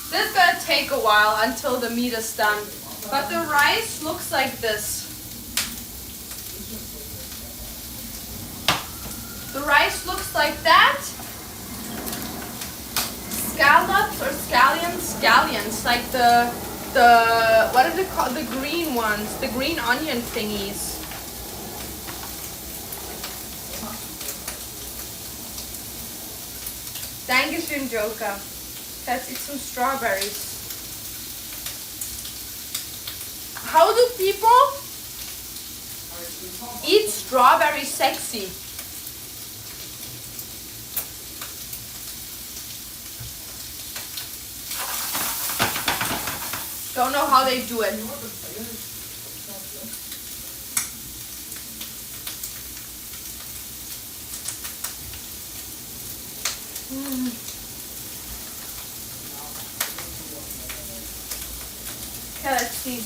This is gonna take a while until the meat is done. But the rice looks like this. The rice looks like that. Scallops or scallions, like the what are they called? The green ones, the green onion thingies. Dankeschön, Joker. Let's eat some strawberries. How do people eat strawberries sexy? Don't know how they do it. Okay, let's see.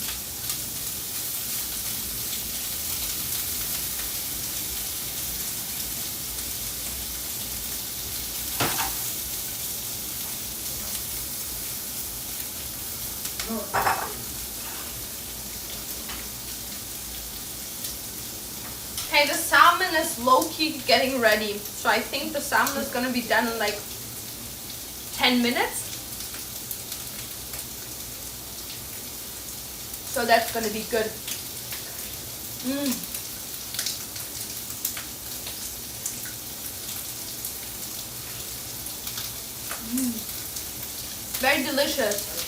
Okay, the salmon is low-key getting ready. So I think the salmon is gonna be done in like 10 minutes. So that's gonna be good. Very delicious.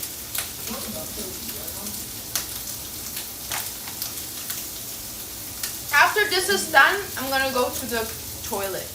After this is done, I'm gonna go to the toilet.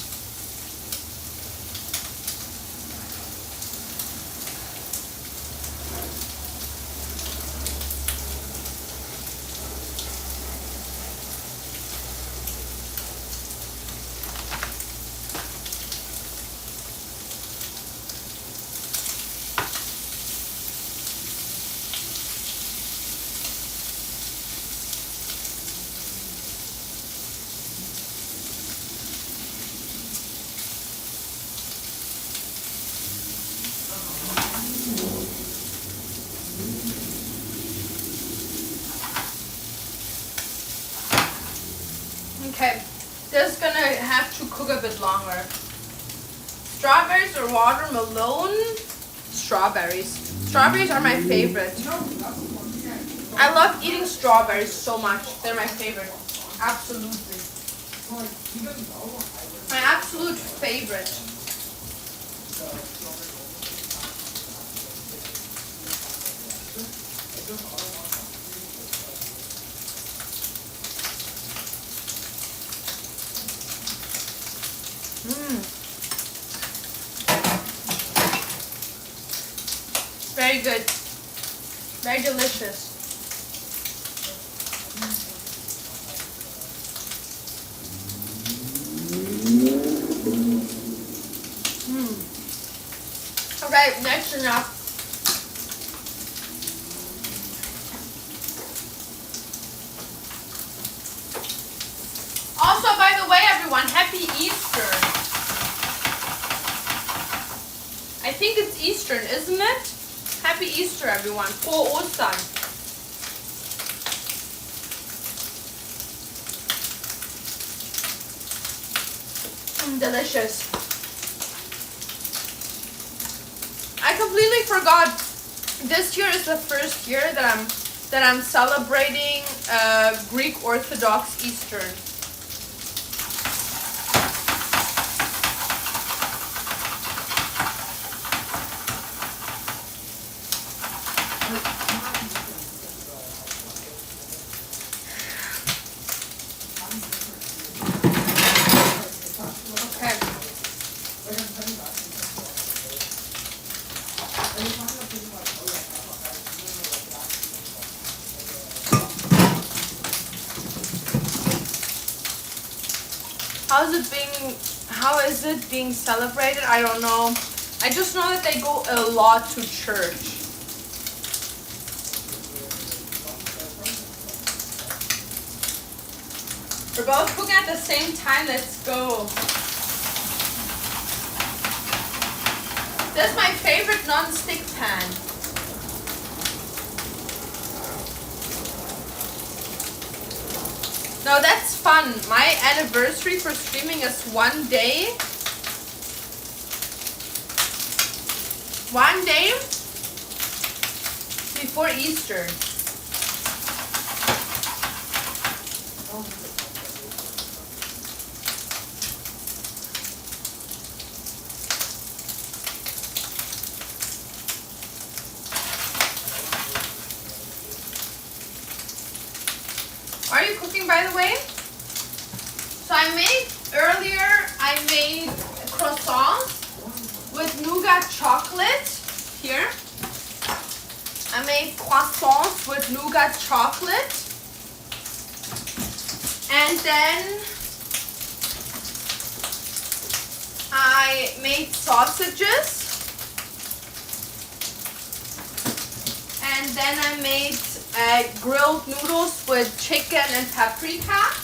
Okay, this is gonna have to cook a bit longer. Strawberries or watermelon? Strawberries. Strawberries are my favorite. I love eating strawberries so much. They're my favorite. Absolutely. My absolute favorite. Very good. Very delicious. Okay, next enough. Also, by the way, everyone, happy Easter. I think it's Eastern, isn't it? Happy Easter, everyone. Frohe Ostern. Delicious. I completely forgot. This year is the first year that I'm celebrating Greek Orthodox Eastern. How is it being celebrated? I don't know. I just know that they go a lot to church. We're both cooking at the same time. Let's go. This is my favorite non-stick pan. No, that's fun. My anniversary for streaming is 1 day. 1 day before Easter. Are you cooking, by the way? So I made croissants with nougat chocolate. Here. I made croissants with nougat chocolate. And then I made sausages. And then I made grilled noodles with chicken and paprika.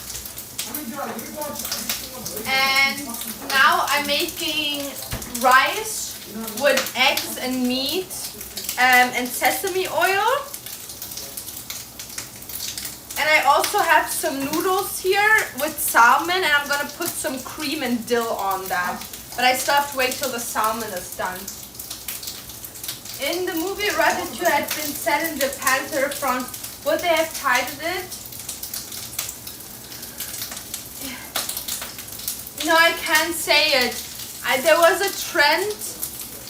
And now I'm making rice with eggs and meat and sesame oil. And I also have some noodles here with salmon, and I'm gonna put some cream and dill on that. But I still have to wait till the salmon is done. In the movie, Ratatouille had been set in Japan to the front. Would they have titled it? No, I can't say it. There was a trend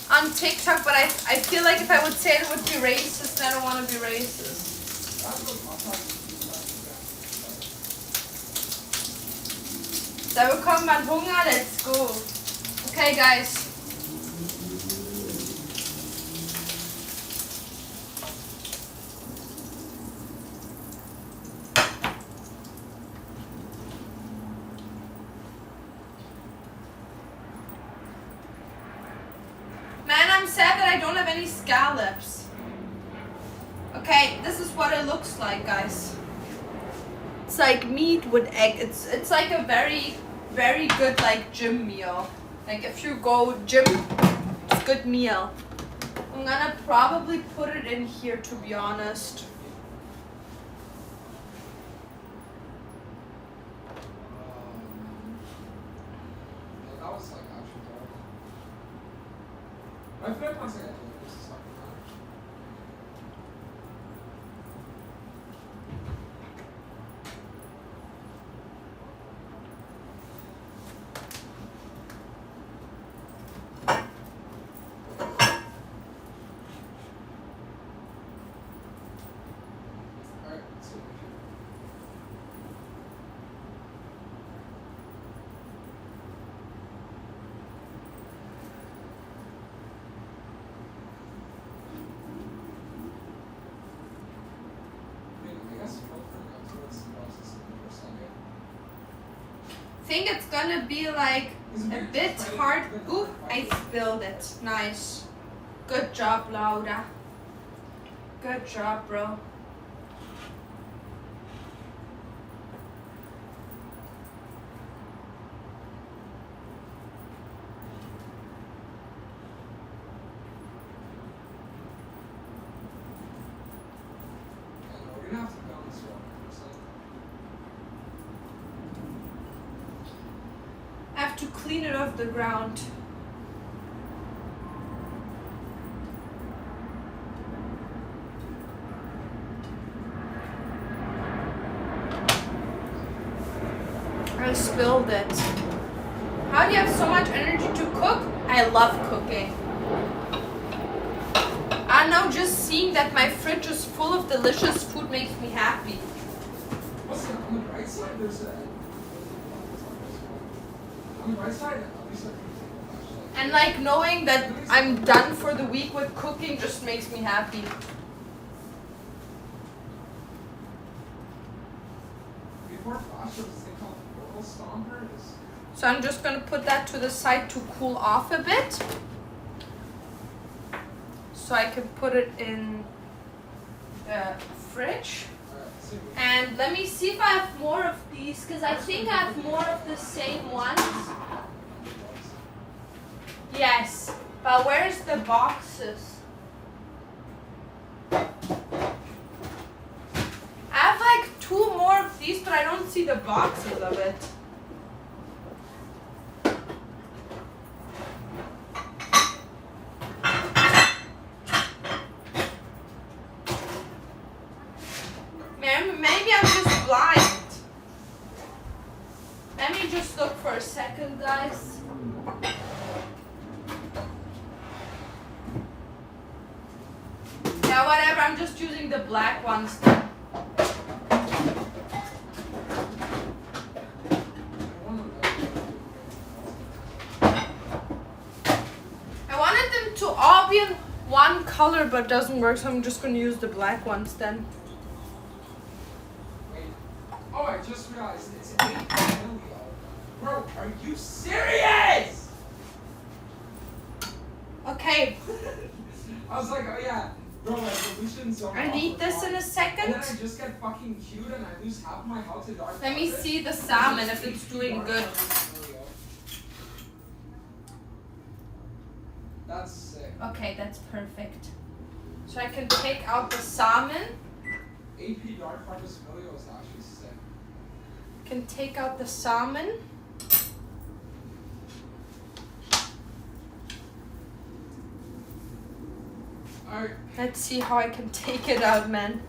on TikTok, but I feel like if I would say it, it would be racist, and I don't want to be racist. Da bekommt man Hunger, let's go. Okay, guys. Man, I'm sad that I don't have any scallops. Okay, this is what it looks like, guys. It's like meat with egg. It's like a very, very good like gym meal. Like if you go gym, it's a good meal. I'm gonna probably put it in here, to be honest. That was like actually terrible. I feel like once I got to this is talking about. Alright, let's see. I guess hopefully I'm towards the process of the first time. I think it's gonna be like a bit hard. Ooh, I spilled it. Nice. Good job, Laura. Good job, bro. have to clean it off the ground. I spilled it. How do you have so much energy to cook? I love cooking. I know just seeing that my fridge is full of delicious food makes me happy. What's on the right side? There's a. On the right side, at least And like knowing that I'm done for the week with cooking just makes me happy. before Flash, there was this thing called Portal Stomper. So I'm just gonna put that to the side to cool off a bit. So I can put it in the fridge. And let me see if I have more of these, because I think I have more of the same ones. Yes, but where's the boxes? I have like 2 more of these, but I don't see the boxes of it. Maybe I'm just blind. Let me just look for a second, guys. Yeah, whatever. I'm just using the black ones then. I wanted them to all be in one color, but it doesn't work, so I'm just going to use the black ones then. Oh, I just realized it's 8 million. Bro, are you serious? Okay, I was like, oh yeah, bro, my solution's so I need this in a And second. then I just get fucking queued and I lose half my health to dark. Let me see the salmon if it's doing good. That's sick. Okay, that's perfect. So I can take out the salmon. AP Dark Harvest Milio is actually sick. Can take out the salmon. Alright. Let's see how I can take it out, man.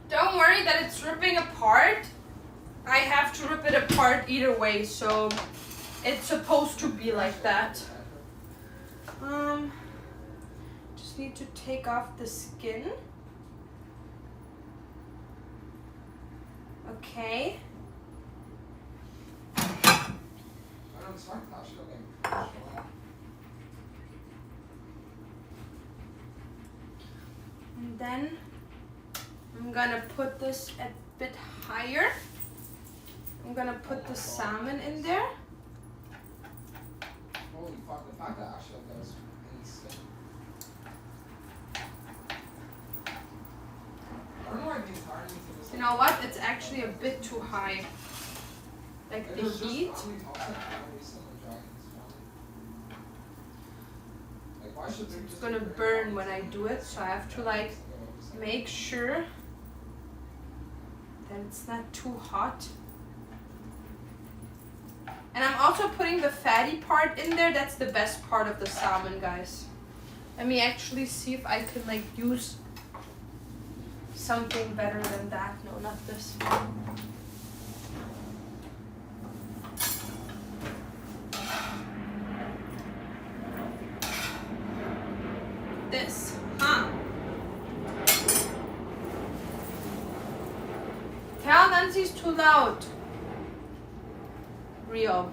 Don't worry that it's ripping apart. I have to rip it apart either way, so it's supposed to be like that. Just need to take off the skin. Okay. And then I'm gonna put this a bit higher. I'm gonna put the salmon in there. Holy fuck, the fact that actually goes insane. I don't know why the entire thing is You know what? It's actually a bit too high. Like the heat. It's gonna burn when I do it, so I have to like make sure that it's not too hot. And I'm also putting the fatty part in there. That's the best part of the salmon, guys. Let me actually see if I can like use something better than that. No, not this. This, huh? Tell Nancy's too loud. Rio,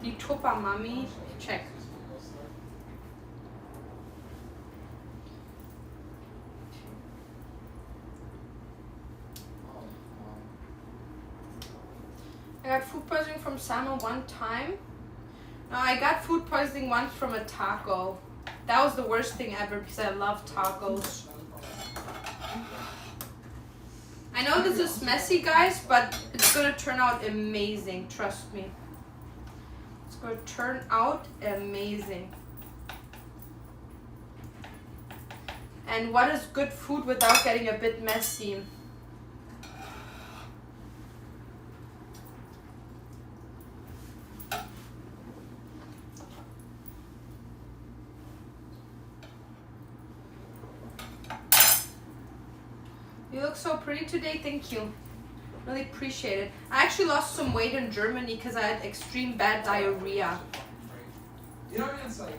die Tupper Mami, check. I got food poisoning from salmon one time. No, I got food poisoning once from a taco. That was the worst thing ever because I love tacos. I know this is messy, guys, but it's gonna turn out amazing. Trust me. It's gonna turn out amazing. And what is good food without getting a bit messy? You look so pretty today, thank you. Really appreciate it. I actually lost some weight in Germany because I had extreme bad diarrhea. You know what I mean? It's like,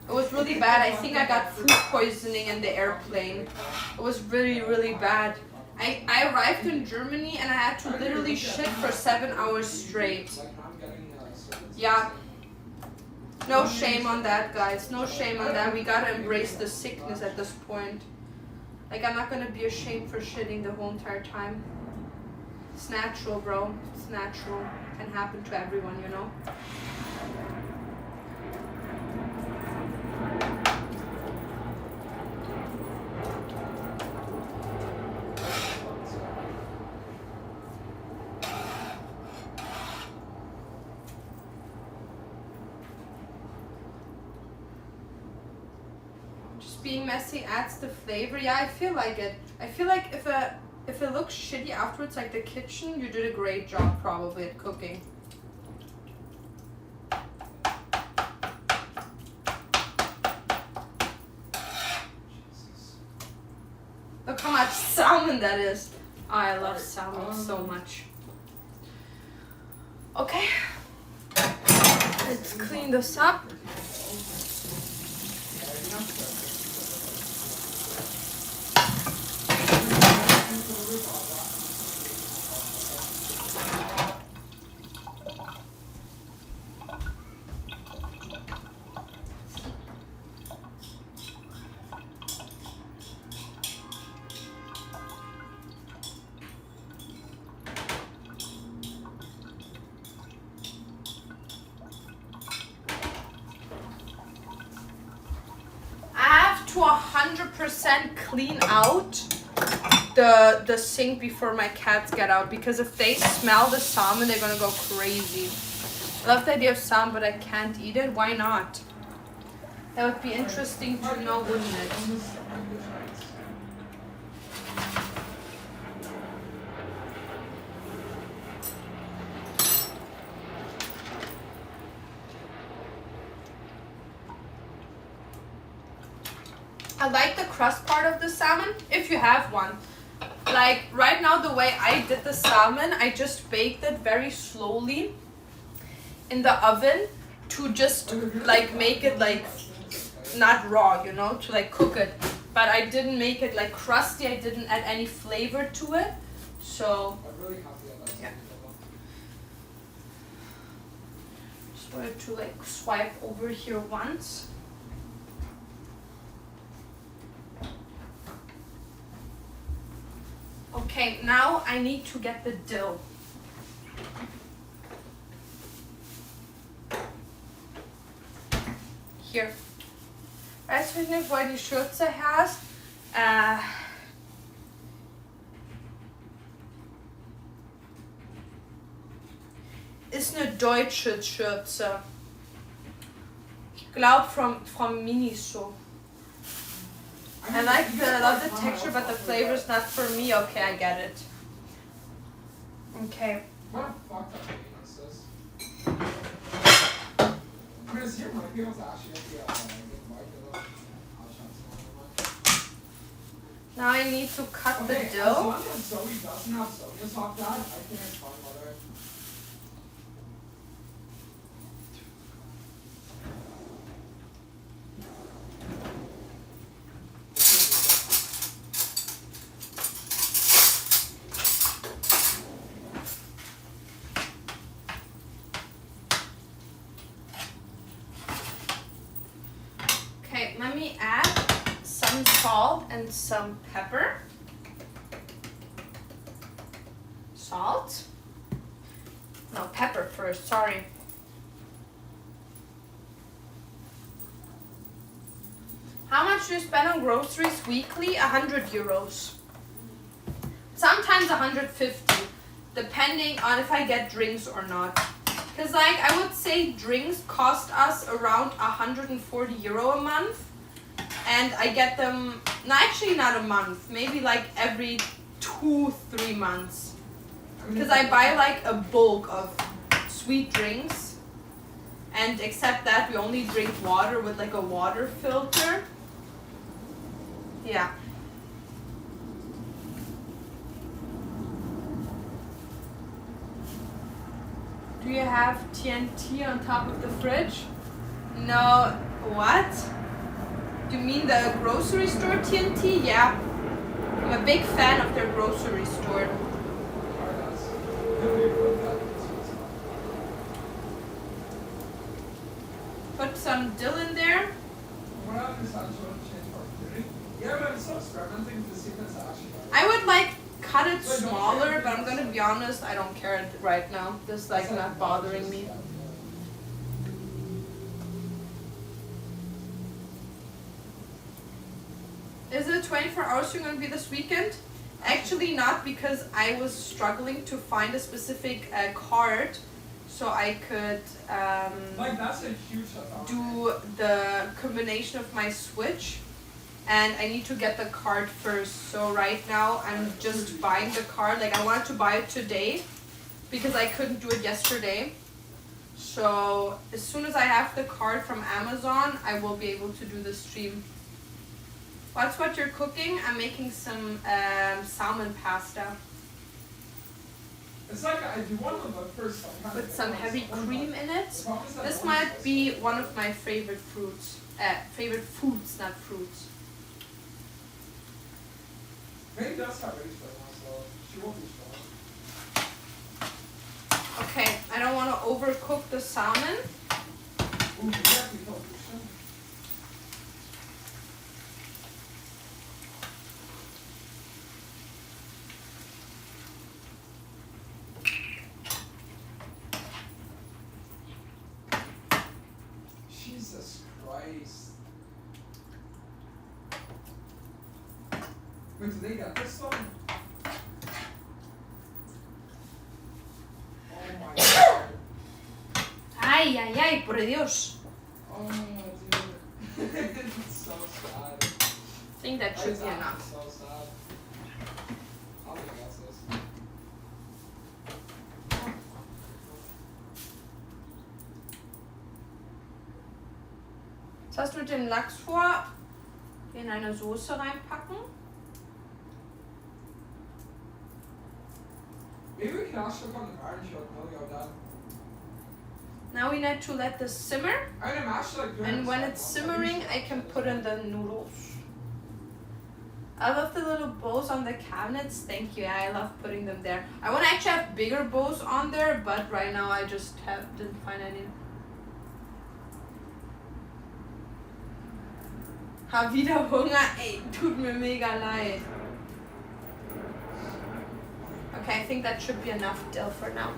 It was really bad. I think I got food poisoning in the airplane. It was really, really bad. I arrived in Germany and I had to literally shit for 7 hours straight. Yeah. No shame on that, guys. No shame on that. We gotta embrace the sickness at this point. Like, I'm not gonna be ashamed for shitting the whole entire time. It's natural, bro. It's natural. It can happen to everyone, you know? Being messy adds the flavor. Yeah, I feel like it. I feel like if it looks shitty afterwards, like the kitchen, you did a great job probably at cooking. Look how much salmon that is. Oh, I love salmon so much. Okay, let's clean this up. To 100% clean out the sink before my cats get out, because if they smell the salmon, they're gonna go crazy. I love the idea of salmon, but I can't eat it. Why not? That would be interesting to know, wouldn't it? I like the crust part of the salmon, if you have one. Like right now, the way I did the salmon, I just baked it very slowly in the oven to just like make it like not raw, you know, to like cook it. But I didn't make it like crusty, I didn't add any flavor to it. So yeah. Just wanted to like swipe over here once. Okay, now I need to get the dough. Hier. Weißt du nicht, wo die Schürze hast? Ist eine deutsche Schürze. Ich glaube from Miniso. I love the texture, but the flavor's not for me. Okay, I get it. Okay. What a fucked up thing is this? Chris, your mic was actually at the Now I need to cut the dough. As long as Zoe doesn't have soda sauce, I think it's fine with it. Let me add some salt and some pepper. Salt? No, pepper first, sorry. How much do you spend on groceries weekly? 100 euros. Sometimes sometimes 150, depending on if I get drinks or not. Because like I would say drinks cost us around 140 euro a month, and I get them, no, actually not a month, maybe like every 2-3 months. Because I buy like a bulk of sweet drinks, and except that we only drink water with like a water filter. Yeah. Do you have TNT on top of the fridge? No. What? Do you mean the grocery store TNT? Yeah. I'm a big fan of their grocery store. Put some dill in there. Yeah, but I'm still experimenting to see if it's actually better. I would like cut it smaller, but I'm gonna be honest, I don't care it right now. This is like not bothering me. Is it 24 hours you're gonna be this weekend? Actually not, because I was struggling to find a specific card so I could Like, that's a huge shutdown. do the combination of my Switch, and I need to get the card first. So right now I'm just buying the card. Like I wanted to buy it today because I couldn't do it yesterday. So as soon as I have the card from Amazon, I will be able to do the stream. What's what you're cooking? I'm making some salmon pasta It's like I do want to look for some kind with of some heavy cream in it. This might be one of my favorite fruits. Favorite foods, not fruits. Maybe that's how raised right now, so she won't be strong. Okay, I don't want to overcook the salmon. Ooh, exactly. No, Jesus Christ. Wait, did they get this one? Oh my god. Ay, ay, ay, por Dios. Oh, dude. It's so sad. I think that should be enough. So sad. I'll guess this. Was hast du mit dem Lachs vor? In eine Soße reinpacken? Maybe we can also put on the garnish with milk done. Now we need to let this simmer, I mean, I'm actually like doing and this when like it's once every simmering, I can put in the noodles. I love the little bows on the cabinets. Thank you. Yeah, I love putting them there. I want to actually have bigger bows on there, but right now I just didn't find any. Hab wieder Hunger. Ey, tut mir mega leid. Okay, I think that should be enough dill for now.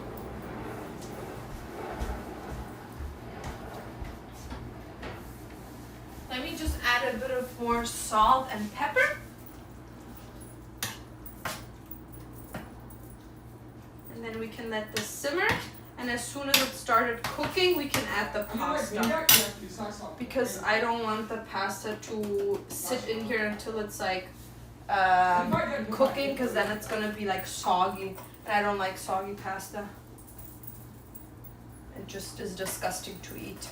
Let me just add a bit of more salt and pepper. And then we can let this simmer. And as soon as it started cooking, we can add the pasta. Because I don't want the pasta to sit in here until it's like cooking, because then it's gonna be like soggy. And I don't like soggy pasta. It just is disgusting to eat.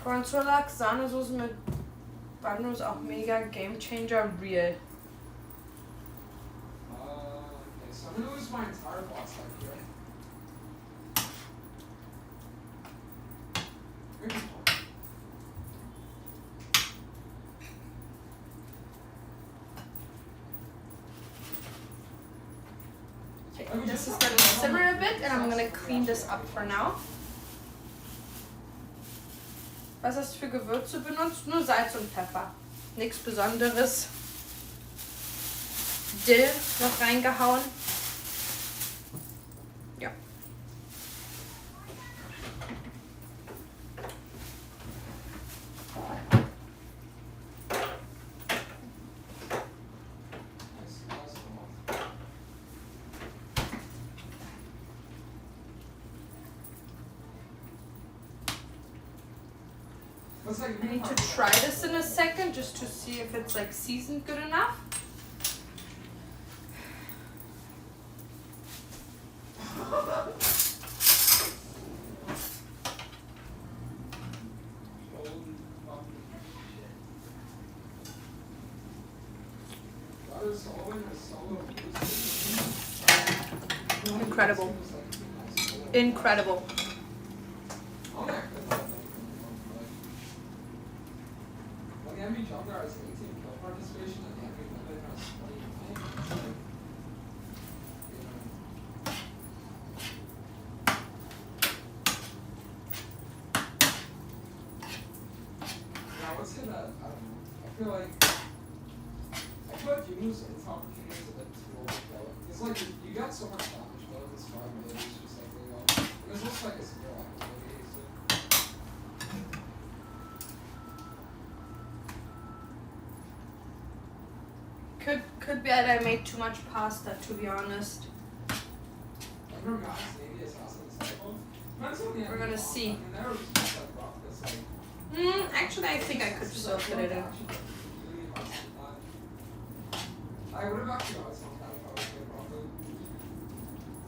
Gorgonzola, Sahnesoße mit Banu ist auch mega Game Changer, real. Okay, so I'm gonna lose my entire box like here. Okay, this is gonna simmer a bit, and I'm gonna clean this up for now. Was hast du für Gewürze benutzt? Nur Salz und Pfeffer. Nichts Besonderes. Dill noch reingehauen. Ja. What's like? I need to try this in a second just to see if it's like seasoned good enough. Incredible. Incredible. I feel like you lose its opportunities a bit too overkill. It's like you got so much damage, but this 5 million is just like really well. And this looks like a skill opportunity, so. Could be that I made too much pasta, to be honest. We're gonna see. Actually, I think I could still fit it in.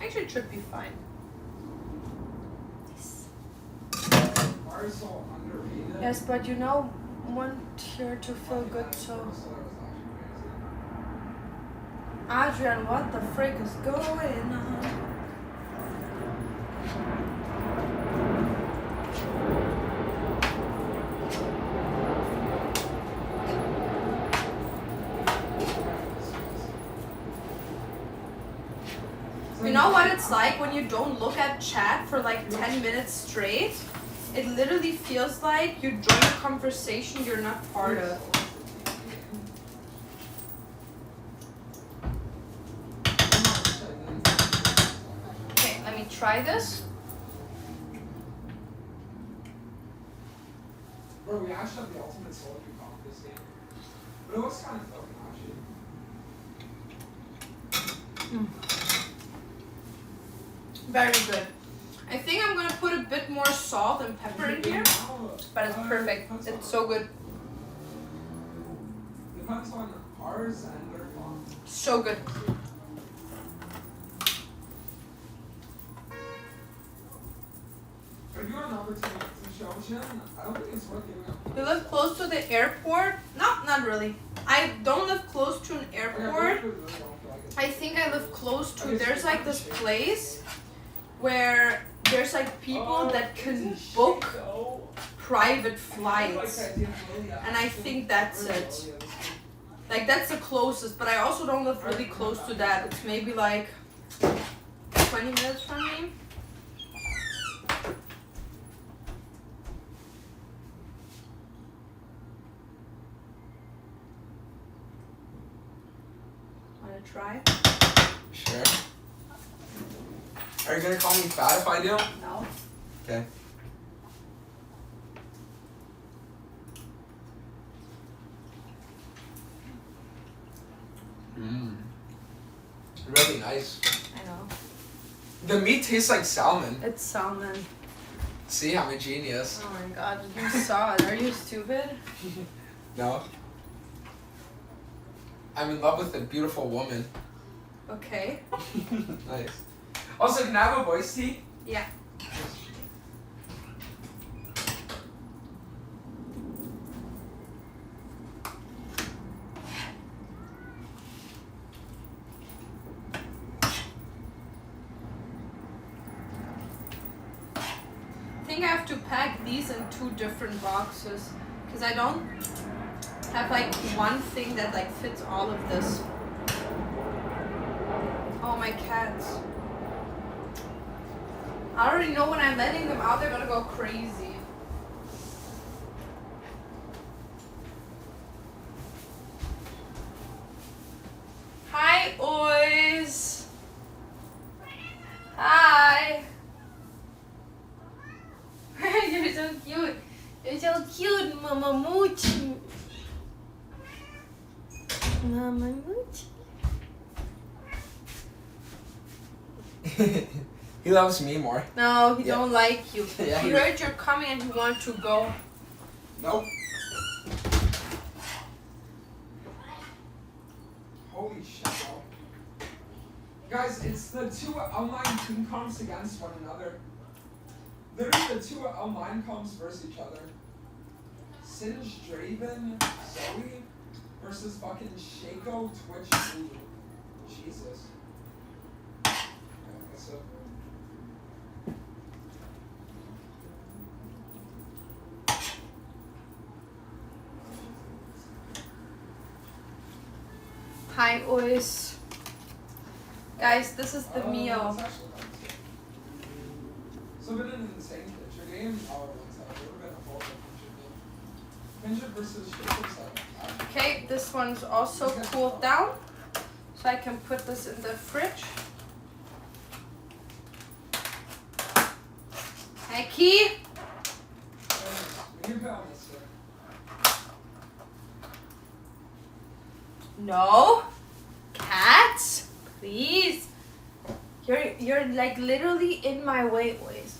Actually, it should be fine. Yes, but you know, want here to feel good, so. Adrian, what the frick is going on? You know what it's like when you don't look at chat for like 10 minutes straight? It literally feels like you join a conversation you're not part of. Okay, let me try this. Bro, we actually have the ultimate solo queue comp this game. But it was kind of broken actually. Very good. I think I'm gonna put a bit more salt and pepper in here, but it's perfect. It's so good. Depends on ours and their font. So good. If you want an opportunity to show Chin, I don't think it's worth giving up. You live close to the airport? No, not really. I don't live close to an airport. I think I live close to, there's like this place where there's like people that can book private flights. And I think that's it. Like that's the closest, but I also don't live really close to that. It's maybe like 20 minutes from me. Wanna try? Sure. Are you gonna call me fat if I do? No. Okay. Really nice. I know. The meat tastes like salmon. It's salmon. See, I'm a genius. Oh my god, you saw it. Are you stupid? No. I'm in love with a beautiful woman. Okay. Nice. Also, can I have a voice tea? Yeah. I think I have to pack these in 2 different boxes because I don't have like one thing that like fits all of this. Oh, my cats. I already know when I'm letting them out, they're gonna go crazy. Hi, Ois. Hi. You're so cute. You're so cute, Mama Moochie. Mama Moochie. He loves me more. No, he Yeah. don't like you. Yeah, he he- heard you're coming and he wanted to go. Nope. Holy shit, bro. Guys, it's the two online team comps against one another. Literally the two online comps versus each other. Singe Draven Zoe versus fucking Shaco Twitch Lulu. Jesus. Yeah, what's up? Hi, Ois. Guys, this is the meal. That's actually nice. So been an insane picture game. Oh, it's never been a whole picture game. Pinch versus Shaco 7. Okay, this one's also cooled down. So I can put this in the fridge. Hey, Key. No. Cats, please. You're like literally in my way, Ois.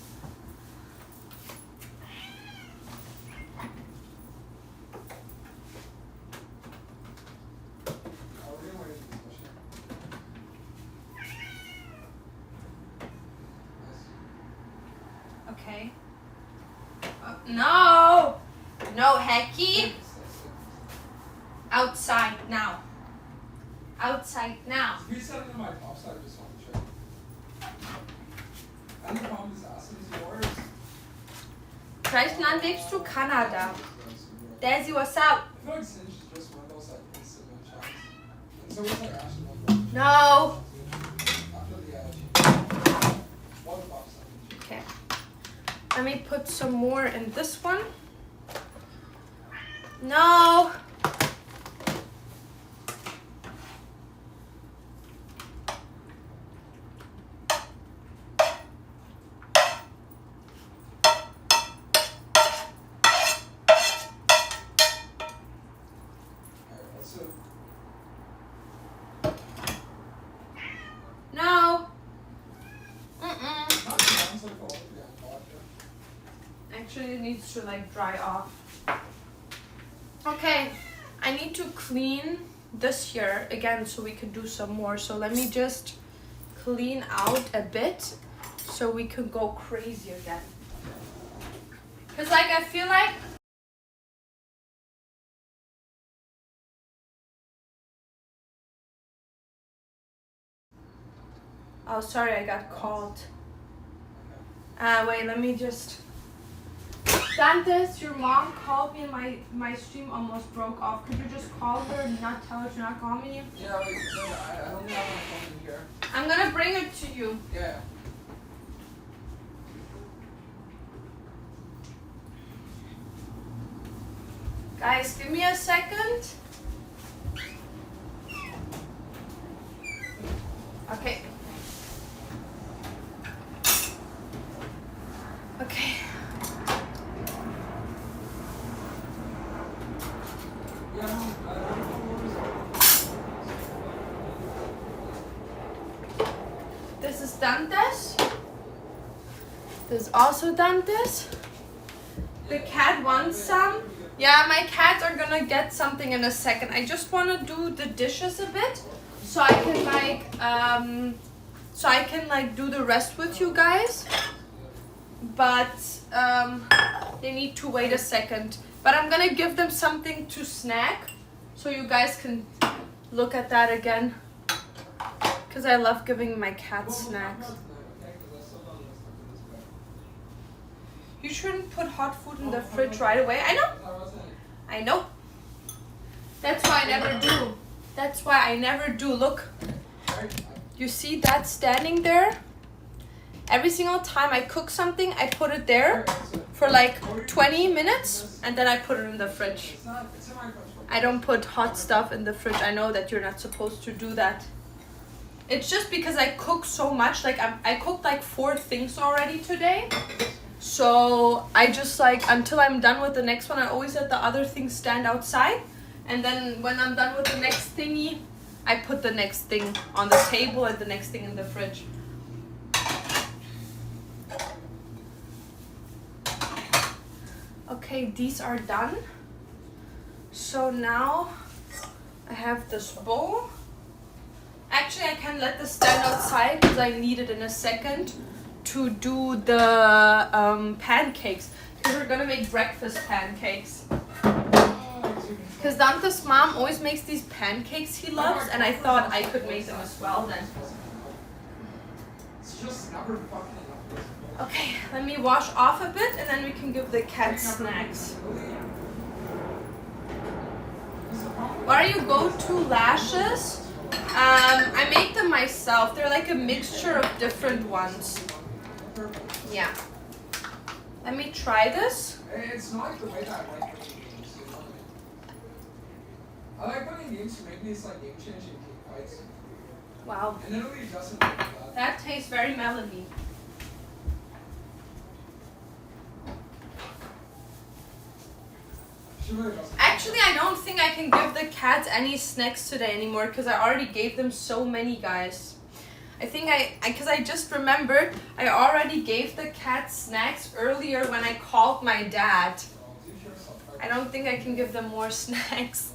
Okay. No! No, Hecky! Outside now. Outside now. If you send it to my top side, I just want to check. And the problem is asking is yours. Deutschland lebst du Kanada. Desi, what's up? I feel like Singe is just one of those like instant chats. And so it's like actually No! after the one top side. Okay. Let me put some more in this one. No! No! Actually, it needs to like dry off. Okay, I need to clean this here again so we can do some more. So let me just clean out a bit so we can go crazy again. Cause like I feel like oh, sorry, I got called. Wait, let me just... Dantes, your mom called me and my stream almost broke off. Could you just call her and not tell her to not call me? Yeah, wait, no, I don't have my phone in here. I'm gonna bring it to you. Yeah. Guys, give me a second. Okay. Okay. This is Dantes. This is also Dantes. The cat wants some. Yeah, my cats are gonna get something in a second. I just wanna do the dishes a bit so I can like do the rest with you guys. But they need to wait a second. But I'm gonna give them something to snack so you guys can look at that again. Cause I love giving my cats snacks. You shouldn't put hot food in the fridge right away. I know. I know. That's why I never do. That's why I never do. Look. You see that standing there? Every single time I cook something, I put it there for like 20 minutes and then I put it in the fridge. I don't put hot stuff in the fridge. I know that you're not supposed to do that. It's just because I cook so much. Like I cooked like 4 things already today. So I just like, until I'm done with the next one, I always let the other things stand outside. And then when I'm done with the next thingy, I put the next thing on the table and the next thing in the fridge. Okay. Okay, these are done. So now I have this bowl. Actually, I can let this stand outside because I need it in a second to do the pancakes. Because we're gonna make breakfast pancakes. Because Dante's mom always makes these pancakes he loves, and I thought I could make them as well then. It's just never fucking enough. Okay, let me wash off a bit and then we can give the cat snacks. What are your go-to lashes? I make them myself. They're like a mixture of different ones. Yeah. Let me try this. It's not the way that I like playing games. You know? I like playing games to make these like game-changing team fights. Wow. And it really doesn't like that. That tastes very melody. She really doesn't. Actually, I don't think I can give the cats any snacks today anymore because I already gave them so many, guys. I think because I just remembered I already gave the cats snacks earlier when I called my dad. I don't think I can give them more snacks,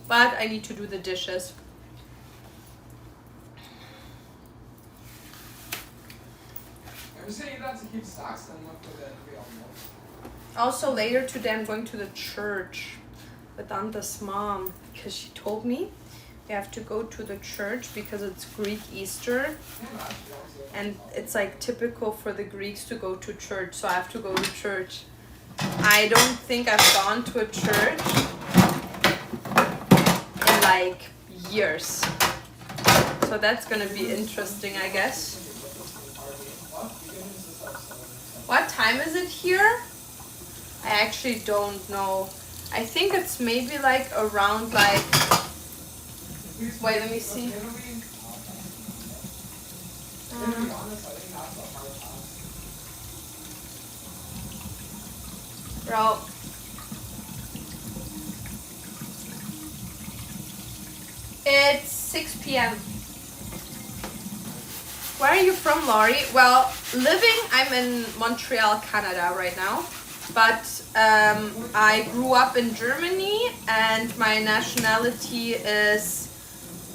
but I need to do the dishes. Ever say you have to keep stocks then look for the every other Also, later today I'm going to the church with Anta's mom because she told me we have to go to the church because it's Greek Easter and it's like typical for the Greeks to go to church, so I have to go to church. I don't think I've gone to a church in like years, so that's gonna be interesting, I guess. What time is it here? I actually don't know. I think it's maybe like around like, wait, let me see. Bro. It's 6 p.m. Where are you from, Laurie? Well, I'm in Montreal, Canada right now. But I grew up in Germany and my nationality is,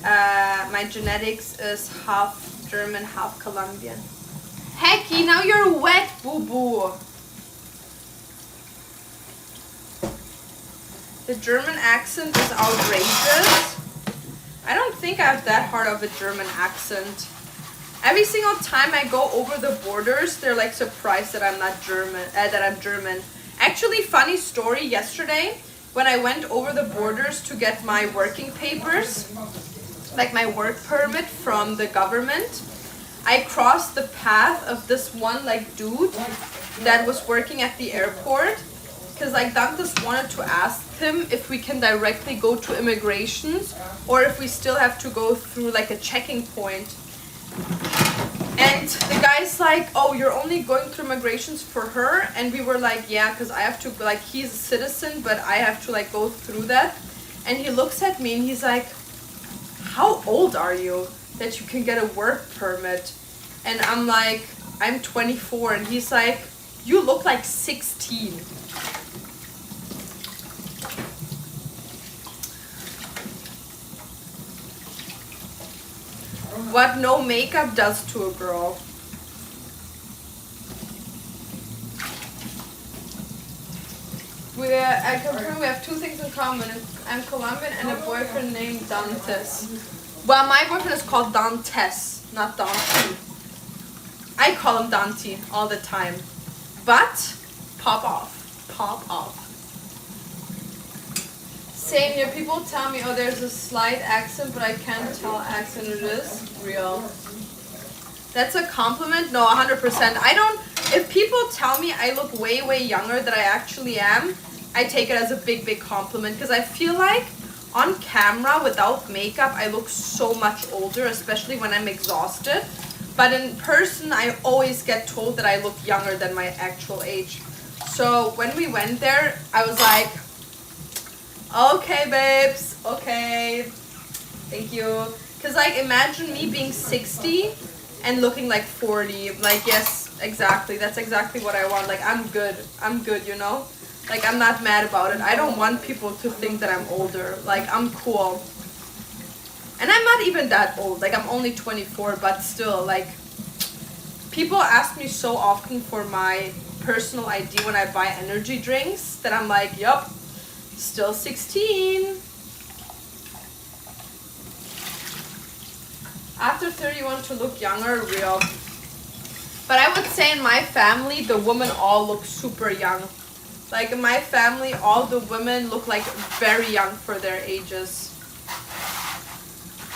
my genetics is half German, half Colombian. Hecky, now you're wet, boo-boo. The German accent is outrageous. I don't think I have that hard of a German accent. Every single time I go over the borders, they're like surprised that I'm not German, that I'm German. Actually, funny story, yesterday, when I went over the borders to get my working papers, like my work permit from the government, I crossed the path of this one like dude that was working at the airport. Because like Dantas wanted to ask him if we can directly go to immigrations or if we still have to go through like a checking point. And the guy's like, oh, you're only going through immigrations for her? And we were like, yeah, because I have to, like, he's a citizen, but I have to like go through that. And he looks at me and he's like, how old are you that you can get a work permit? And I'm like, I'm 24. And he's like, you look like 16. What no makeup does to a girl. I confirm we have two things in common. I'm Colombian and a boyfriend named Dantes. Well, my boyfriend is called Dantes, not Dante. I call him Dante all the time. But, pop off. Same here. People tell me, oh, there's a slight accent, but I can't tell accent it is. Real. That's a compliment? No, 100%. If people tell me I look way, way younger than I actually am, I take it as a big, big compliment. Because I feel like on camera, without makeup, I look so much older, especially when I'm exhausted. But in person, I always get told that I look younger than my actual age. So when we went there, I was like, okay, babes, okay, thank you. Because, like, imagine me being 60 and looking like 40. Like, yes, exactly. That's exactly what I want. Like, I'm good, you know? Like, I'm not mad about it. I don't want people to think that I'm older. Like, I'm cool. And I'm not even that old. Like, I'm only 24, but still, like, people ask me so often for my personal ID when I buy energy drinks that I'm like, yup, still 16. After 30, you want to look younger, real. But I would say in my family, the women all look super young. Like in my family, all the women look like very young for their ages.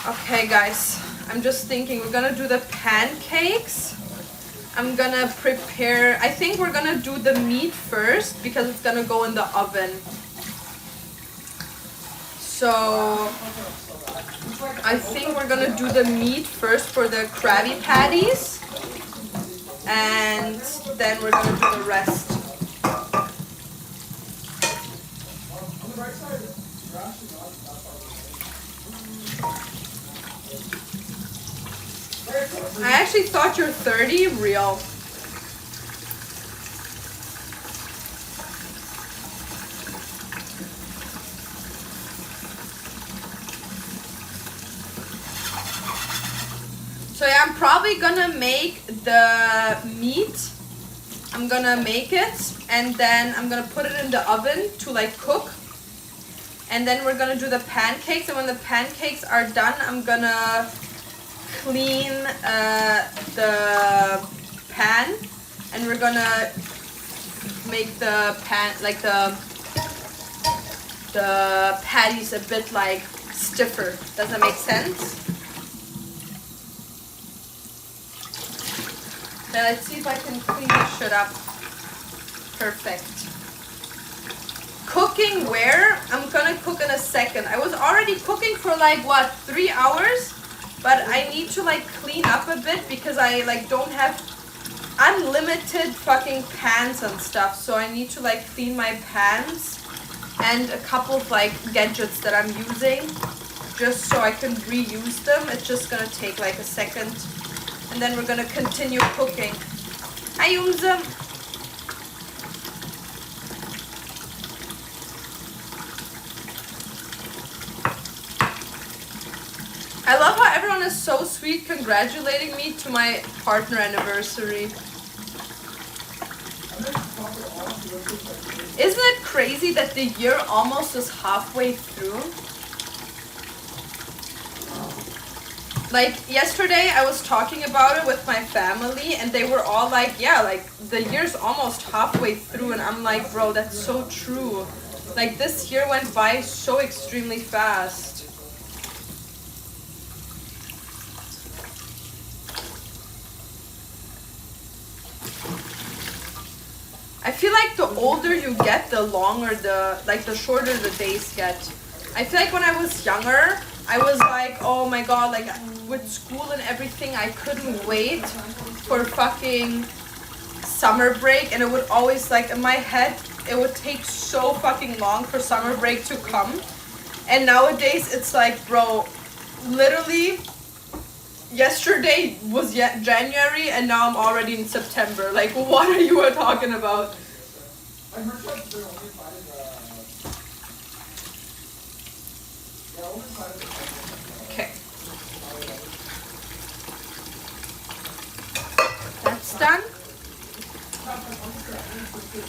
Okay, guys, I'm just thinking we're gonna do the pancakes. I'm gonna prepare, I think we're gonna do the meat first because it's gonna go in the oven. So I think we're gonna do the meat first for the Krabby Patties, and then we're gonna do the rest. I actually thought you're 30, real. So yeah, I'm probably gonna make the meat. I'm gonna make it and then I'm gonna put it in the oven to like cook. And then we're gonna do the pancakes, and when the pancakes are done, I'm gonna clean the pan, and we're gonna make the pan, like the patties a bit like stiffer. Does that make sense? Now let's see if I can clean this shit up. Perfect. Cooking where? I'm gonna cook in a second. I was already cooking for like what, 3 hours? But I need to like clean up a bit because I like don't have unlimited fucking pans and stuff. So I need to like clean my pans and a couple of like gadgets that I'm using just so I can reuse them. It's just gonna take like a second. And then we're gonna continue cooking. Hi, Jungs. I love how everyone is so sweet congratulating me to my partner anniversary. Isn't it crazy that the year almost is halfway through? Like yesterday I was talking about it with my family and they were all like, yeah, like the year's almost halfway through, and I'm like, bro, that's so true. Like this year went by so extremely fast. I feel like the older you get, the longer the shorter the days get. I feel like when I was younger, I was like, oh my god, like with school and everything, I couldn't wait for fucking summer break, and it would always like in my head, it would take so fucking long for summer break to come. And nowadays it's like, bro, literally yesterday was yet January and now I'm already in September. Like, what are you talking about? I heard that they're only invited, Okay. That's done.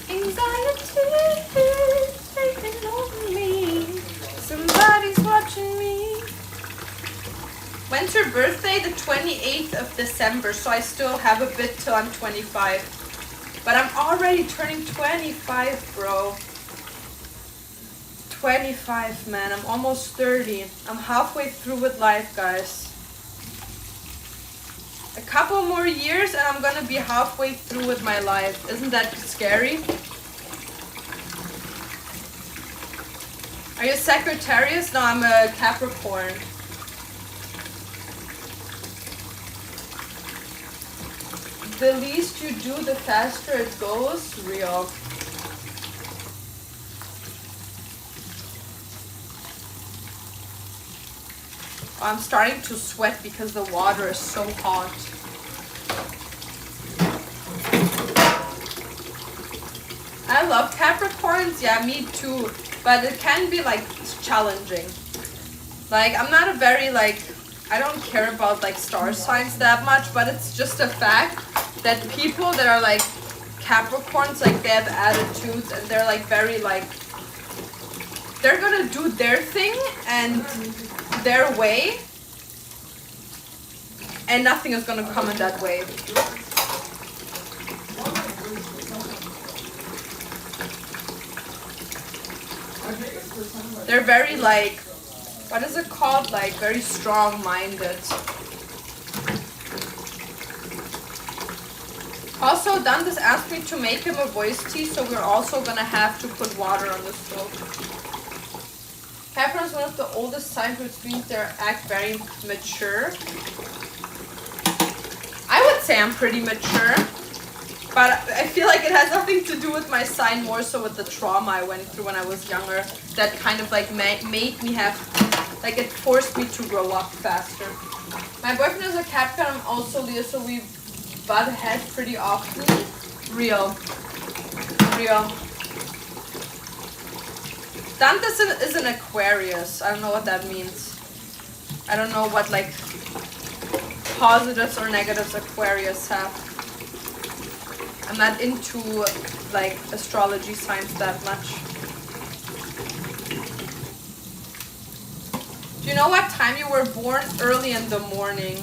Anxiety is taking over me. Somebody's watching me. When's your birthday? The 28th of December, so I still have a bit till I'm 25. But I'm already turning 25, bro. 25, man. I'm almost 30. I'm halfway through with life, guys. A couple more years and I'm gonna be halfway through with my life. Isn't that scary? Are you a Sagittarius? No, I'm a Capricorn. The least you do, the faster it goes. Real. I'm starting to sweat because the water is so hot. I love Capricorns. Yeah, me too. But it can be like challenging. Like I'm not a very like, I don't care about like star signs that much, but it's just a fact that people that are like Capricorns, like they have attitudes and they're like very like, they're gonna do their thing and their way, and nothing is gonna come in that way. They're very like, what is it called? Like very strong-minded. Also, Dantes asked me to make him a voice tea, so we're also gonna have to put water on the stove. Capricorn is one of the oldest signs, which means they act very mature. I would say I'm pretty mature, but I feel like it has nothing to do with my sign, more so with the trauma I went through when I was younger. That kind of like made me have, like it forced me to grow up faster. My boyfriend is a Capricorn, I'm also Leo, so we butt heads pretty often. Real. Dantes is an Aquarius. I don't know what that means. I don't know what like positives or negatives Aquarius have. I'm not into like astrology signs that much. Do you know what time you were born? Early in the morning.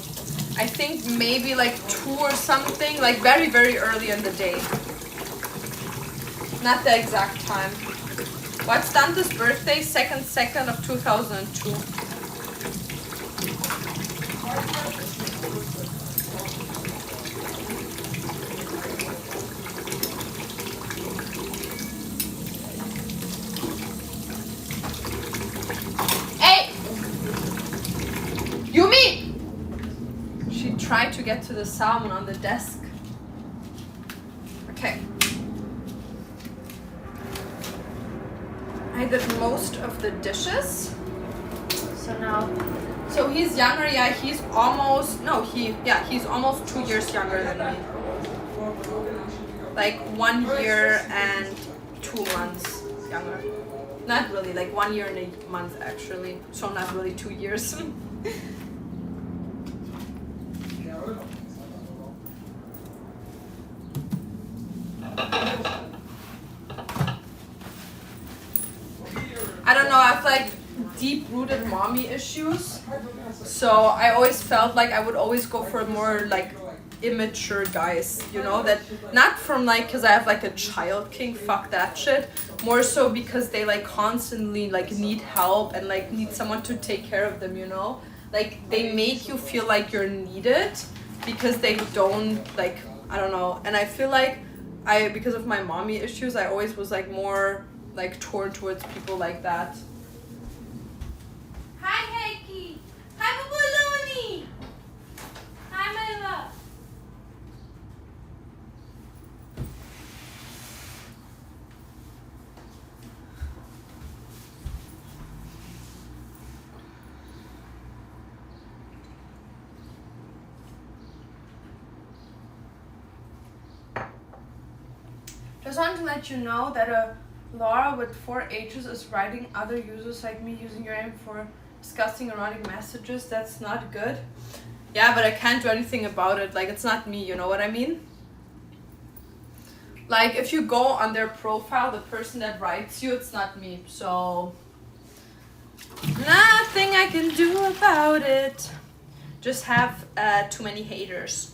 I think maybe like 2 or something, like very, very early in the day. Not the exact time. What's Dante's birthday? 2nd of 2002. Hey! Yumi! She tried to get to the salmon on the desk. Okay. I did most of the dishes. So now, so he's younger, yeah, he's almost 2 years younger than me. Like 1 year and 2 months younger. Not really, like 1 year and a month actually. So not really 2 years. I don't know, I have like deep-rooted mommy issues. So I always felt like I would always go for more like immature guys, you know, that not from like because I have like a child king, fuck that shit, more so because they like constantly like need help and like need someone to take care of them, you know, like they make you feel like you're needed because they don't like, I don't know. And I feel like because of my mommy issues, I always was like more like torn towards people like that. Hi, Heiki. Hi, Babaloni. Hi, my love. Just wanted to let you know that Laura with 4 H's is writing other users like me using your name for disgusting erotic messages. That's not good. Yeah, but I can't do anything about it. Like, it's not me, you know what I mean? Like, if you go on their profile, the person that writes you, it's not me. So, nothing I can do about it. Just have too many haters.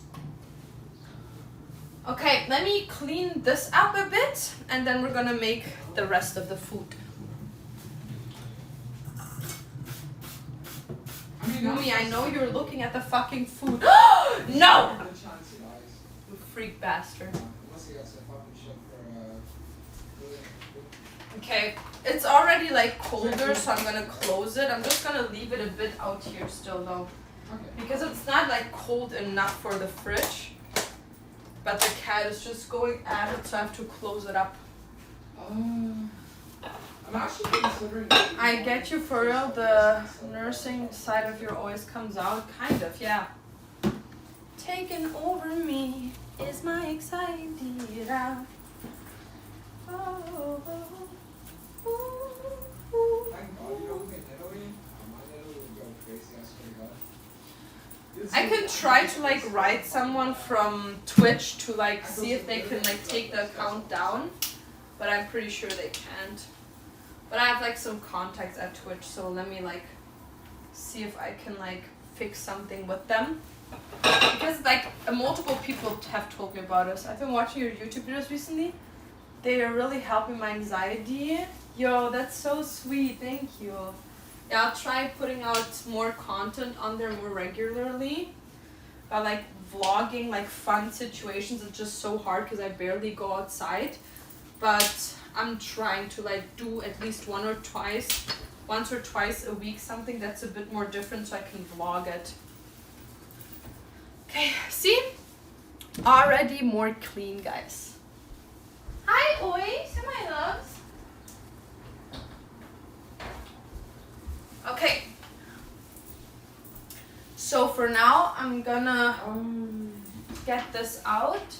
Okay, let me clean this up a bit and then we're gonna make the rest of the food. Yumi, I know you're looking at the fucking food. No! You freak bastard. Okay, it's already like colder, so I'm gonna close it. I'm just gonna leave it a bit out here still though. Because it's not like cold enough for the fridge. But the cat is just going at it, so I have to close it up. I'm actually considering. I get you for real. The nursing side of you always comes out. Kind of, yeah. Taking over me is my anxiety. Thank God you don't think Italy. My Italy would go crazy, I swear to God. I could try to like write someone from Twitch to like see if they can like take the account down, but I'm pretty sure they can't. But I have like some contacts at Twitch, so let me like see if I can like fix something with them. Because like multiple people have told me about this. I've been watching your YouTube videos recently. They are really helping my anxiety. Yo, that's so sweet. Thank you. Yeah, I'll try putting out more content on there more regularly. But like vlogging like fun situations is just so hard because I barely go outside. But I'm trying to like do at least once or twice a week something that's a bit more different so I can vlog it. Okay, see? Already more clean, guys. Hi, Oi. Say my loves. Okay. So for now, I'm gonna get this out.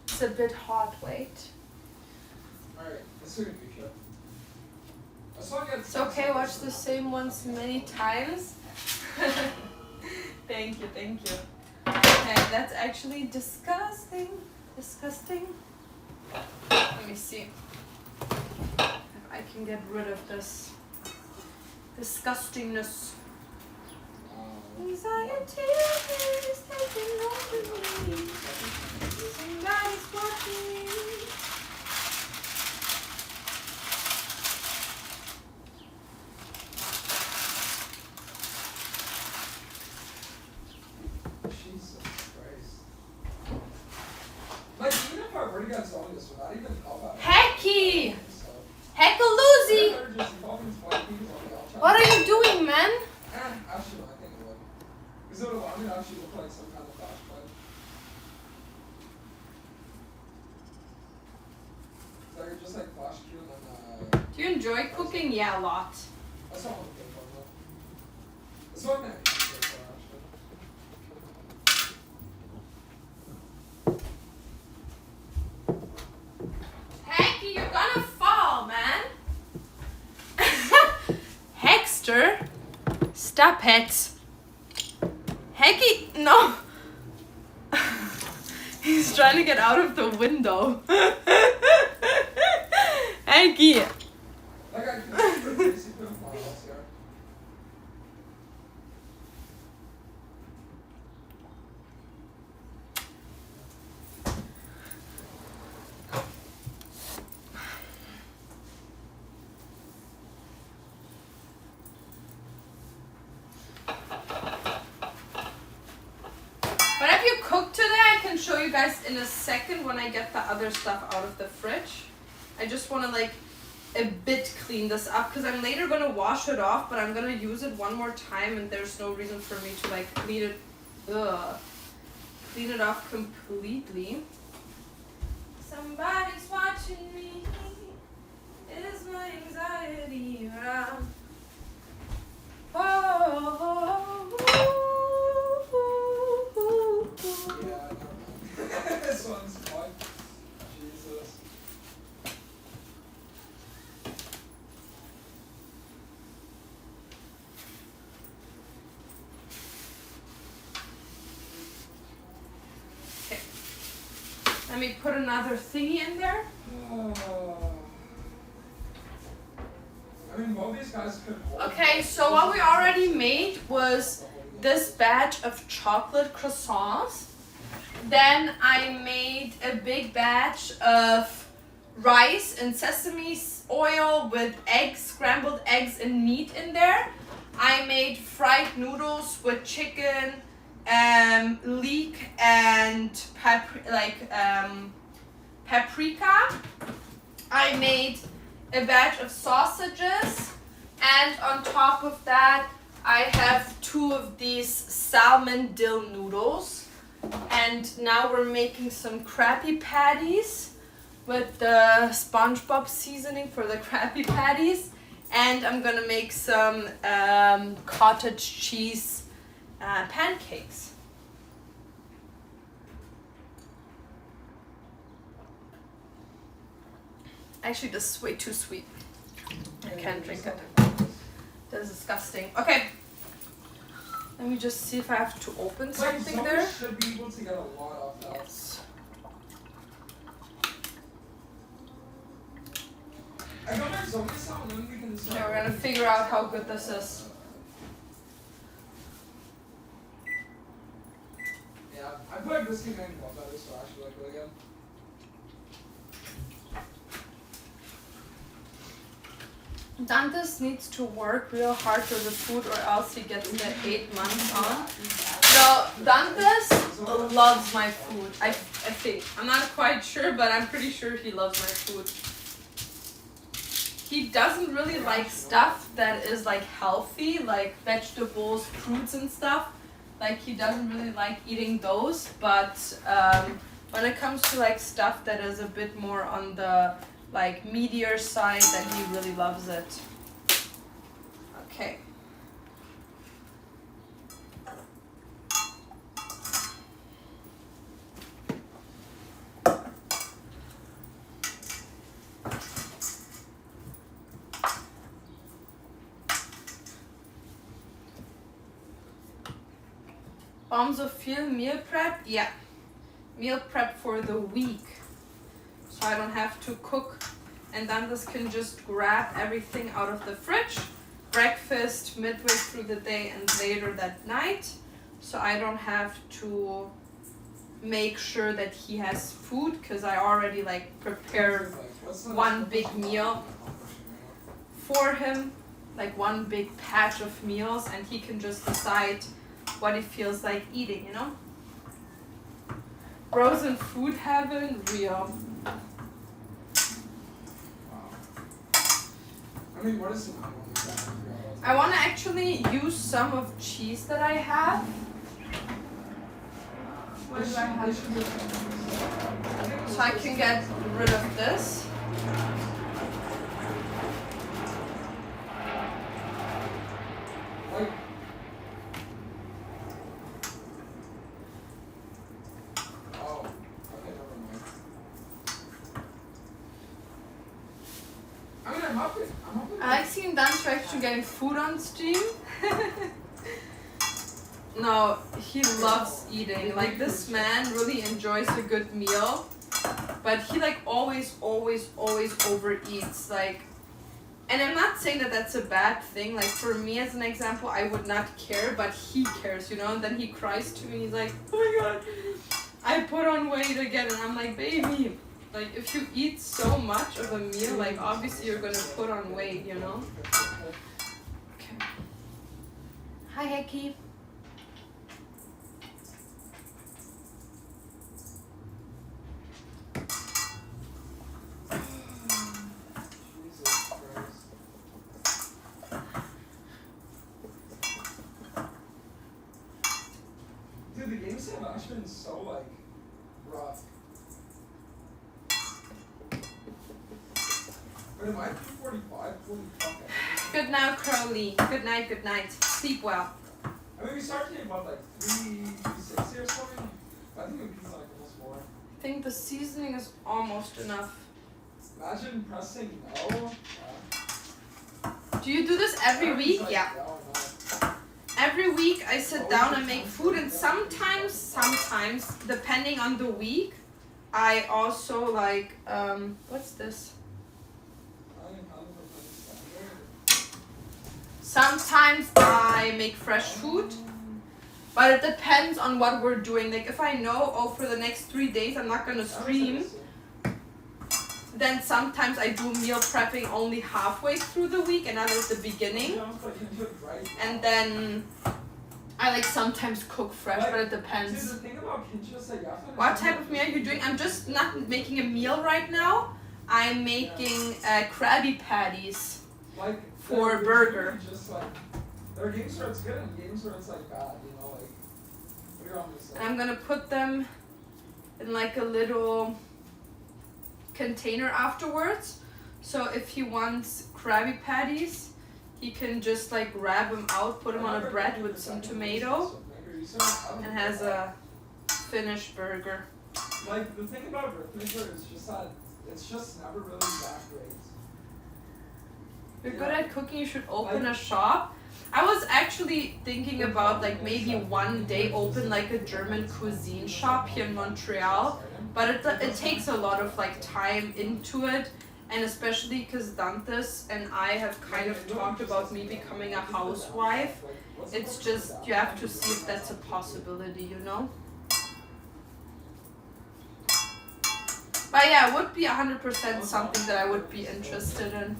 It's a bit hot, wait. Alright, let's do a picture. I saw you It's okay, watch the same ones many times. Thank you, thank you. Okay, that's actually disgusting. Disgusting. Let me see if I can get rid of this disgustingness. Anxiety is taking over me. Somebody's watching me. Jesus Christ. Like, even if I were to get zombies without even know about it. Hecky! So, Heckaloozy! they're just fucking fighting zombie. I'll try. What are you doing, man? Actually, I think it would. Because it would allow me to actually look like some kind of flashlight. So I could just like flash Q and then, Do you enjoy cooking? Yeah, a lot. that's not what I'm thinking of. That's what I'm actually thinking for, actually. Hecky, you're gonna fall, man. Hexter, stop it. Hecky, no. He's trying to get out of the window. Hecky. Like I could basically put my house here. What have you cooked today? I can show you guys in a second when I get the other stuff out of the fridge. I just want to like a bit clean this up because I'm later going to wash it off, but I'm going to use it one more time and there's no reason for me to like clean it off completely. Somebody's watching me. Is my anxiety around? Yeah, never mind. This one's fine. Jesus. Okay. Let me put another thingy in there. I mean, both these guys could hold. Okay, so what we already made was this batch of chocolate croissants. Then I made a big batch of rice and sesame oil with eggs, scrambled eggs and meat in there. I made fried noodles with chicken, leek and paprika. I made a batch of sausages, and on top of that I have 2 of these salmon dill noodles. And now we're making some Krabby Patties with the SpongeBob seasoning for the Krabby Patties. And I'm gonna make some cottage cheese pancakes. Actually, this is way too sweet. I can't drink it. That's disgusting. Okay. Let me just see if I have to open something Zoe there. should be able to get a lot off that. Yes. I got my Zoe sound, then we can start. Okay, we're gonna figure out how good this is. Yeah, I feel like this can make more better, so I actually like really good. Dantes needs to work real hard for the food or else he gets the 8 months on. No, Dantes loves my food. I think. I'm not quite sure, but I'm pretty sure he loves my food. He doesn't really like stuff that is like healthy, like vegetables, fruits and stuff. Like he doesn't really like eating those, but when it comes to like stuff that is a bit more on the like meatier side, then he really loves it. Okay. Bombs of Feel meal prep? Yeah. Meal prep for the week. So I don't have to cook, and then this can just grab everything out of the fridge. Breakfast midway through the day and later that night. So I don't have to make sure that he has food because I already like prepared one big meal for him, like one big patch of meals, and he can just decide what he feels like eating, you know? Frozen food heaven, real. I mean, what is it? I want to actually use some of cheese that I have. What do I have? So I can get rid of this. Like, oh, okay, never mind. I mean, I'm hoping. I like seeing Dante actually getting food on stream. No, he loves eating. Like this man really enjoys a good meal, but he like always overeats. Like, and I'm not saying that that's a bad thing. Like for me as an example, I would not care, but he cares, you know. And then he cries to me. He's like, "Oh my god, I put on weight again," and I'm like, "Baby, like if you eat so much of a meal, like obviously you're gonna put on weight, you know." Okay. Hi, Hecky. Jesus Christ. Dude, the games have actually been so, like, rough. But am I 245? Holy fuck. Good night, Crowley. Good night, good night. Sleep well. I mean, we started at about, like, 360 or something. I think it would be, like, almost 4. I think the seasoning is almost enough. Imagine pressing no. Do you do this every week? Like, Yeah. no. Every week I sit down and make food, and sometimes, depending on the week, I also like, what's this? Sometimes I make fresh food, but it depends on what we're doing. Like if I know, oh, for the next 3 days I'm not gonna stream, then sometimes I do meal prepping only halfway through the week and not at the beginning. And then I like sometimes cook fresh, but it depends. What type of meal are you doing? I'm just not making a meal right now. I'm making Krabby Patties for a burger. There are games where it's good and games where it's like bad, you know, like what are you on this? And I'm gonna put them in like a little container afterwards. So if he wants Krabby Patties, he can just like grab them out, put them on a bread with some tomato, and has a finished burger. Like the thing about Rhythmaker is just that it's just never really that great. You're good at cooking, you should open a shop. I was actually thinking about like maybe one day open like a German cuisine shop here in Montreal, but it takes a lot of like time into it, and especially because Dantes and I have kind of talked about me becoming a housewife. It's just, you have to see if that's a possibility, you know? But yeah, it would be 100% something that I would be interested in.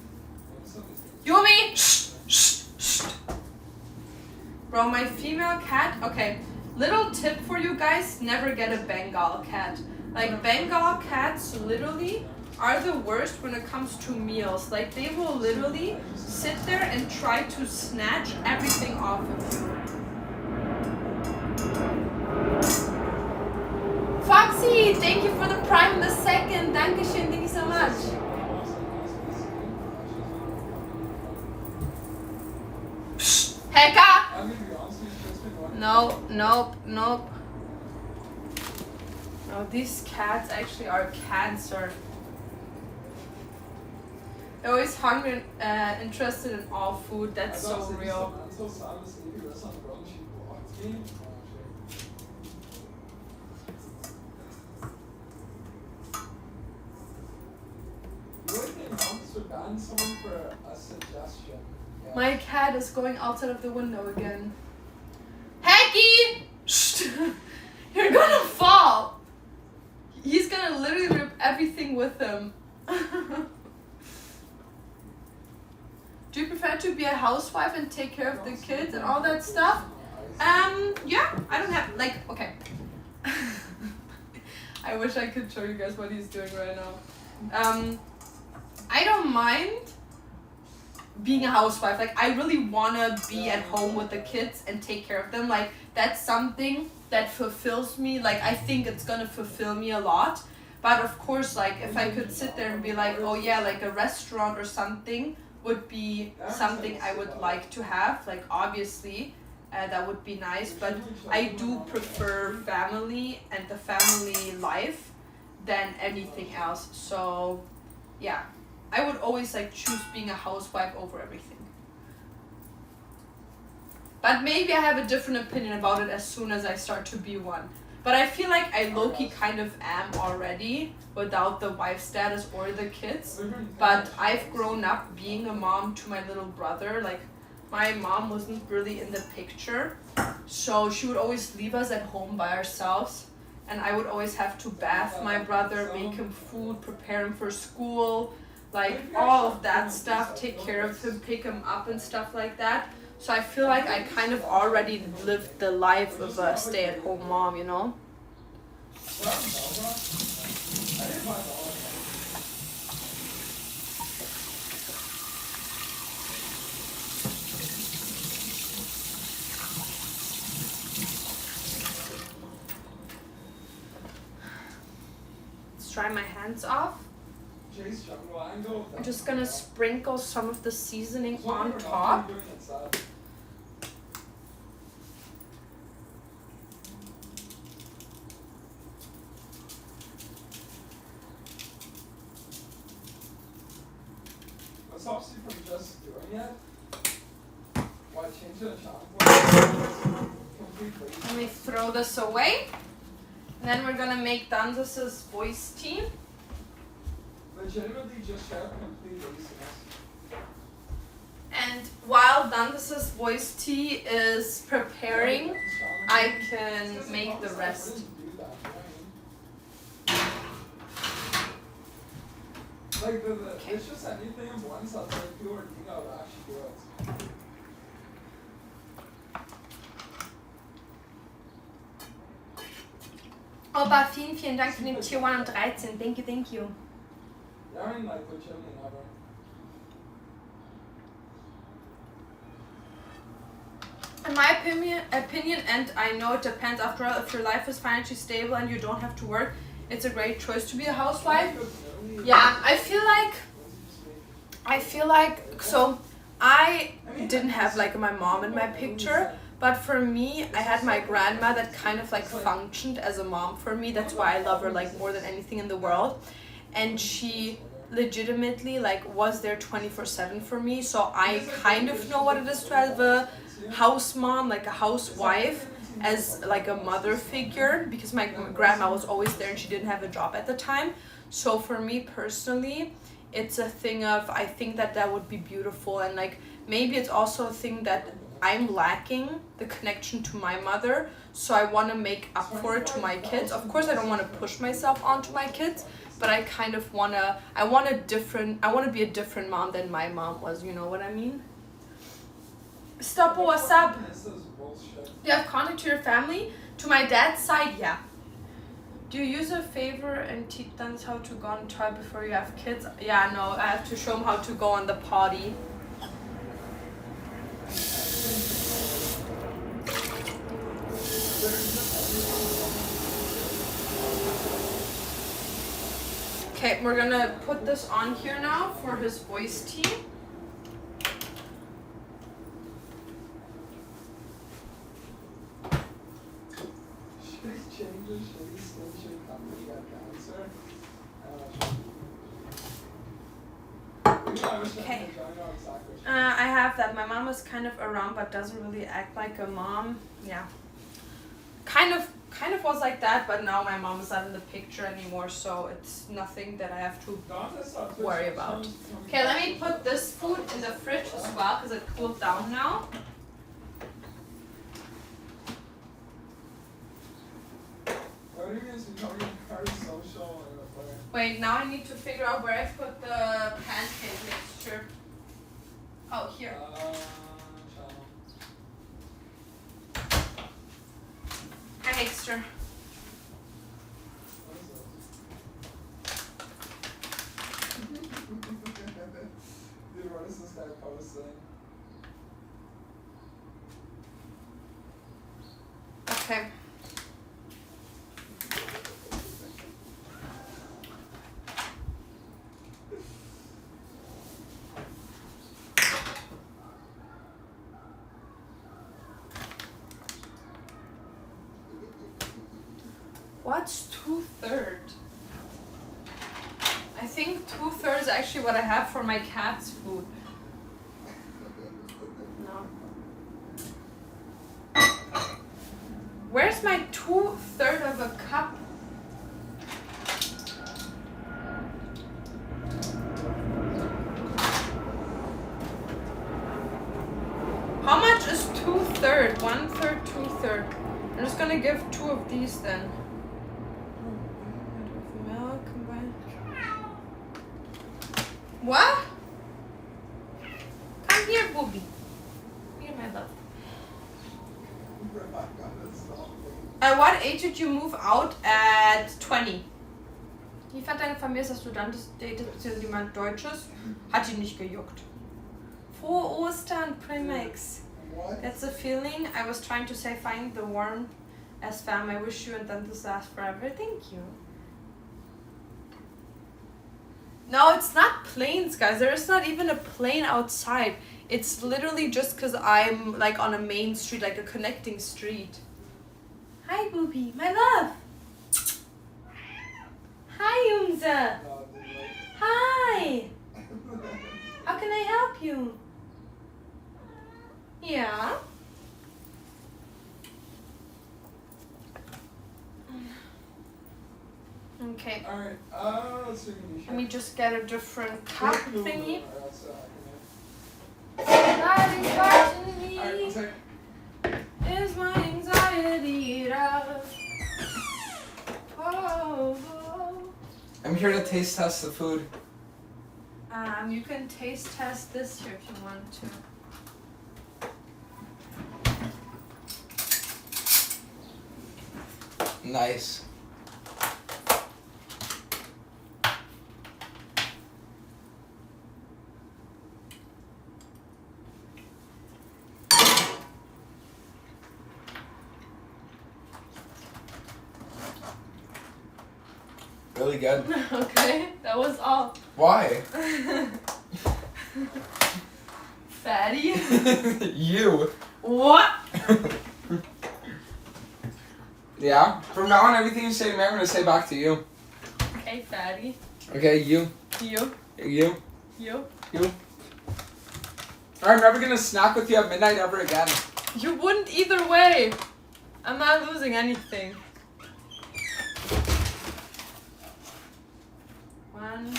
Yumi! Shh! Shh! Shh! Bro, my female cat, okay, little tip for you guys, never get a Bengal cat. Like, Bengal cats literally are the worst when it comes to meals. Like, they will literally sit there and try to snatch everything off of you. Foxy, thank you for the prime the second. Dankeschön, thank you so much. Psst, Heka! No, nope, nope. No, these cats actually are cancer. They're always hungry and interested in all food. That's so real. My cat is going outside of the window again. Hecky! Shh! You're gonna fall! He's gonna literally rip everything with him. Do you prefer to be a housewife and take care of the kids and all that stuff? Yeah, I don't have, like, okay. I wish I could show you guys what he's doing right now. I don't mind being a housewife. Like, I really wanna be at home with the kids and take care of them. Like, that's something that fulfills me. Like, I think it's gonna fulfill me a lot. But of course, like, if I could sit there and be like, oh yeah, like a restaurant or something would be something I would like to have. Like, obviously, that would be nice. But I do prefer family and the family life than anything else. So, yeah. I would always like choose being a housewife over everything. But maybe I have a different opinion about it as soon as I start to be one. But I feel like I low-key kind of am already without the wife status or the kids. But I've grown up being a mom to my little brother. Like, my mom wasn't really in the picture. So she would always leave us at home by ourselves. And I would always have to bath my brother, make him food, prepare him for school. Like, all of that stuff, take care of him, pick him up and stuff like that. So I feel like I kind of already lived the life of a stay-at-home mom, you know? Let's dry my hands off. I'm just gonna sprinkle some of the seasoning on top. What stops you from just doing it? Why change the channel? Let me throw this away. And then we're gonna make Danzas's voice tea. Legitimately just have complete laziness. And while Danzas's voice tea is preparing, I can make the rest. Like, it's just anything in one subject, you or Dina would actually do it. Opa, vielen Dank für den Tier 1 und 13. Thank you, thank you. Yeah, I mean, like, legitimately never. In my opinion, and I know it depends, after all, if your life is financially stable and you don't have to work, it's a great choice to be a housewife. Yeah, I feel like, so I didn't have like my mom in my picture, but for me, I had my grandma that kind of like functioned as a mom for me. That's why I love her like more than anything in the world. and she legitimately like was there 24/7 for me, so I kind of know what it is to have a house mom, like a housewife, as like a mother figure, because my grandma was always there and she didn't have a job at the time. So for me personally, it's a thing of, I think that would be beautiful, and like maybe it's also a thing that I'm lacking the connection to my mother, so I want to make up for it to my kids. Of course I don't want to push myself onto my kids, but I kind of want to be a different mom than my mom was, you know what I mean? Stop, what's up? Do you have contact to your family? To my dad's side, yeah. Do you use a favor and teach them how to go on toilet before you have kids? Yeah, no, I have to show them how to go on the potty. Okay, we're gonna put this on here now for his voice tea. Okay. I have that. My mom is kind of around but doesn't really act like a mom. Yeah. Kind of was like that, but now my mom is not in the picture anymore, so it's nothing that I have to worry about. Okay, let me put this food in the fridge as well, because it cooled down now. Wait, now I need to figure out where I put the pancake mixture. Oh, here. Hi, mixture. Dude, what is this guy posting? Okay. What's 2/3? I think 2/3 is actually what I have for my cat's food. No. Where's my 2/3 of a cup? How much is 2/3? 1/3, 2/3. I'm just gonna give 2 of these then. Milk combined. What? Come here, booby. Here, my love. At what age did you move out? At 20. Wie fand deine Familie, dass du dann datest, beziehungsweise jemand Deutsches? Hat ihn nicht gejuckt. Frohe Ostern, Primex. That's the feeling. I was trying to say, find the warm as fam. I wish you and then this lasts forever. Thank you. No, it's not planes, guys. There is not even a plane outside. It's literally just because I'm like on a main street, like a connecting street. Hi, booby. My love. Hi, Jungse. Hi. How can I help you? Yeah. Okay. Alright, let's see. Let me just get a different cup thingy. Is my anxiety up? Oh. I'm here to taste test the food. You can taste test this here if you want to. Nice. Really good. Okay, that was all. Why? Fatty. You. What? Yeah. From now on, everything you say to me, I'm gonna say back to you. Okay, fatty. Okay, you. You. You. You. You. I'm never gonna snack with you at midnight ever again. You wouldn't either way. I'm not losing anything. 1,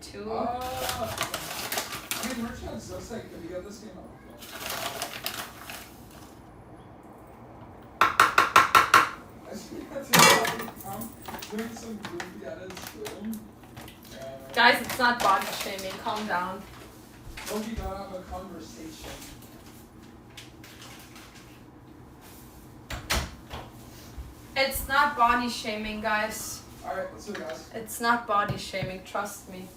2. I mean, Merchant's so sick. Did you get this game on? I think that's doing some goofy edits too. Guys, it's not body shaming. Calm down. Loki gotta have a conversation. It's not body shaming, guys. Alright, let's do it, guys. It's not body shaming. Trust me.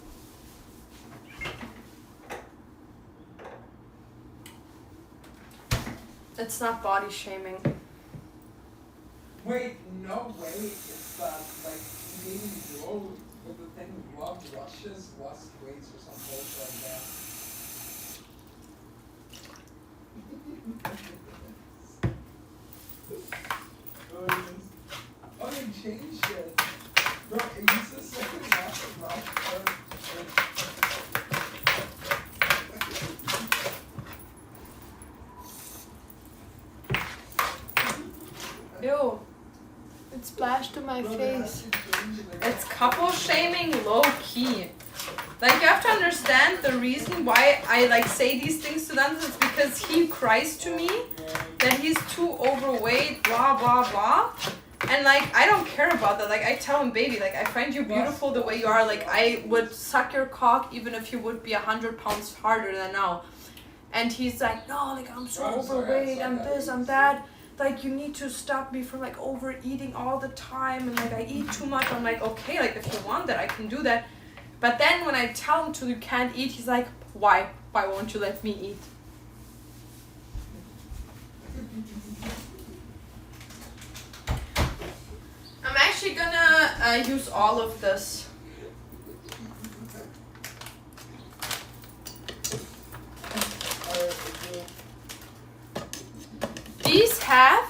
It's not body shaming. Wait, no way. It's that, like, gaming duo with the thing Love Rushes Lost Weights or some bullshit like that. Oh, they changed it. Bro, it used to say massive rough. Ew. It splashed to my face. It's couple shaming low key. Like, you have to understand the reason why I like say these things to them is because he cries to me that he's too overweight, blah blah blah. And like, I don't care about that. Like, I tell him, baby, like, I find you beautiful the way you are. Like, I would suck your cock even if you would be 100 pounds harder than now. And he's like, no, like, I'm so overweight, I'm this, I'm that. Like, you need to stop me from like overeating all the time, and like I eat too much. I'm like, okay, like if you want that, I can do that. But then when I tell him to you can't eat, he's like, why? Why won't you let me eat? I'm actually gonna use all of this. These have,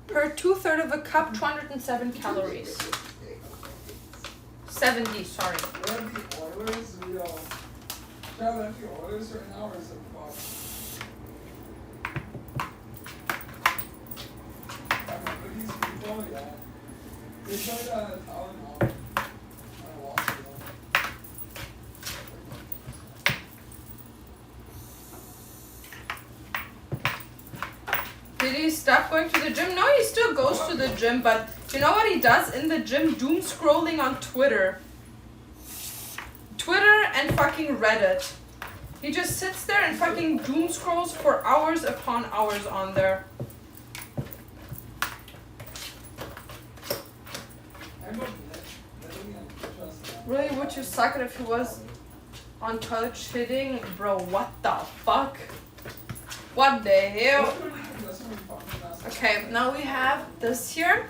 per 2/3 of a cup, 207 calories. 70, sorry. We're at the Oilers, we all. Shout out the Oilers right now, or is it Fox? I remember these people, yeah. They played Tylenol. I lost them. Did he stop going to the gym? No, he still goes to the gym, but you know what he does in the gym? Doom scrolling on Twitter. Twitter and fucking Reddit. He just sits there and fucking doom scrolls for hours upon hours on there. Really, would you suck it if he was on toilet shitting? Bro, what the fuck? What the hell? Okay, now we have this here.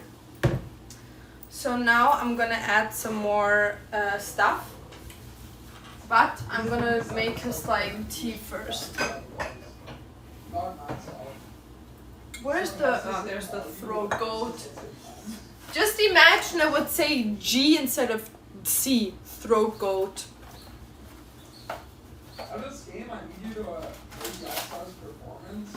So now I'm gonna add some more stuff. But I'm gonna make his like tea first. Where's the, oh, there's the throat goat. Just imagine I would say G instead of C, throat goat. On this game, I need you to raise Glasshouse performance.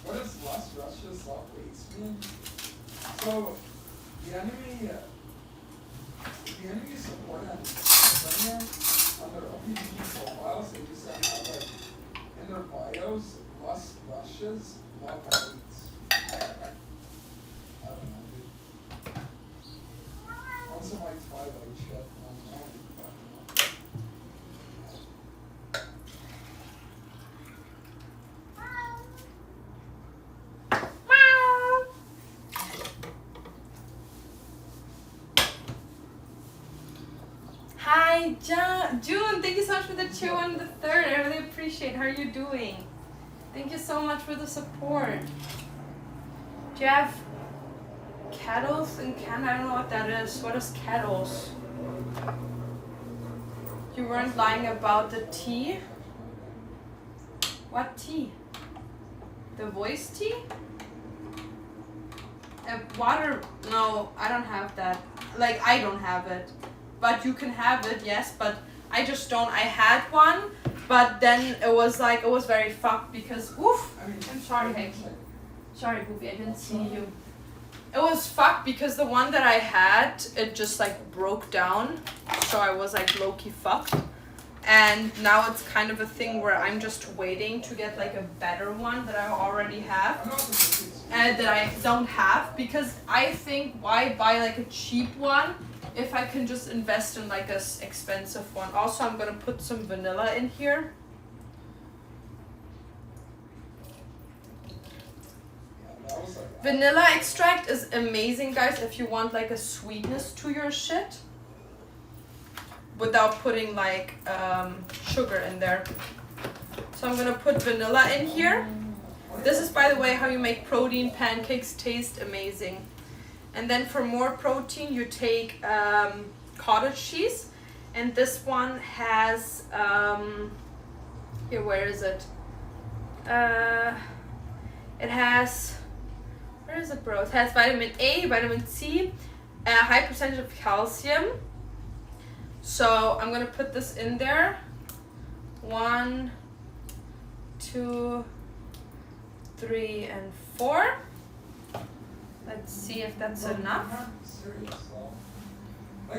What is Las Russia's soft weights mean? So, the enemy support and Ukrainian on their OPG profiles, they just have like in their bios, Las Russia's love weights. I don't know, dude. On some like Twilight shit. I don't know. Hi, June, thank you so much for the cheer on the 3rd. I really appreciate it. How are you doing? Thank you so much for the support. Do you have kettles in Canada? I don't know what that is. What is kettles? You weren't lying about the tea? What tea? The voice tea? Water, no, I don't have that. Like, I don't have it. But you can have it, yes, but I just don't. I had one, but then it was like, it was very fucked because, oof, I'm sorry, Heike. Sorry, Boopy, I didn't see you. It was fucked because the one that I had, it just like broke down. So I was like low-key fucked. And now it's kind of a thing where I'm just waiting to get like a better one that I already have. And that I don't have, because I think why buy like a cheap one if I can just invest in like a expensive one. Also, I'm gonna put some vanilla in here. Vanilla extract is amazing, guys, if you want like a sweetness to your shit without putting like sugar in there. So I'm gonna put vanilla in here. This is, by the way, how you make protein pancakes taste amazing. And then for more protein, you take cottage cheese. And this one has, here, where is it? It has, where is it, bro? It has vitamin A, vitamin C, a high percentage of calcium. So I'm gonna put this in there. 1, 2, 3, and 4. Let's see if that's enough. I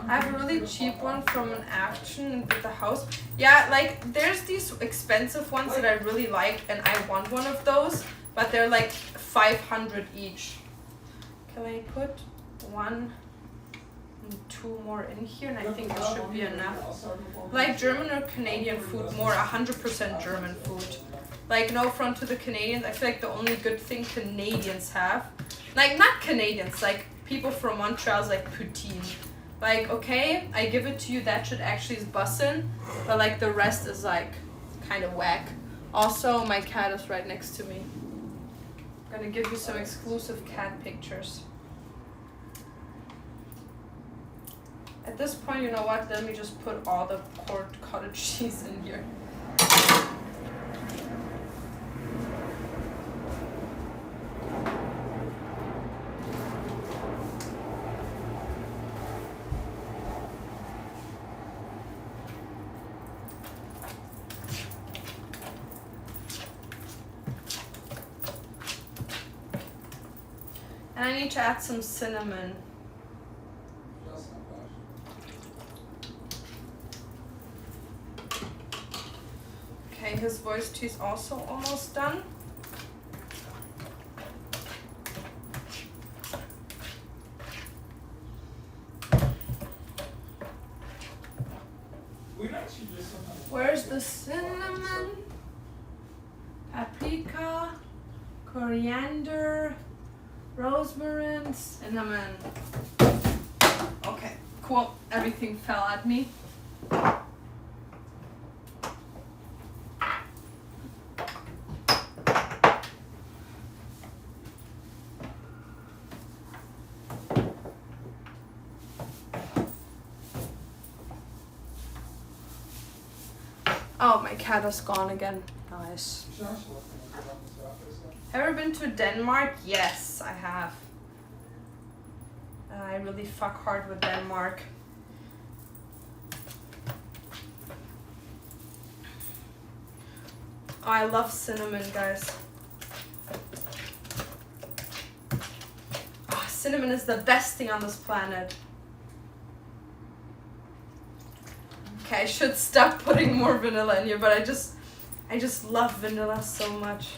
have a really cheap one from an Action with the house. Yeah, like there's these expensive ones that I really like and I want one of those, but they're like 500 each. Can I put 1 and 2 more in here? And I think it should be enough. Like German or Canadian food more, 100% German food. Like, no front to the Canadians. I feel like the only good thing Canadians have, like not Canadians, like people from Montreal is like poutine. Like, okay, I give it to you, that shit actually is bussin', but like the rest is like kind of whack. Also, my cat is right next to me. I'm gonna give you some exclusive cat pictures. At this point, you know what? Let me just put all the cottage cheese in here. And I need to add some cinnamon. Okay, his voice tea is also almost done. Where's the cinnamon? Paprika, coriander, rosemary, cinnamon. Okay, cool. Everything fell at me. Oh, my cat is gone again. Nice. Ever been to Denmark? Yes, I have. I really fuck hard with Denmark. Oh, I love cinnamon, guys. Oh, cinnamon is the best thing on this planet. Okay, I should stop putting more vanilla in here, but I just love vanilla so much.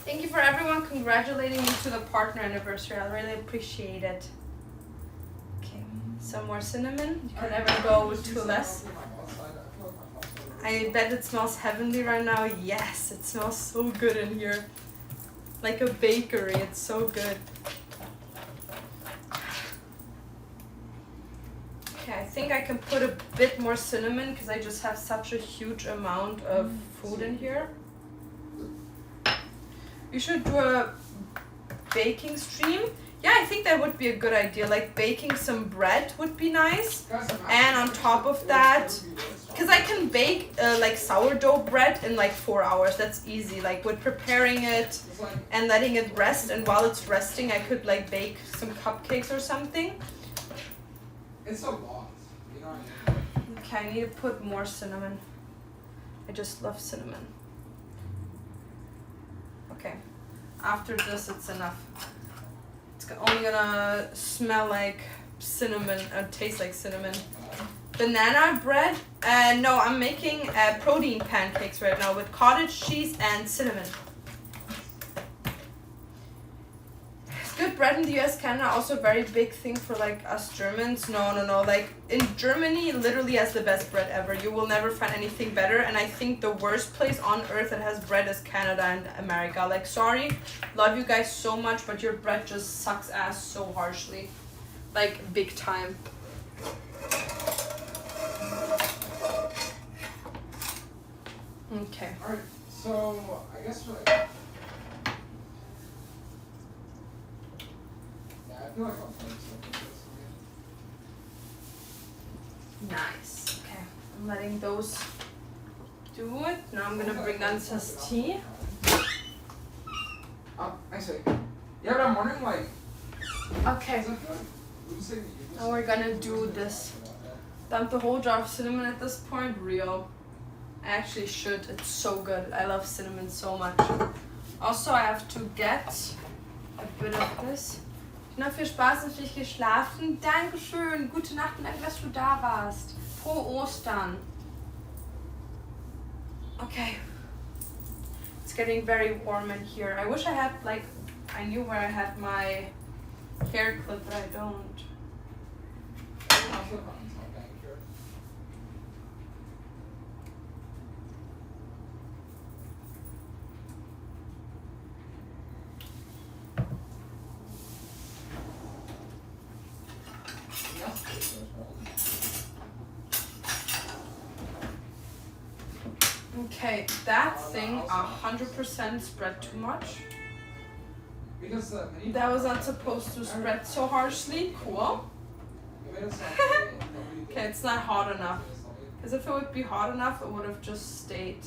Thank you for everyone congratulating me to the partner anniversary. I really appreciate it. Okay, some more cinnamon. You can never go with too less. I bet it smells heavenly right now. Yes, it smells so good in here. Like a bakery, it's so good. Okay, I think I can put a bit more cinnamon because I just have such a huge amount of food in here. You should do a baking stream. Yeah, I think that would be a good idea. Like baking some bread would be nice. And on top of that, because I can bake like sourdough bread in like 4 hours. That's easy. Like with preparing it and letting it rest. And while it's resting, I could like bake some cupcakes or something. It's a lot, you know what I mean? Okay, I need to put more cinnamon. I just love cinnamon. Okay, after this, it's enough. It's only gonna smell like cinnamon, taste like cinnamon. Banana bread? No, I'm making protein pancakes right now with cottage cheese and cinnamon. Good bread in the US, Canada, also a very big thing for like us Germans. No. Like in Germany, literally has the best bread ever. You will never find anything better. And I think the worst place on earth that has bread is Canada and America. Like, sorry, love you guys so much, but your bread just sucks ass so harshly. Like, big time. Okay. Alright, so I guess for like. I feel like I'll play something like this. Nice. Okay, I'm letting those do it. Now I'm gonna bring down this tea. I see. Yeah, but I'm wondering like. Okay. Now we're gonna do this. Dump the whole jar of cinnamon at this point. Real. I actually should. It's so good. I love cinnamon so much. Also, I have to get a bit of this. Na, viel Spaß, natürlich geschlafen. Dankeschön. Gute Nacht und danke, dass du da warst. Frohe Ostern. Okay. It's getting very warm in here. I wish I had, like, I knew where I had my hair clip, but I don't. Okay, that thing 100% spread too much. That was not supposed to spread so harshly. Cool. Okay, it's not hot enough. Because if it would be hot enough, it would have just stayed.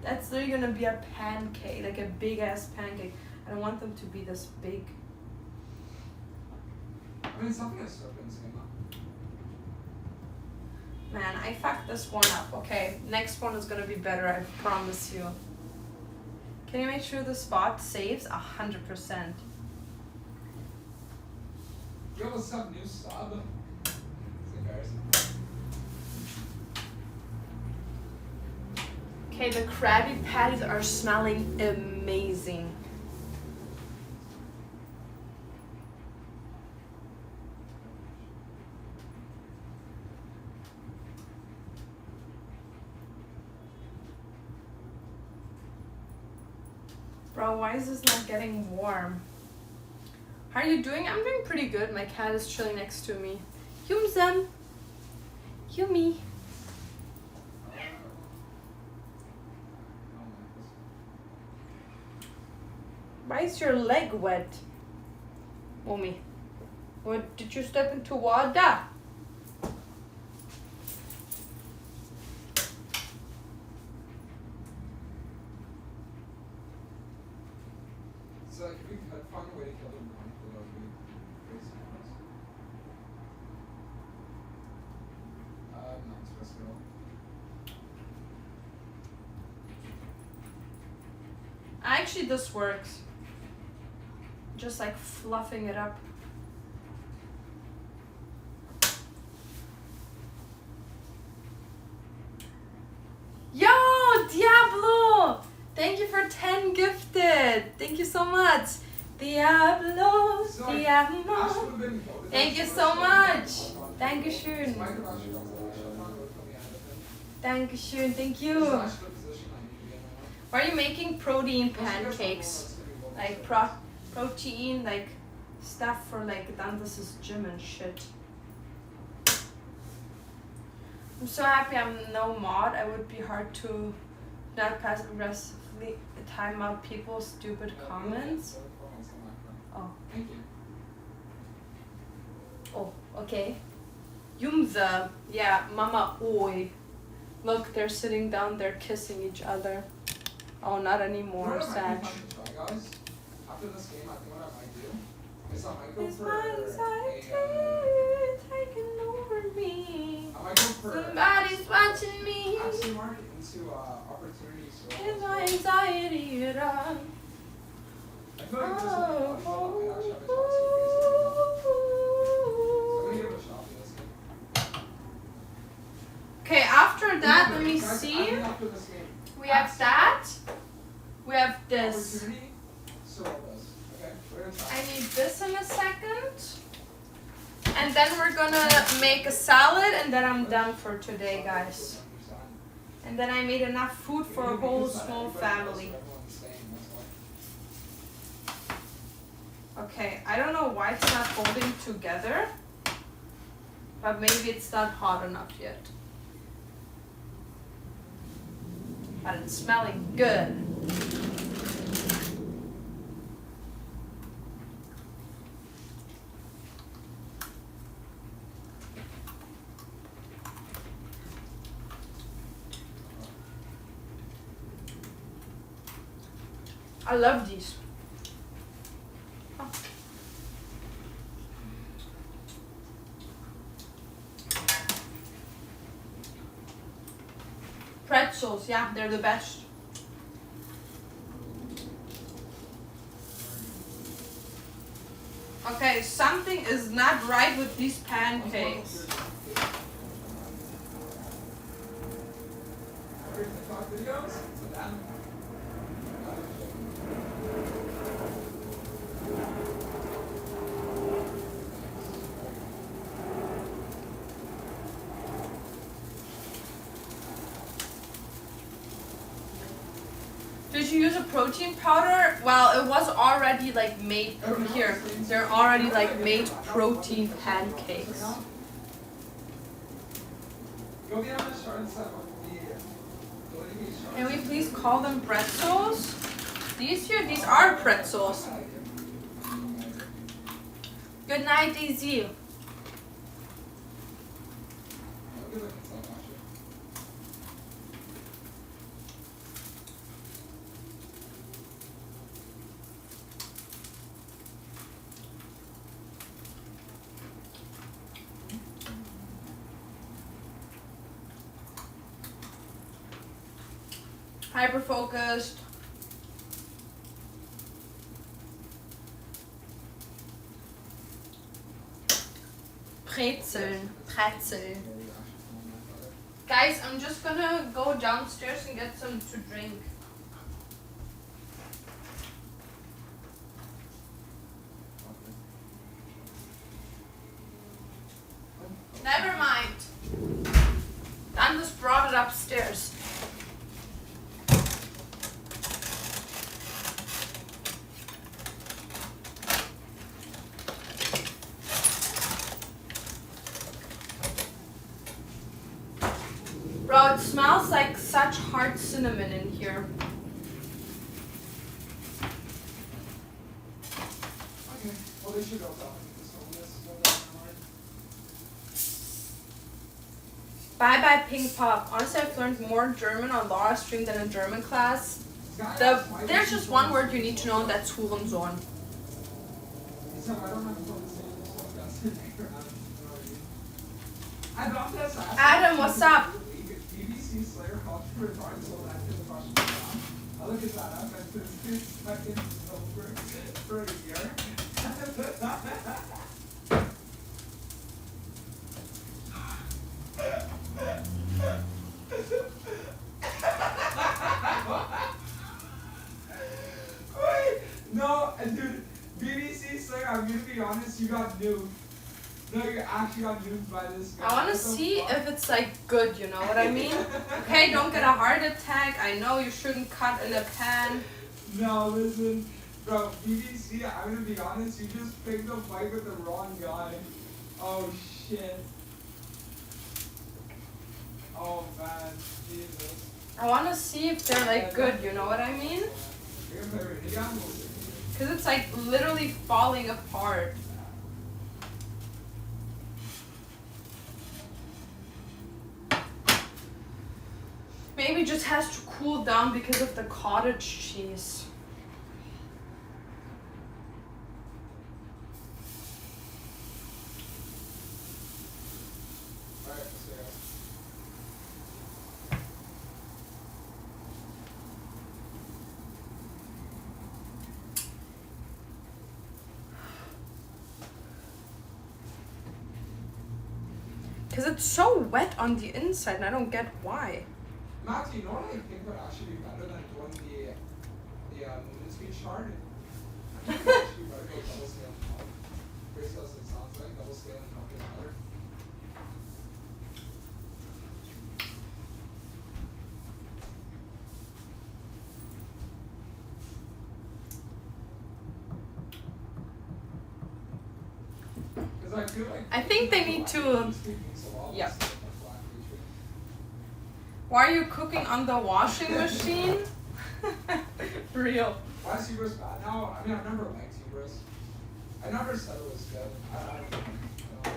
That's literally gonna be a pancake, like a big ass pancake. I don't want them to be this big. I mean, something is serpents, you know. Man, I fucked this one up. Okay, next one is gonna be better, I promise you. Can you make sure the spot saves 100%? Yo, what's up, new sub? It's embarrassing. Okay, the Krabby Patties are smelling amazing. Bro, why is this not getting warm? How are you doing? I'm doing pretty good. My cat is chilling next to me. Yumzam. Yummy. Why is your leg wet? Mommy. What, did you step into water? So, like, if we could find a way to kill them, that would be crazy. Not supposed to go. Actually, this works. Just like fluffing it up. Yo, Diablo! Thank you for 10 gifted. Thank you so much. Diablo, So, Diablo. Ash would have been voted Thank you as so the much. first one. Dankeschön. Mike and Ash should also should not vote for me out of it. Dankeschön, thank This is you. actually the position I need to be in right now. Why are you making protein Plus, you guys don't know pancakes? what's gonna be voted Like for. protein, like stuff for like Dante's gym and shit. I'm so happy I'm no mod. I would be hard to Not passive aggressively time out people's stupid comments. Oh. Thank you. Oh, okay. Yumza. Yeah, Mama Oi. Look, they're sitting down, they're kissing each other. Oh, not anymore, You know what I Sag. might be fun to try, guys? After this game, I think what I might do is I might go It's for my anxiety taking over me. I might go for Somebody's watching me. actually market into opportunities. So It's my anxiety run. I feel like this will be fun, so I might actually have a chance to face it. So I'm gonna give it a shot for this game. Okay, after that, let me Guys, see. I think after this game, We have that. We have this. opportunity, so this. Okay, we're gonna try. I need this in a second. And then we're gonna make a salad, and then I'm done for today, guys. And then I made enough food for a whole small family. Okay, I don't know why it's not holding together, but maybe it's not hot enough yet. But it's smelling good. I love these. Pretzels, yeah, they're the best. Okay, something is not right with these pancakes. TikTok videos? So that. Did you use a protein powder? Well, it was already like made from here. They're already like made protein pancakes. Go get on the short side of the. Can we please call them pretzels? These here, these are pretzels. Good night, Daisy. Hyper focused. Brezeln. Guys, I'm just gonna go downstairs and get some to drink. Never mind. Dan just brought it upstairs. Bro, it smells like such hard cinnamon in here. Okay, well they should go down. Bye bye Pink Pop. Honestly, I've learned more German on Laura's stream than in German class. There's just one word you need to know, and that's Hurensohn. Adam, what's up? BBC Slayer culture retarded so that the question I look at that up and it's fucking over for a year. Wait, no, dude, BBC Slayer, I'm gonna be honest, you got nuked. No, you actually got nuked by this guy. I want to What the see fuck? if it's like good, you know what I mean? Okay, don't get a heart attack. I know you shouldn't cut in a pan. No, listen, bro, BBC, I'm gonna be honest, you just picked a fight with the wrong guy. Oh shit. Oh man, Jesus. I want to see if they're like good, you know what I mean? Because it's like literally falling apart. Maybe it just has to cool down because of the cottage cheese. Because it's so wet on the inside and I don't get why. Matt, you know what I think would actually be better than doing the movement speed chart? I think we actually better go double scale and top. Based as it sounds like, double scale and top is better. Because I feel like I think they need to. Yeah. Why are you cooking on the washing machine? Real. Why is Hubris bad now? I mean, I've never liked Hubris. I never said it was good. I don't think I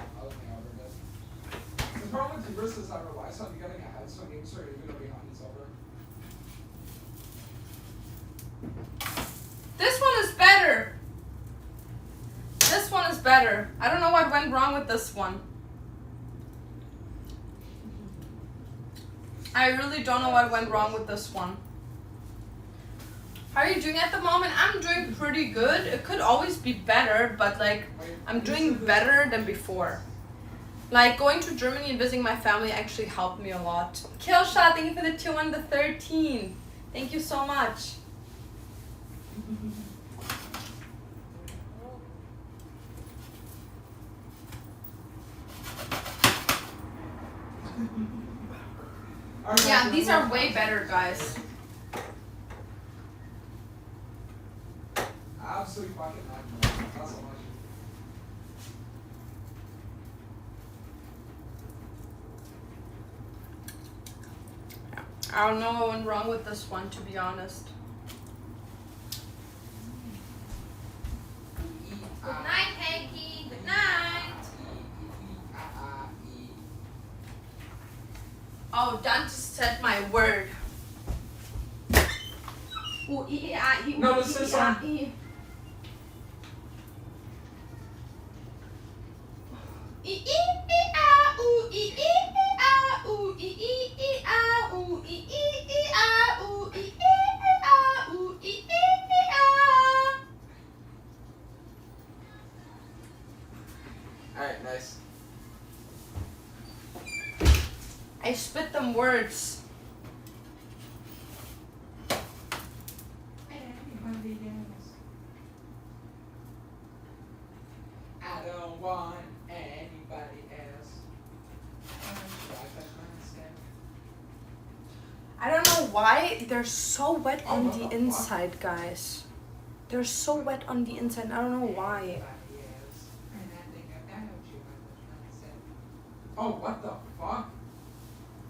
ever did. The problem with Hubris is that it relies on you getting ahead, so games are even behind is over. This one is better. This one is better. I don't know what went wrong with this one. I really don't know what went wrong with this one. How are you doing at the moment? I'm doing pretty good. It could always be better, but like I'm doing better than before. Like going to Germany and visiting my family actually helped me a lot. Killshot, thank you for the 2 and the 13. Thank you so much. Yeah, these are way better, guys. Absolutely fucking not. Not so much. I don't know what went wrong with this one, to be honest. Good night, Peggy. Good night. Oh, Dante said my word. Ooh, No, this is on. Alright, nice. I spit them words. I don't want anybody else. I don't know why they're so wet on the inside, guys. They're so wet on the inside. I don't know why. Oh, what the fuck?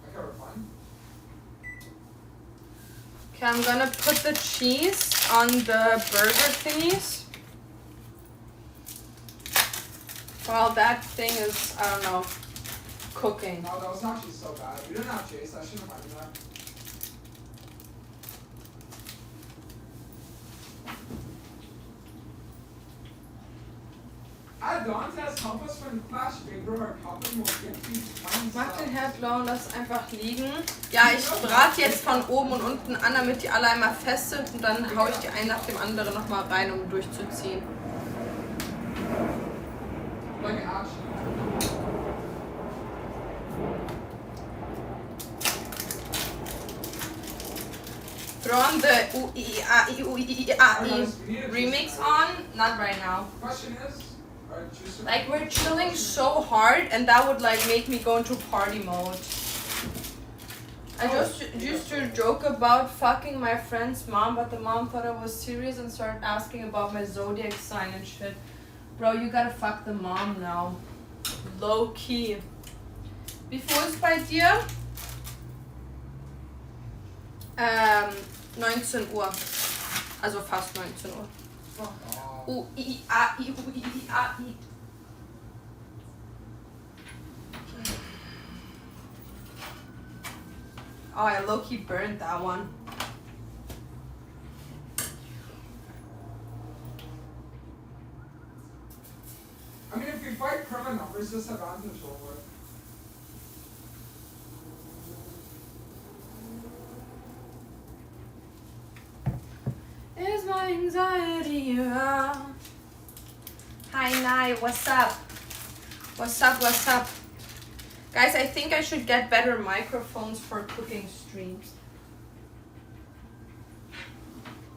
I got fun. Okay, I'm gonna put the cheese on the burger thingies. While that thing is, I don't know, cooking. No, that was actually so bad. We didn't have Chase. I shouldn't have done that. Dantes, help us from Clash. Big Brother Couple will get these fine Mach den stuff. Herd blau und lass einfach liegen. Ja, ich brate jetzt von oben und unten an, damit die alle einmal fest sind und dann haue ich die einen nach dem anderen nochmal rein, um durchzuziehen. Like Ash. Throw on the U-I-I-A-I remix on? Not right now. Question is, juicer. Like, we're chilling so hard and that would like make me go into party mode. I just used to joke about fucking my friend's mom, but the mom thought I was serious and started asking about my zodiac sign and shit. Bro, you gotta fuck the mom now. Low key. Wie viel ist bei dir? 19 Uhr. Also fast 19 Uhr. Fuck off. U, I, A, I, U, I, A, I. Oh, I low-key burned that one. I mean, if we fight perma numbers, disadvantage over. Is my anxiety around? Hi, Nai, what's up? What's up, what's up? Guys, I think I should get better microphones for cooking streams.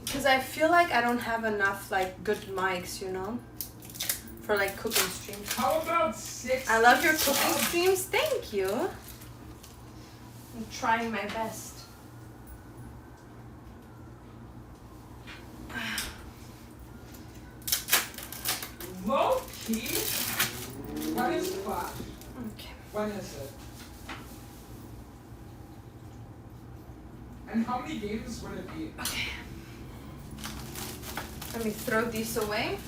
Because I feel like I don't have enough, like, good mics, you know? For, like, cooking streams. How about 6? I love your cooking streams. Thank you. I'm trying my best. Low key? When is Clash? Okay. When is it? And how many games would it be? Okay. Let me throw these away.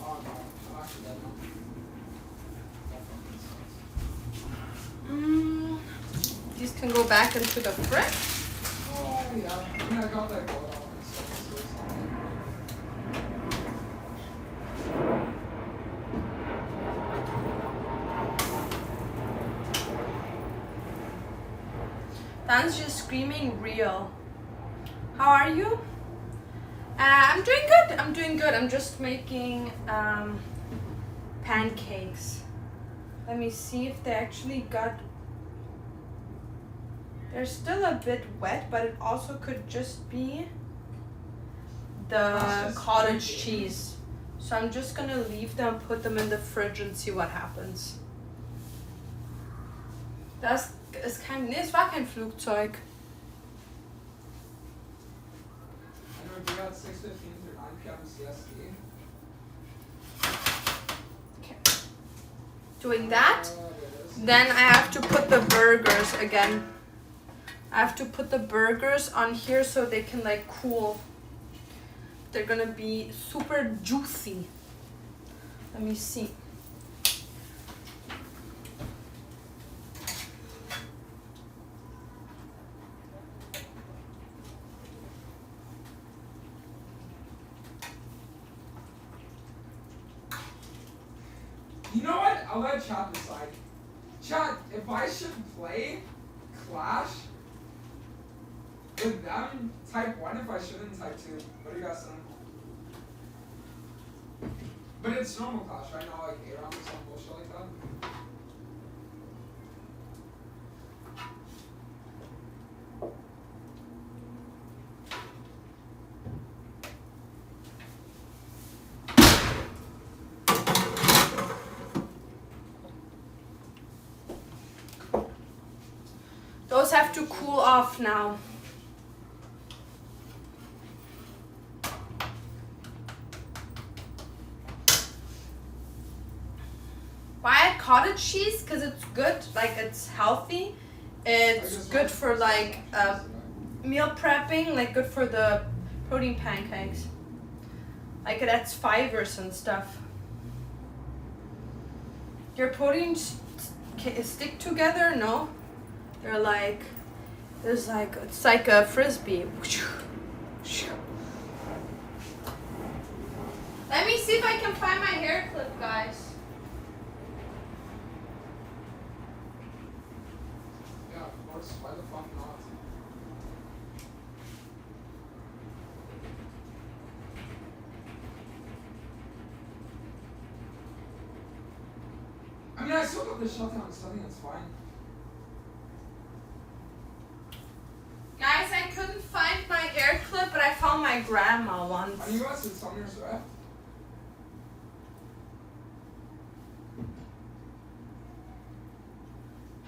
Oh no, I'm actually dead now. These can go back into the fridge. Oh yeah, I mean I got that gold on it, so it's fine. Dan's just screaming real. How are you? I'm doing good. I'm doing good. I'm just making pancakes. Let me see if they actually got... They're still a bit wet, but it also could just be the cottage cheese. So I'm just gonna leave them, put them in the fridge and see what happens. Das ist kein... Nee, es war kein Flugzeug. And we got 6:15 through 9 p.m. CST. Okay. Doing that. There it is. Then I have to put the burgers again. I have to put the burgers on here so they can like cool. They're gonna be super juicy. Let me see. You know what? I'll let chat decide. Chat, if I should play Clash with them, type 1. If I shouldn't, type 2. What do you guys think? But it's normal Clash, right? Not like 8 rounds or some bullshit like that. Those have to cool off now. Why add cottage cheese? Because it's good, like it's healthy. It's good for like meal prepping, like good for the protein pancakes. Like it adds fibers and stuff. Your proteins stick together? No? They're like, it's like a frisbee. Let me see if I can find my hair clip, guys. Yeah, of course. Why the fuck not? I mean, I still got the shutdown studying, it's fine. Guys, I couldn't find my hair clip, but I found my grandma once. Are you guys in Sumner's Rep?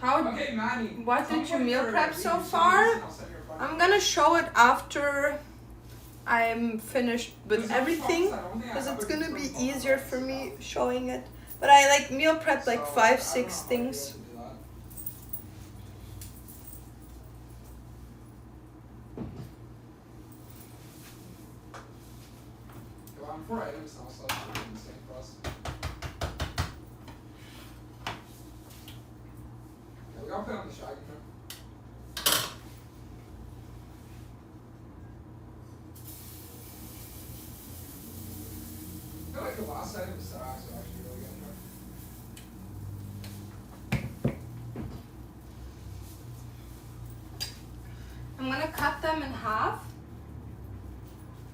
How? Okay, Manny. What did you someone meal for prep so reading far? series and I'll send you a photo. I'm gonna show it after I'm finished with There's everything, songs I don't think I because have it's a gonna good be phone easier call for and me stuff. showing it. But I like meal prepped like So, I 5, don't 6 know how to things. do that. 4 items now, so that's pretty insane for us. Yeah, we gotta put on the shaggy man. I feel like the last item is stacks are actually really good. I'm gonna cut them in half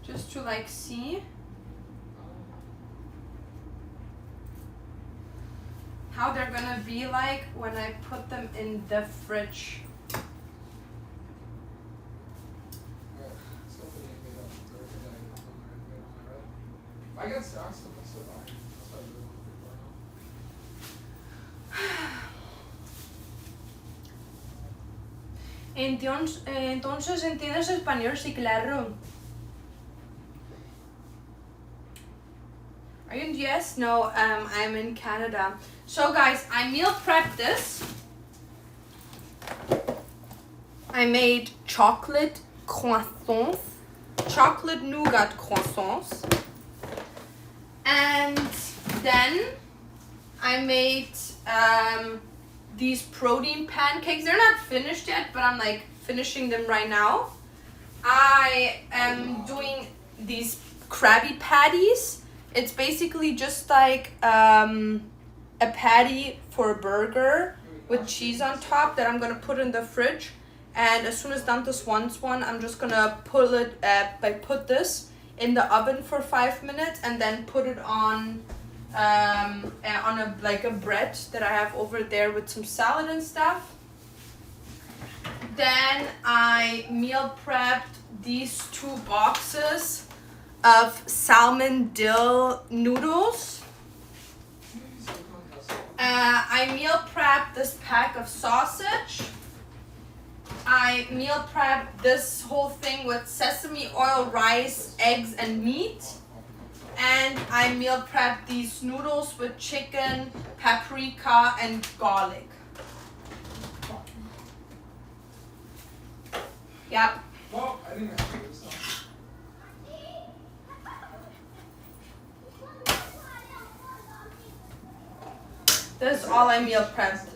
just to like see how they're gonna be like when I put them in the fridge. Alright, let's go for the made up burger that I got on my red. If I get stacks, then I'll still buy it. That's what I really want to do right now. Entonces entiendes español, sí, claro. Are you in the US? No, I'm in Canada. So guys, I meal prepped this. I made chocolate croissants, chocolate nougat croissants. And then I made these protein pancakes. They're not finished yet, but I'm like finishing them right now. I am doing these Krabby Patties. It's basically just like a patty for a burger with cheese on top that I'm gonna put in the fridge. And as soon as Dantes wants one, I'm just gonna put this in the oven for 5 minutes and then put it on a bread that I have over there with some salad and stuff. Then I meal prepped these 2 boxes of salmon dill noodles. I meal prepped this pack of sausage. I meal prepped this whole thing with sesame oil, rice, eggs, and meat. And I meal prepped these noodles with chicken, paprika, and garlic. Yep. Well, I think I have to do this now. Das ist all I meal prepped.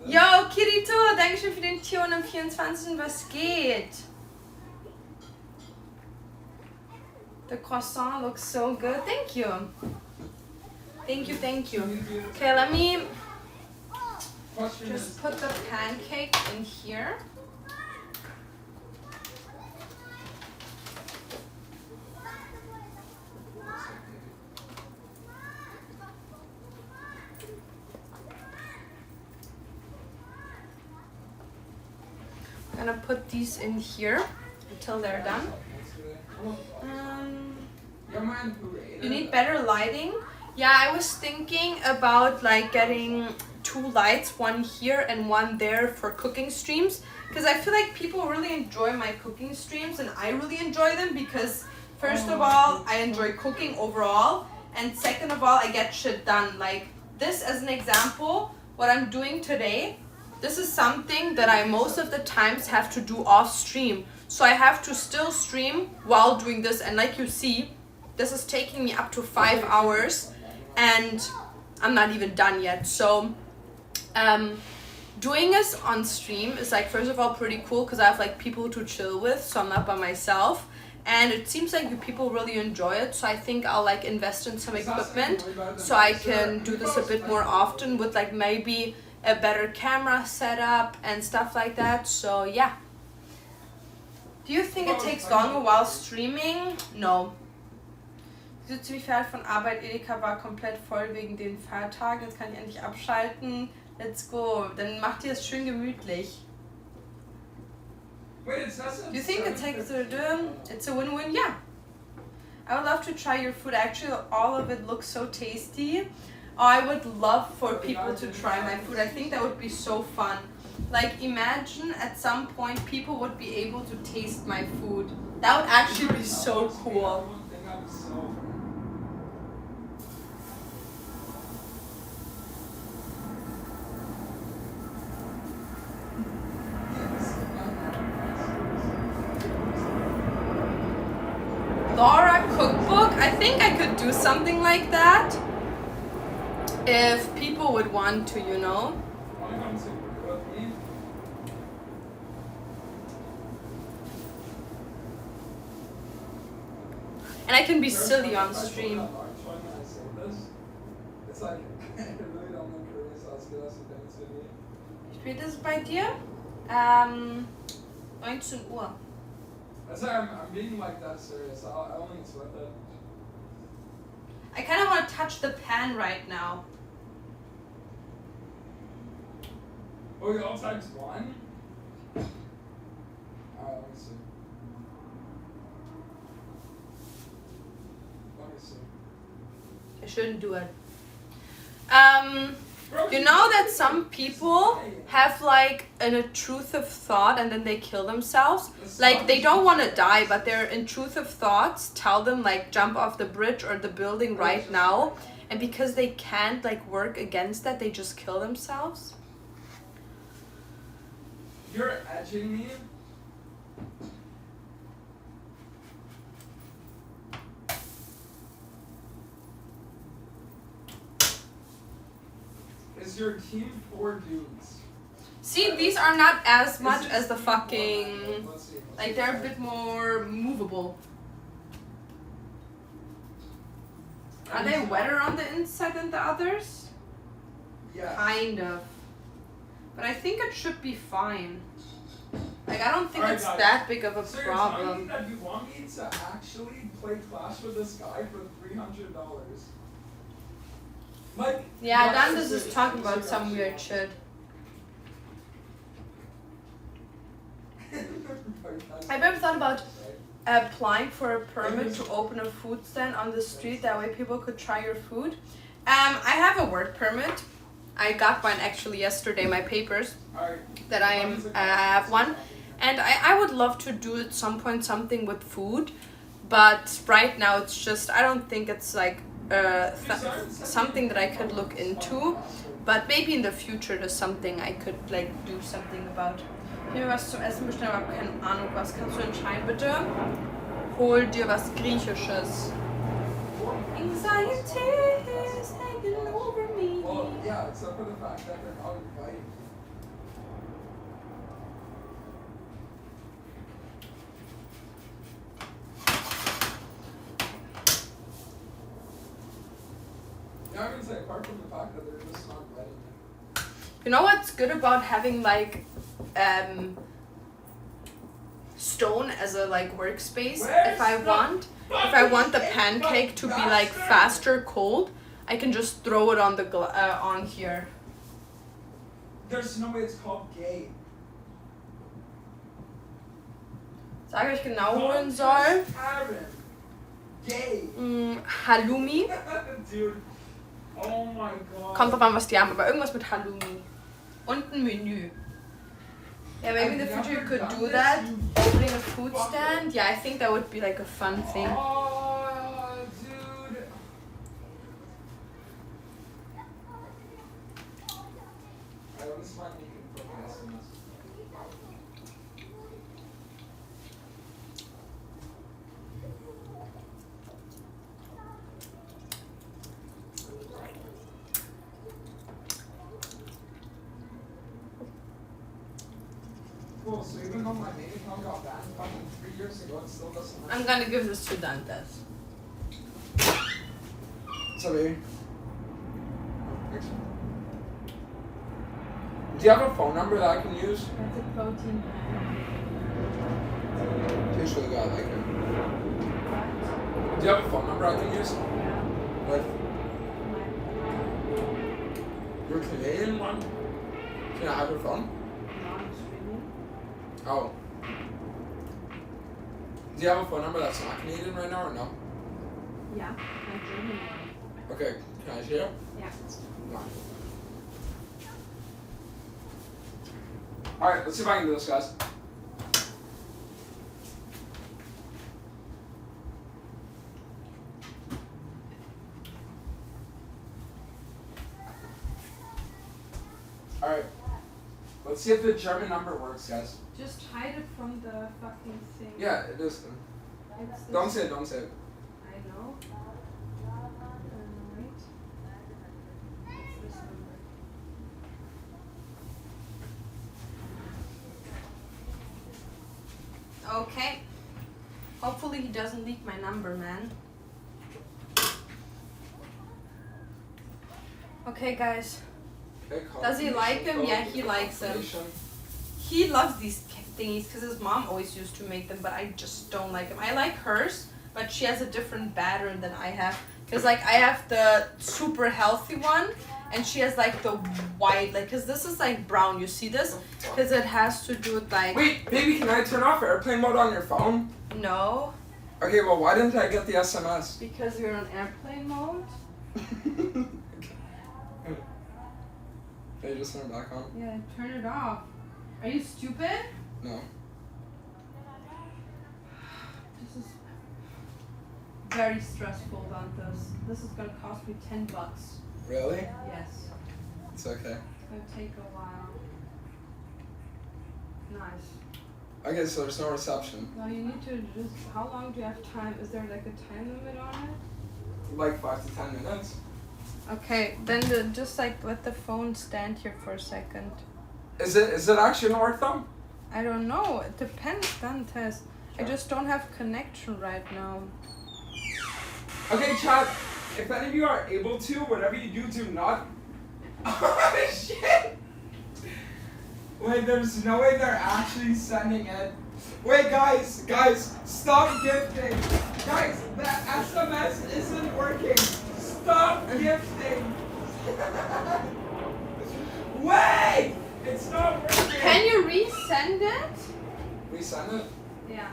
Yo, Kirito, Dankeschön für den Tier und am 24. Was geht? The croissant looks so good. Thank you. Thank you, thank you. Okay, let me just put the pancake in here. I'm gonna put these in here until they're done. You need better lighting? Yeah, I was thinking about like getting 2 lights, one here and one there for cooking streams, because I feel like people really enjoy my cooking streams and I really enjoy them because first of all, I enjoy cooking overall, and second of all, I get shit done. Like this as an example, what I'm doing today, this is something that I most of the times have to do off stream. So I have to still stream while doing this, and like you see, this is taking me up to 5 hours and I'm not even done yet. So doing this on stream is like, first of all, pretty cool because I have like people to chill with, so I'm not by myself. And it seems like you people really enjoy it, so I think I'll like invest in some equipment so I can do this a bit more often with like maybe a better camera setup and stuff like that. So yeah. Do you think it takes longer while streaming? No. Ich sitze wie fertig von Arbeit. Edeka war komplett voll wegen den Feiertagen. Jetzt kann ich endlich abschalten. Let's go. Dann macht ihr es schön gemütlich. Wait, it's not. Do you think it takes it's a win-win? Yeah. I would love to try your food. Actually, all of it looks so tasty. Oh, I would love for people to try my food. I think that would be so fun. Like, imagine at some point people would be able to taste my food. That would actually be so cool. Laura Cookbook? I think I could do something like that if people would want to, you know. Wanna come to work with me? And I can be There's silly like on if I stream. told that large one and I say this, it's like, I really don't know curious als wir das mit dem CD. Spät ist es bei dir? 19 Uhr. That's why I'm being like that serious. I don't think it's worth it. I kind of want to touch the pan right now. Oh, you all times one? Alright, let me see. Let me see. I shouldn't do it. You know that some people have like an intrusive thought and then they kill themselves? Like they don't want to die, but their intrusive thoughts tell them like jump off the bridge or the building right now. And because they can't like work against that, they just kill themselves. You're edging me? Is your team 4 dudes? See, these are not as much Is as the this fucking... Let's see. Like they're a bit more movable. Are they wetter on the inside than the others? Yes. Kind of. But I think it should be fine. Like I don't think Alright, it's guys. that big of a So you're telling me problem. that you want me to actually play Clash with this guy for $300? Like, Yeah, that's Dandas is serious. talking about Serious. some weird shit. I've ever thought about applying for a permit to open a food stand on the street. That way people could try your food. I have a work permit. I got one actually yesterday, my papers, that I have one. And I would love to do at some point something with food. But right now it's just, I don't think it's like something that I could look into. But maybe in the future there's something I could like do something about. Hier was zum Essen bestellen, aber keine Ahnung was. Kannst du entscheiden bitte? Hol dir was Griechisches. Anxiety is taking over me. Well, yeah, except for the fact that they're not inviting. Yeah, I'm gonna say, apart from the fact that they're just not inviting me. You know what's good about having like stone as a like workspace? If I want the pancake to be like faster cold, I can just throw it on the on here. There's no way it's called gay. Sag euch genau, wohin soll. Aaron. Gay. Halloumi. Dude. Oh my god. Kommt drauf an, was die haben, aber irgendwas mit Halloumi. Und ein Menü. Yeah, maybe in the future you could do that. Opening a food stand. Yeah, I think that would be like a fun thing. Oh, dude. I was smart you can put this in this. Cool, so even though my main account got banned fucking 3 years ago, it still doesn't I'm gonna give this to Dantes. What's up, baby? Do you have a phone number that I can use? That's a protein Tastes really good, I like it. Do you have a phone number I can use? What? You're Canadian one? Can I have your phone? Oh. Do you have a phone number that's not Canadian right now or no? Yeah, my German one. Okay, can I share? Yeah. No. Alright, let's see if I can do this, guys. Alright. Let's see if the German number works, guys. Just hide it from the fucking thing. Yeah, it is. It's Don't say it, don't say it. I know. Wait. What's this number? Okay. Hopefully he doesn't leak my number, man. Okay, guys. Does he like them? Yeah, he likes them. He loves these thingies because his mom always used to make them, but I just don't like them. I like hers, but she has a different pattern than I have. Because, like, I have the super healthy one, and she has, like, the white, like, because this is, like, brown. You see this? Because it has to do with, like... Wait, baby, can I turn off airplane mode on your phone? No. Okay, well, why didn't I get the SMS? Because you're on airplane mode? Can you just turn it back on? Yeah, turn it off. Are you stupid? No. This is very stressful about this. This is gonna cost me $10. Really? Yes. It's okay. It's gonna take a while. Nice. Okay, so there's no reception. Now you need to just, how long do you have time? Is there like a time limit on it? Like 5 to 10 minutes. Okay, then just like let the phone stand here for a second. Is it actually gonna work though? I don't know. It depends, Dantes. I just don't have connection right now. Okay, chat. If any of you are able to, whatever you do not. Oh shit! Wait, there's no way they're actually sending it. Wait, guys, stop gifting. Guys, that SMS isn't working. Stop gifting. Wait! It's not working. Can you resend it? Resend it? Yeah.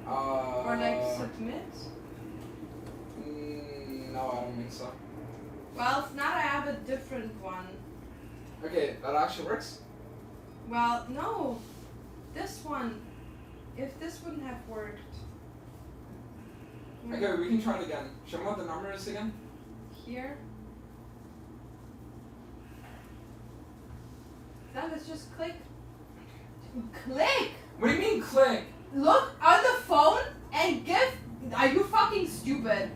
Or Or like submit? No, I don't think so. Well, if not, I have a different one. Okay, that actually works? Well, no. This one. If this wouldn't have worked. Okay, we can try it again. Show me what the number is again. Here. Now let's just click. Click! What do you mean click? Look on the phone and give. Are you fucking stupid?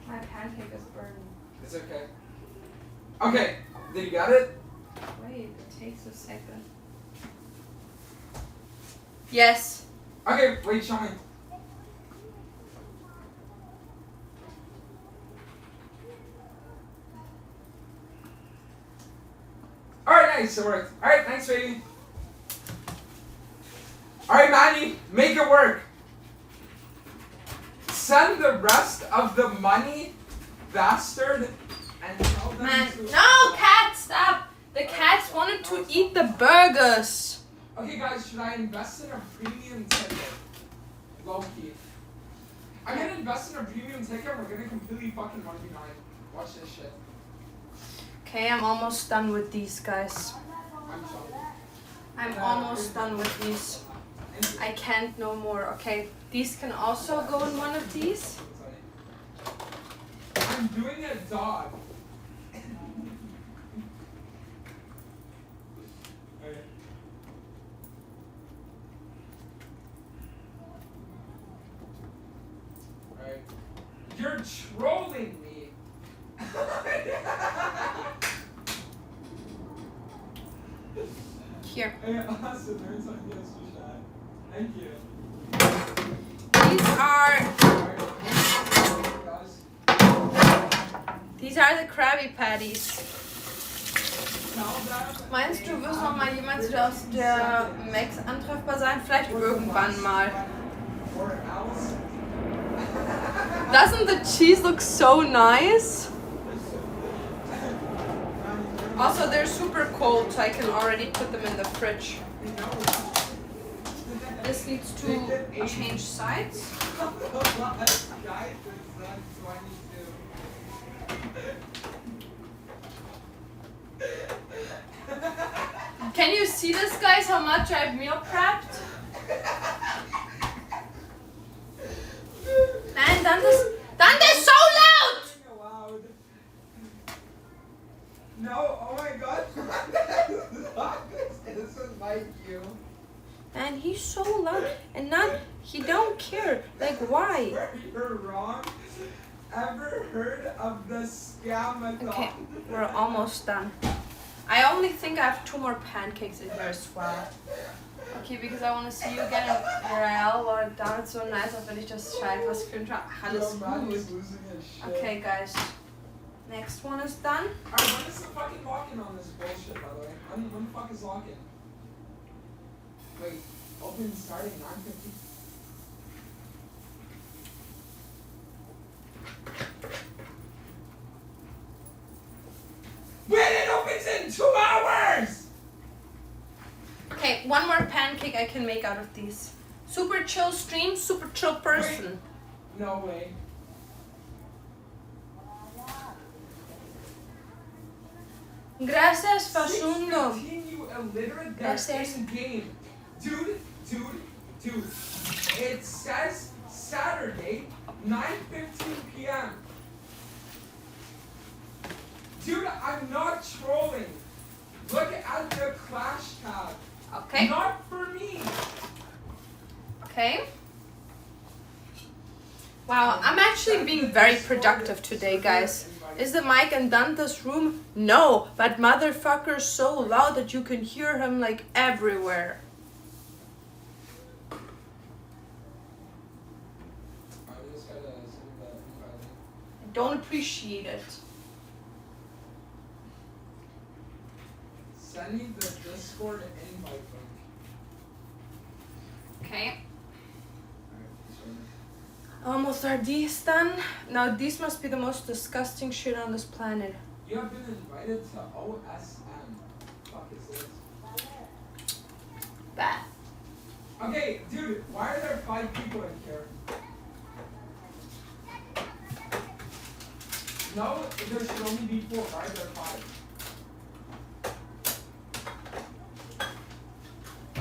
My pancake is burning. It's okay. Okay, did you get it? Wait, it takes a second. Yes. Okay, wait, show me. Alright, nice, it worked. Alright, thanks, baby. Alright, Manny, make it work. Send the rest of the money, bastard, and tell them Man, to... no, cat, stop! The cats wanted to eat the burgers. Okay, guys, should I invest in a premium ticket? Low-key. I'm gonna invest in a premium ticket, we're gonna completely fucking 1v9. Watch this shit. Okay, I'm almost done with these guys. I'm sorry. I'm almost done with these. I can't no more. Okay, these can also go in one of these. I'm doing a dog. Okay. Alright. You're trolling me. Here. Hey, awesome. There's something else to shine. Thank you. These are the Krabby Patties. Meinst du, wirst noch mal jemals wieder aus der Max antreffbar sein? Vielleicht irgendwann mal. Doesn't the cheese look so nice? Also, they're super cold, so I can already put them in the fridge. This needs to change sides. Can you see this, guys, how much I've meal prepped? Man, Dante's so loud! No, oh my god. This is like you. Man, he's so He don't care. Like, why? You're wrong. Ever heard of the scamathon? Okay, we're almost done. I only think I have 2 more pancakes in here as well. Okay, because I want to see you again in real. Well, da ist so nice, auch wenn ich das Schalt was für alles gut. Okay, guys. Next one is done. Alright, when is the fucking lock-in on this bullshit, by the way? When the fuck is lock-in? Wait, open starting 9:50. When it opens in 2 hours! Okay, 1 more pancake I can make out of these. Super chill stream, super chill person. No way. Gracias, Fasundo. 6:15, you illiterate, Yes, they're yes. in game. Dude. It says Saturday, 9:15 p.m. Dude, I'm not trolling. Look at the Clash tab. Okay. Not for me. Okay. Wow, I'm actually being very productive today, guys. Is the mic in Dante's room? No, but motherfucker's so loud that you can hear him like everywhere. I don't appreciate it. Send me the Discord invite link. Okay. Almost are these done. Now these must be the most disgusting shit on this planet. You have been invited to OSM. Fuck is this? Bad. Okay, dude, why are there 5 people in here? No, there should only be 4. Why are there 5?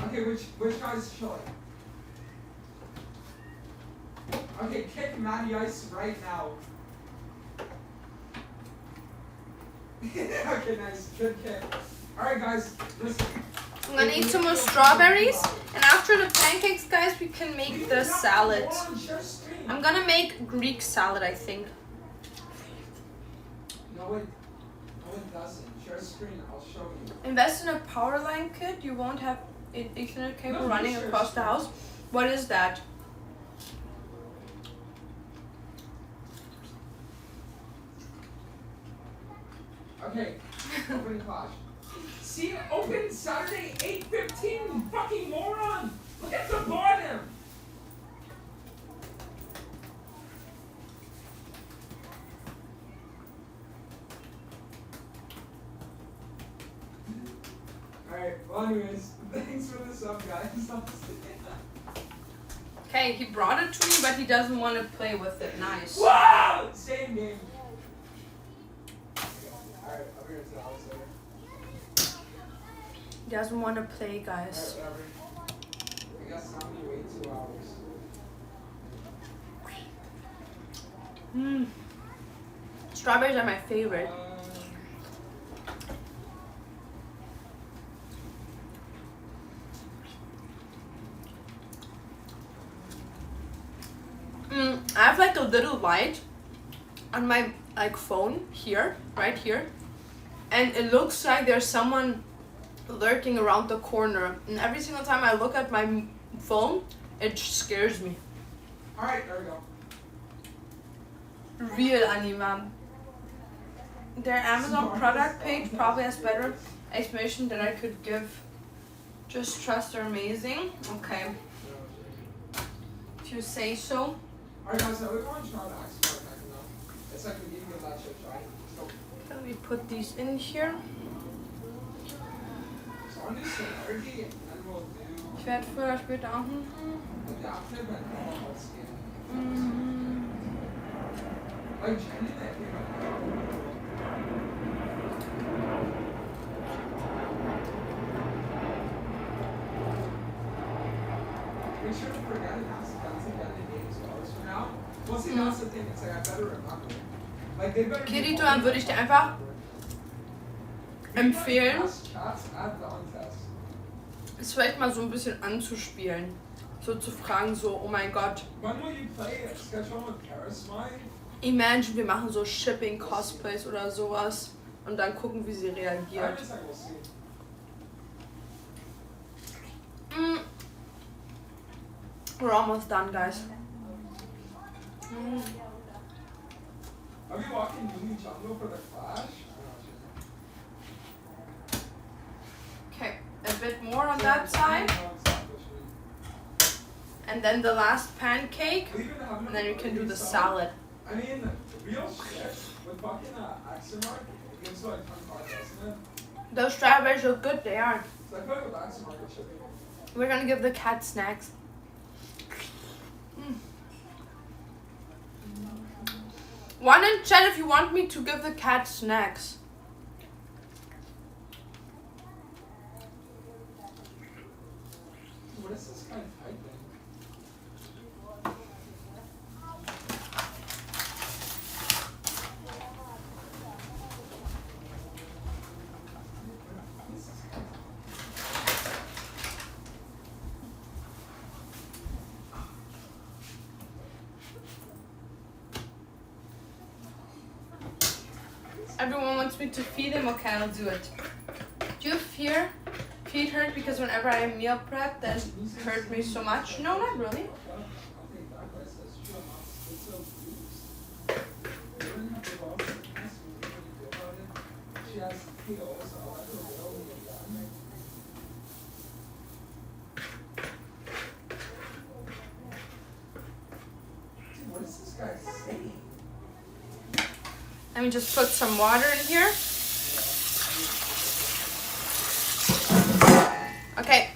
Okay, which guy's chilling? Okay, kick Matty Ice right now. Okay, nice. Good kick. Alright, guys, listen. I'm gonna eat some more strawberries, and after the pancakes, guys, we can make the salad. I'm gonna make Greek salad, I think. No, it doesn't. Share screen, I'll show you. Invest in a power line kit. You won't have an Ethernet cable No, running share across the screen. house. What is that? Okay, open Clash. See, open Saturday 8:15, fucking moron! Look at the bottom! Alright, well anyways, thanks for the sub guys. Okay, he brought it to me, but he doesn't want to play with it. Nice. Wow! Same game. Alright, I'll be here to the house later. He doesn't want to play, guys. Alright, whatever. I guess now we wait 2 hours. Strawberries are my favorite. I have like a little light on my phone here, right here, and it looks like there's someone lurking around the corner. And every single time I look at my phone, it scares me. Alright, there we go. Real Anima. Their Amazon product page probably has better explanation than I could give. Just trust they're amazing. Okay, if you say so. Alright guys, so we're going to try the export back now. It's like we didn't give that shit a try. So Let me put these in here. I'll do Synergy and then we'll do Ich werde früher oder später auch. Adaptive and normal skin. Mm. Like genuinely, we should have forgotten how to get the games close for now. Well, see, that's the thing. It's like I better remember. Like they better. Kirito, dann würde ich dir einfach empfehlen, Chats at the on test. es vielleicht mal so ein bisschen anzuspielen. so zu fragen, so, oh mein Gott, When will you play Sketch Home with Paris, Mike? imagine, wir machen so Shipping-Cosplays oder sowas und dann gucken, wie sie I reagiert. just like we'll see. Mm. We're almost done, guys. Mm. Are we walking Yumi Jungle for the Clash? Okay, a bit more on that side, and then the last pancake, and then you can do the salad. I mean, real shit with fucking Axemark, it gives like $25, doesn't it? Those strawberries look good, they are. So I feel like with Axemark it should be. We're gonna give the cat snacks. One in chat if you want me to give the cat snacks. What is this guy typing? Everyone wants me to feed him, okay, I'll do it. Do you fear feet hurt because whenever I meal prep that hurt me so much? No, not really. She has heels, so I don't know when you're done. Dude, what is this guy saying? Let me just put some water in here. Okay.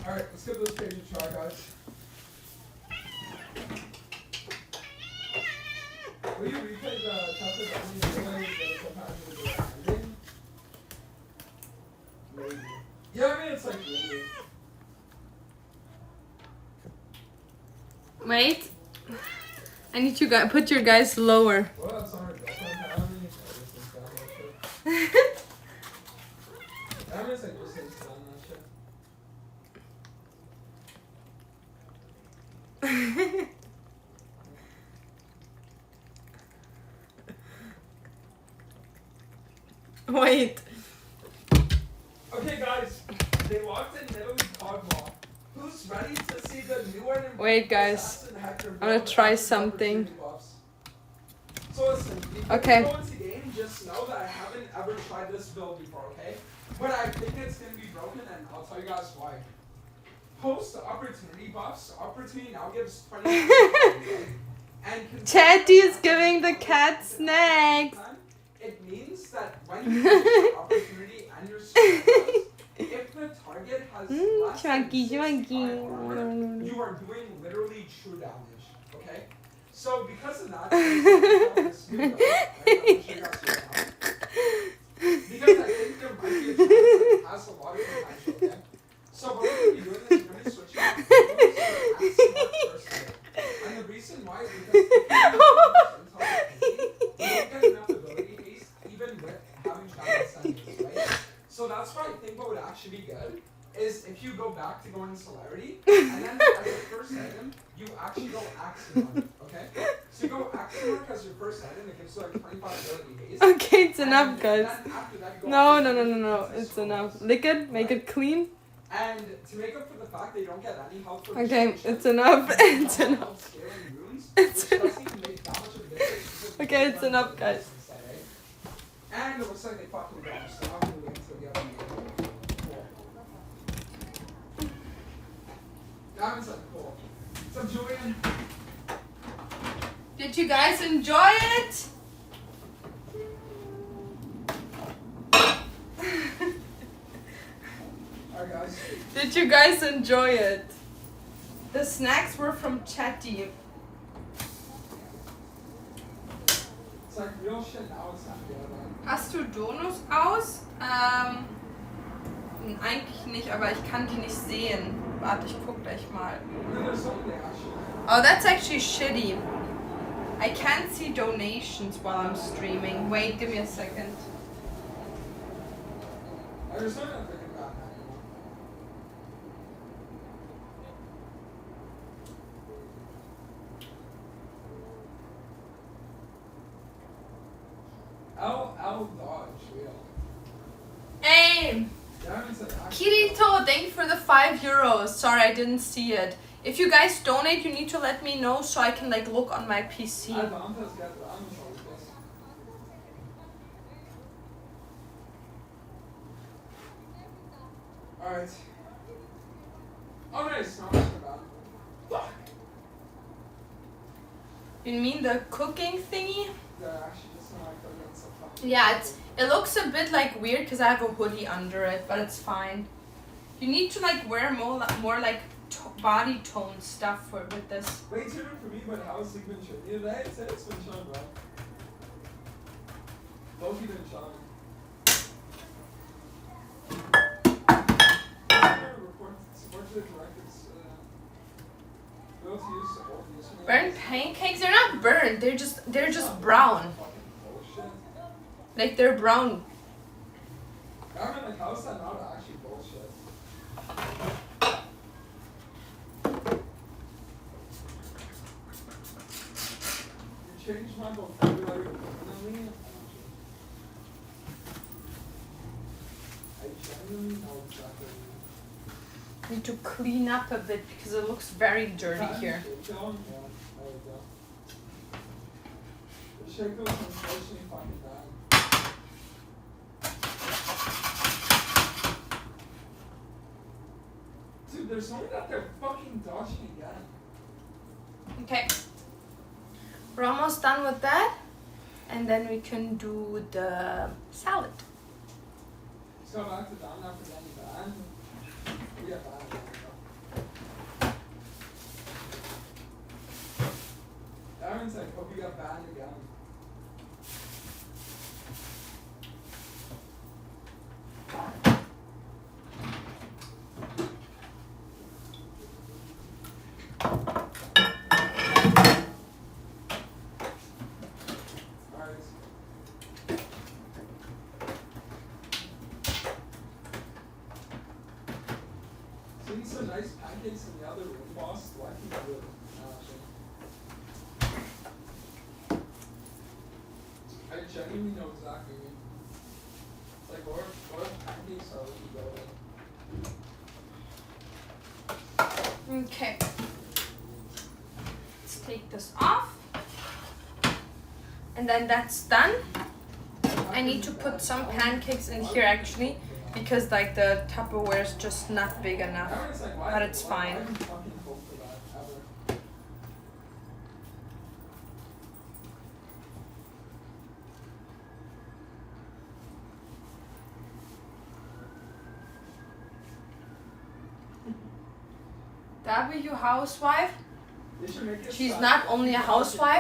Alright, let's give this page a try, guys. Will you replay the chocolate brownie anyway? Maybe. Yeah, I mean, it's like really. Wait. I need you guys put your guys lower. Well, that's on her girlfriend. I don't really know this is shit. I mean, it's like just like done that shit. Wait. Okay, guys. They walked in Italy Cogmall. Who's ready to see the new and improved Wait, guys. Assassin Hector I'm gonna build try with something. opportunity buffs? So listen, before Okay. we go into game, just know that I haven't ever tried this build before, okay? But I think it's gonna be broken, and I'll tell you guys why. Post opportunity buffs. Opportunity now gives 20. And Chatty is giving the cat snacks. It means that when you use your opportunity and your skill buffs, if the target has less than chunky, 65 chunky. armor, you are doing literally true damage. Okay? So because of that, this new build, right? I'm gonna show you guys right now. Because I think there might be a chance that it has a lot of potential. Okay? So what we're gonna be doing is we're gonna be switching to first hit. And the reason why is because if you don't get enough ability haste even with having travel centers, right? So that's why I think what would actually be good is if you go back to going celerity, and then as your first item, you actually go Axemark, okay? So you go Axemark as your first item, it gives you like 25 ability haste. Okay, it's enough, And guys. then after that, you go No, no, Opportunity no, no, no. Haste It's as enough. well. Lick it, make it clean. And to make up for the fact that you don't get any help from Okay, expansion, it's enough. you It's don't enough. help scaling runes, It's which doesn't even make that much of a difference because Okay, you it's run enough, runes guys. instead, right? And it looks like they fucking got us, so I'm gonna wait until we have the cool. That was like cool. What's up, Julian? Did you guys enjoy it? Alright, guys. Did you guys enjoy it? The snacks were from Chatty. It's like real shit now, it's not good, man. Hast du Donuts aus? Eigentlich nicht, aber ich kann die nicht sehen. Warte, ich guck gleich mal. And then there's something they actually. Oh, that's actually shitty. I can't see donations while I'm streaming. Wait, give me a second. There's something I'm thinking about now. Thank you for the €5. Sorry, I didn't see it. If you guys donate, you need to let me know so I can like look on my PC. Alright. Oh nice, not much about it. Fuck! You mean the cooking thingy? They're actually just not like it's so fucking Yeah, it looks a bit like weird because I have a hoodie under it, but it's fine. You need to like wear more like body tone stuff with this. Way too good for me, but how's he been showing? The other day it said it's been shown, bro. Loki been shown. Support to the directives. Go to use support use. Burnt pancakes? They're not burnt. They're just brown. Fucking bullshit. Like they're brown. I mean, like, how's that not actually bullshit? You changed my vocabulary permanently. I genuinely know exactly. Need to clean up a bit because it looks very dirty here. The shake was unfortunately fucking bad. Dude, there's something that they're fucking dodging again. Okay. We're almost done with that. And then we can do the salad. Let's go back to down after Danny Van. We got bad again, bro. Aaron's like, hope you got banned again. Alright. Seeing some nice pancakes in the other room, boss. Why can't you do it? I genuinely know exactly. It's like, what pancakes are we going? Okay. Let's take this off. And then that's done. I need to put some pancakes in here actually because like the Tupperware is just not big enough. Aaron's like, why? But it's why fine. didn't you fucking vote for that ever? W housewife. They should make it She's sad. not only a housewife,